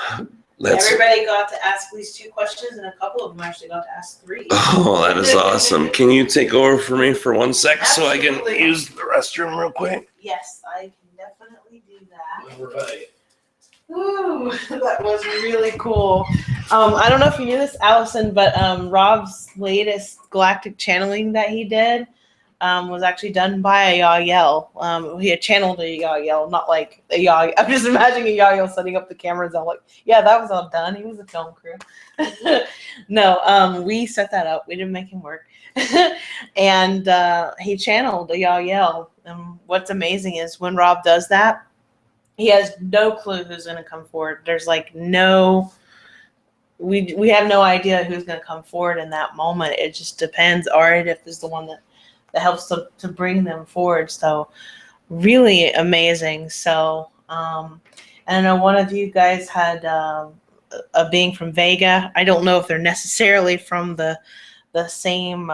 [SPEAKER 2] Everybody got to ask at least 2 questions, and a couple of them actually got to ask 3.
[SPEAKER 3] Oh, that is awesome. Can you take over for me for 1 sec so I can
[SPEAKER 2] Absolutely.
[SPEAKER 3] use the restroom real quick?
[SPEAKER 2] Yes, I can definitely do that.
[SPEAKER 3] All right.
[SPEAKER 2] Ooh, that was really cool. I don't know if you knew this, Allison, but Rob's latest Galactic channeling that he did was actually done by a Yael. He had channeled a Yael, not like a Yael. I'm just imagining a Yael setting up the cameras. I'm like, yeah, that was all done. He was a film crew. No, we set that up. We didn't make him work. And he channeled a Yael. And what's amazing is when Rob does that, he has no clue who's going to come forward. There's like no, we have no idea who's going to come forward in that moment. It just depends. Aridif is the one that helps to bring them forward. So really amazing. So, and I know one of you guys had a being from Vega. I don't know if they're necessarily from the same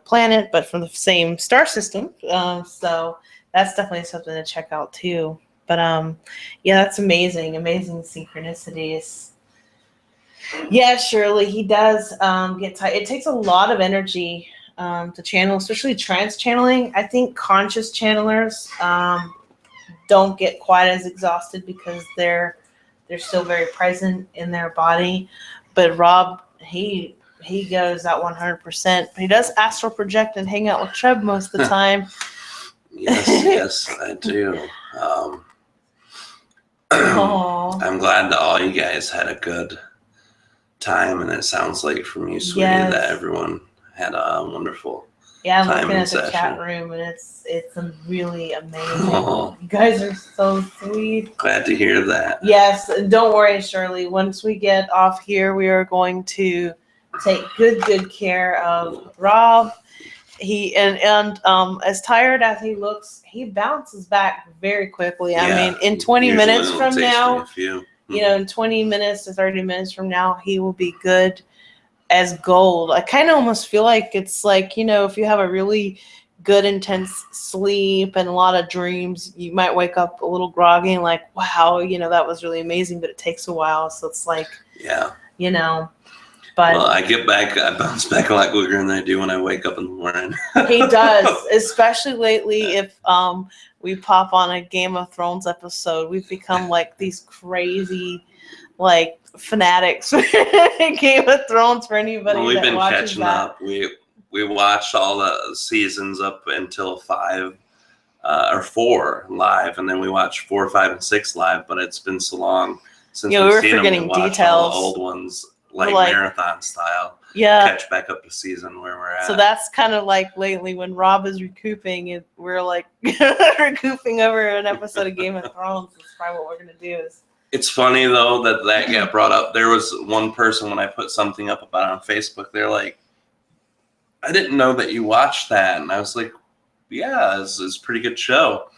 [SPEAKER 2] planet, but from the same star system. So that's definitely something to check out too. But yeah, that's amazing. Amazing synchronicities. Yeah, Shirley, he does get tired. It takes a lot of energy to channel, especially trance channeling. I think conscious channelers don't get quite as exhausted because they're still very present in their body. But Rob, he goes at 100%. He does astral project and hang out with Treb most of the time.
[SPEAKER 3] Yes, I do. I'm glad that all you guys had a good time, and it sounds like from you, sweetie, that everyone had a wonderful
[SPEAKER 2] I'm
[SPEAKER 3] time
[SPEAKER 2] looking
[SPEAKER 3] in
[SPEAKER 2] at the
[SPEAKER 3] session.
[SPEAKER 2] chat room, and it's really amazing. You guys are so sweet.
[SPEAKER 3] Glad to hear that. Yes,
[SPEAKER 2] and don't worry, Shirley. Once we get off here, we are going to take good care of Rob. He and as tired as he looks, he bounces back very quickly. I mean, in 20 minutes from now, in 20 minutes to 30 minutes from now, he will be good as gold. I kind of almost feel like it's like, if you have a really good intense sleep and a lot of dreams, you might wake up a little groggy and like, wow, that was really amazing, but it takes a while. So it's like, but
[SPEAKER 3] well, I bounce back a lot quicker than I do when I wake up in the morning.
[SPEAKER 2] He does, especially lately. If we pop on a Game of Thrones episode, we've become like these crazy, like fanatics. Game of Thrones for anybody.
[SPEAKER 3] Well, we've been
[SPEAKER 2] catching
[SPEAKER 3] up. We watched all the seasons up until 5 or 4 live, and then we watched 4, 5, and 6 live. But it's been so long since
[SPEAKER 2] we were forgetting details.
[SPEAKER 3] All the old ones. Like marathon style, catch back up to season where we're at.
[SPEAKER 2] So that's kind of like lately when Rob is recouping, we're like recouping over an episode of Game of Thrones. That's probably what we're gonna do.
[SPEAKER 3] It's funny though that got brought up. There was one person when I put something up about it on Facebook. They're like, "I didn't know that you watched that," and I was like, "Yeah, it's a pretty good show."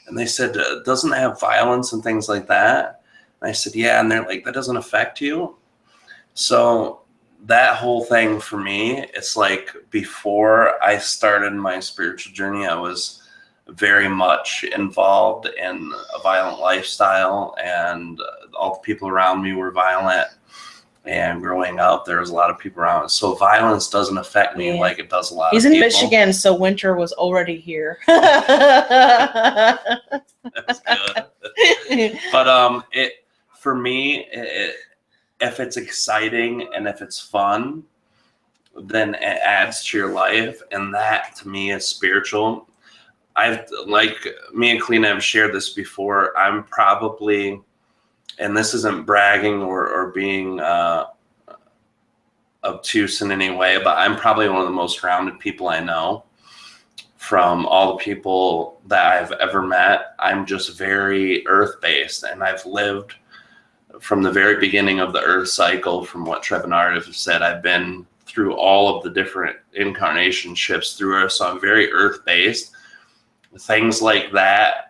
[SPEAKER 3] And they said, "Doesn't it have violence and things like that?" And I said, "Yeah," and they're like, "That doesn't affect you?" So that whole thing for me, it's like before I started my spiritual journey, I was very much involved in a violent lifestyle, and all the people around me were violent. And growing up, there was a lot of people around. So violence doesn't affect me like it does a lot of people.
[SPEAKER 2] He's in Michigan, so winter was already here.
[SPEAKER 3] That's good. But for me, if it's exciting and if it's fun, then it adds to your life, and that to me is spiritual. Like me and Kalina have shared this before. I'm probably, and this isn't bragging or being obtuse in any way, but I'm probably one of the most grounded people I know. From all the people that I've ever met, I'm just very earth-based, and I've lived from the very beginning of the Earth cycle. From what Treb and Aridif have said, I've been through all of the different incarnation shifts through Earth, so I'm very Earth-based. things like that,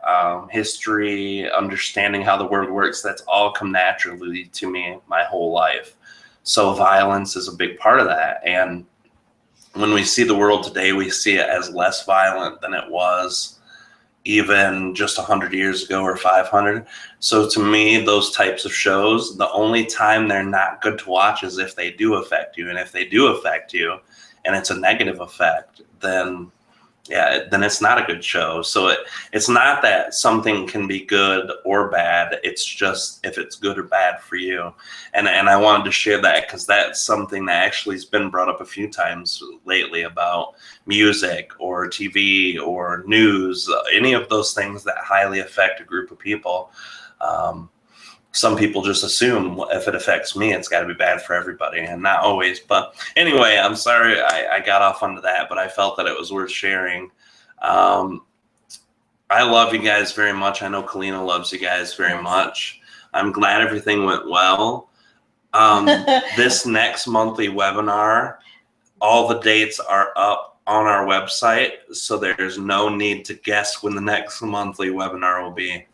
[SPEAKER 3] history, understanding how the world works, that's all come naturally to me my whole life. So violence is a big part of that. And when we see the world today, we see it as less violent than it was even just 100 years ago or 500. So to me, those types of shows, the only time they're not good to watch is if they do affect you. And if they do affect you and it's a negative effect, then it's not a good show. So it's not that something can be good or bad. It's just if it's good or bad for you. And I wanted to share that because that's something that actually has been brought up a few times lately about music or TV or news, any of those things that highly affect a group of people. Some people just assume if it affects me, it's got to be bad for everybody, and not always. But anyway, I'm sorry I got off onto that, but I felt that it was worth sharing. I love you guys very much. I know Kalina loves you guys very much. I'm glad everything went well. This next monthly webinar, all the dates are up on our website, so there's no need to guess when the next monthly webinar will be.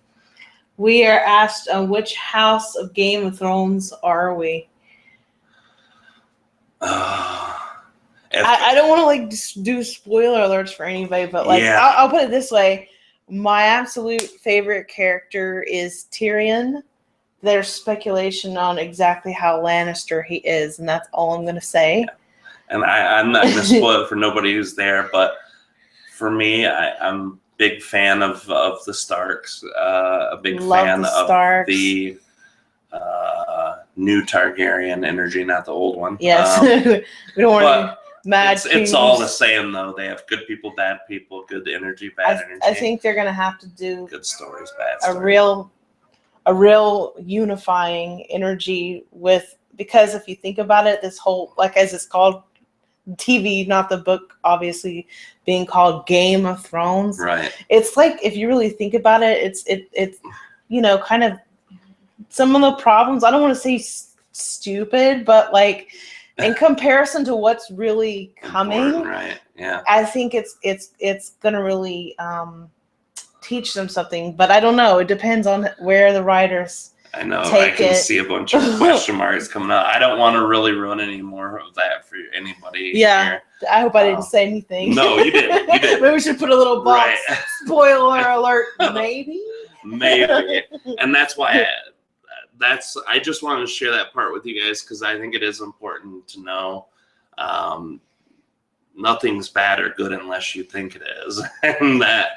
[SPEAKER 2] We are asked, which house of Game of Thrones are we?
[SPEAKER 3] I
[SPEAKER 2] don't want to like do spoiler alerts for anybody, but like I'll put it this way: my absolute favorite character is Tyrion. There's speculation on exactly how Lannister he is, and that's all I'm going to say.
[SPEAKER 3] And I'm not going to spoil it for nobody who's there, but for me, I'm big fan of the Starks, a big fan of the new Targaryen energy, not the old one.
[SPEAKER 2] Yes, we don't want to mad.
[SPEAKER 3] It's all the same though. They have good people, bad people, good energy, bad energy.
[SPEAKER 2] I think they're gonna have to do
[SPEAKER 3] good stories, bad stories.
[SPEAKER 2] A real unifying energy because if you think about it, this whole as it's called. TV, not the book, obviously being called Game of Thrones.
[SPEAKER 3] Right.
[SPEAKER 2] It's like if you really think about it, it's kind of some of the problems. I don't want to say stupid, but like in comparison to what's really coming,
[SPEAKER 3] right? Yeah.
[SPEAKER 2] I think it's gonna really teach them something. But I don't know. It depends on where the writers.
[SPEAKER 3] I know. I can see a bunch of question marks coming up. I don't want to really ruin any more of that for anybody.
[SPEAKER 2] Yeah.
[SPEAKER 3] Here.
[SPEAKER 2] I hope I didn't say anything.
[SPEAKER 3] No, you didn't. You didn't.
[SPEAKER 2] Maybe we should put a little box.
[SPEAKER 3] Right.
[SPEAKER 2] Spoiler alert. Maybe.
[SPEAKER 3] Maybe. And that's why I just wanted to share that part with you guys because I think it is important to know nothing's bad or good unless you think it is. And that,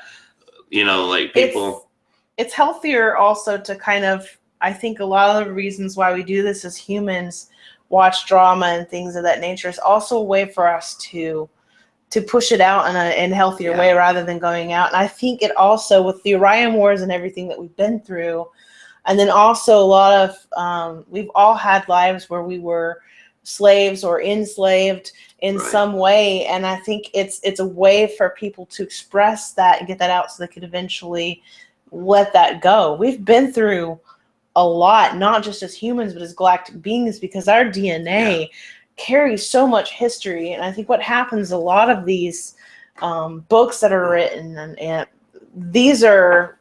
[SPEAKER 3] like people.
[SPEAKER 2] It's healthier also to kind of, I think a lot of the reasons why we do this as humans, watch drama and things of that nature, is also a way for us to push it out in a healthier way rather than going out. And I think it also, with the Orion Wars and everything that we've been through, and then also a lot of, we've all had lives where we were slaves or enslaved in some way. And I think it's a way for people to express that and get that out so they could eventually let that go. We've been through a lot, not just as humans, but as galactic beings, because our DNA carries so much history. And I think what happens, a lot of these books that are written, and these are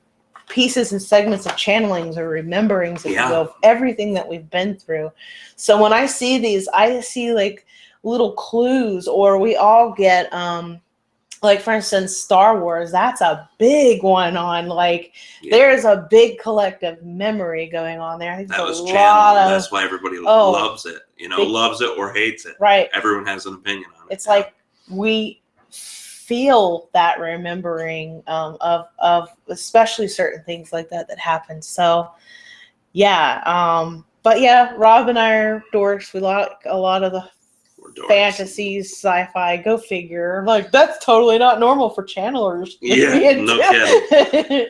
[SPEAKER 2] pieces and segments of channelings or rememberings, if you will, of everything that we've been through. So when I see these, I see like little clues, or we all get like, for instance, Star Wars, that's a big one on, there's a big collective memory going on there. I think
[SPEAKER 3] that was channeled. That's why everybody loves it. Loves it or hates it.
[SPEAKER 2] Right.
[SPEAKER 3] Everyone has an opinion on it.
[SPEAKER 2] It's like we feel that remembering of especially certain things like that happened. So, but yeah, Rob and I are dorks. We like a lot of the fantasies, sci-fi, go figure. Like, that's totally not normal for channelers.
[SPEAKER 3] Yeah, no kidding.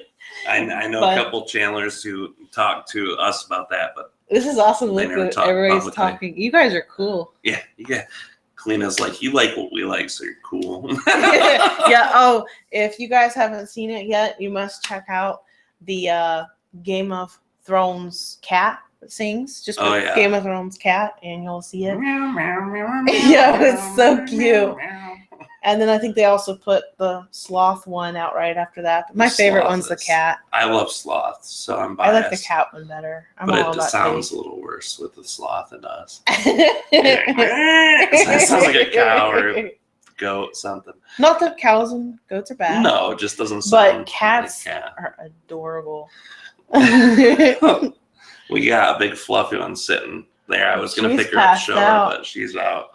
[SPEAKER 3] I know a couple channelers who talk to us about that, but
[SPEAKER 2] this is awesome. Look, everybody's talking. You guys are cool.
[SPEAKER 3] Yeah. Kalina's like, you like what we like, so you're cool.
[SPEAKER 2] Oh, if you guys haven't seen it yet, you must check out the Game of Thrones cat sings. Just Game of Thrones cat, and you'll see it. Yeah, it's so cute. And then I think they also put the sloth one out right after that. But my favorite one's the cat.
[SPEAKER 3] I love sloths, so I'm
[SPEAKER 2] I
[SPEAKER 3] biased.
[SPEAKER 2] like the cat one better. I'm
[SPEAKER 3] but
[SPEAKER 2] all
[SPEAKER 3] it
[SPEAKER 2] about
[SPEAKER 3] sounds a little worse with the sloth than us.
[SPEAKER 2] taste.
[SPEAKER 3] That sounds like a cow or a goat, something.
[SPEAKER 2] Not that cows and goats are bad.
[SPEAKER 3] No, it just doesn't sound
[SPEAKER 2] But cats
[SPEAKER 3] like a cat.
[SPEAKER 2] are adorable.
[SPEAKER 3] We got a big fluffy one sitting there. I was going to
[SPEAKER 2] She's
[SPEAKER 3] pick her up and
[SPEAKER 2] passed
[SPEAKER 3] show her,
[SPEAKER 2] out.
[SPEAKER 3] but she's out.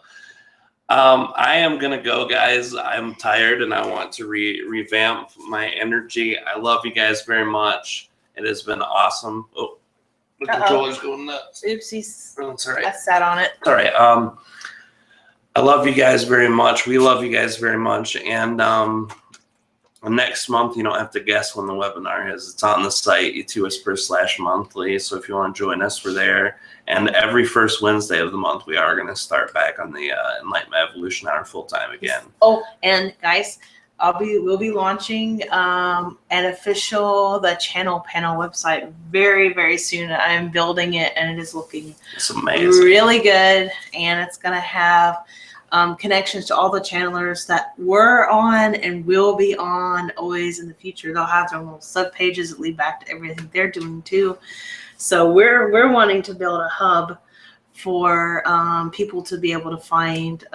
[SPEAKER 3] I am going to go, guys. I'm tired and I want to revamp my energy. I love you guys very much. It has been awesome. Oh, the controller's going nuts.
[SPEAKER 2] Oopsies.
[SPEAKER 3] Oh, that's all right.
[SPEAKER 2] I sat on it.
[SPEAKER 3] All right. I love you guys very much. We love you guys very much. And next month, you don't have to guess when the webinar is. It's on the site, UTWhisper/monthly. So if you want to join us, we're there. And every first Wednesday of the month, we are going to start back on the Enlightenment Evolution Hour full time again.
[SPEAKER 2] Oh, and guys, we'll be launching an official the channel panel website very, very soon. I'm building it, and it is looking
[SPEAKER 3] It's amazing.
[SPEAKER 2] really good. And it's going to have connections to all the channelers that were on and will be on always in the future. They'll have their little sub pages that lead back to everything they're doing too. So we're wanting to build a hub for people to be able to find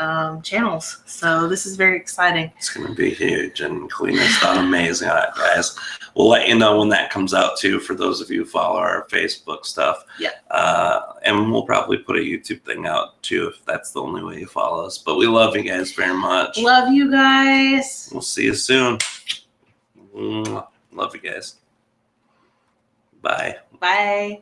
[SPEAKER 2] channels. So this is very exciting. It's
[SPEAKER 3] going to be huge, and Kalina's done amazing on it, guys. We'll let you know when that comes out too, for those of you who follow our Facebook stuff.
[SPEAKER 2] Yeah.
[SPEAKER 3] And we'll probably put a YouTube thing out too, if that's the only way you follow us. But we love you guys very much.
[SPEAKER 2] Love you guys.
[SPEAKER 3] We'll see you soon. Love you guys. Bye.
[SPEAKER 2] Bye.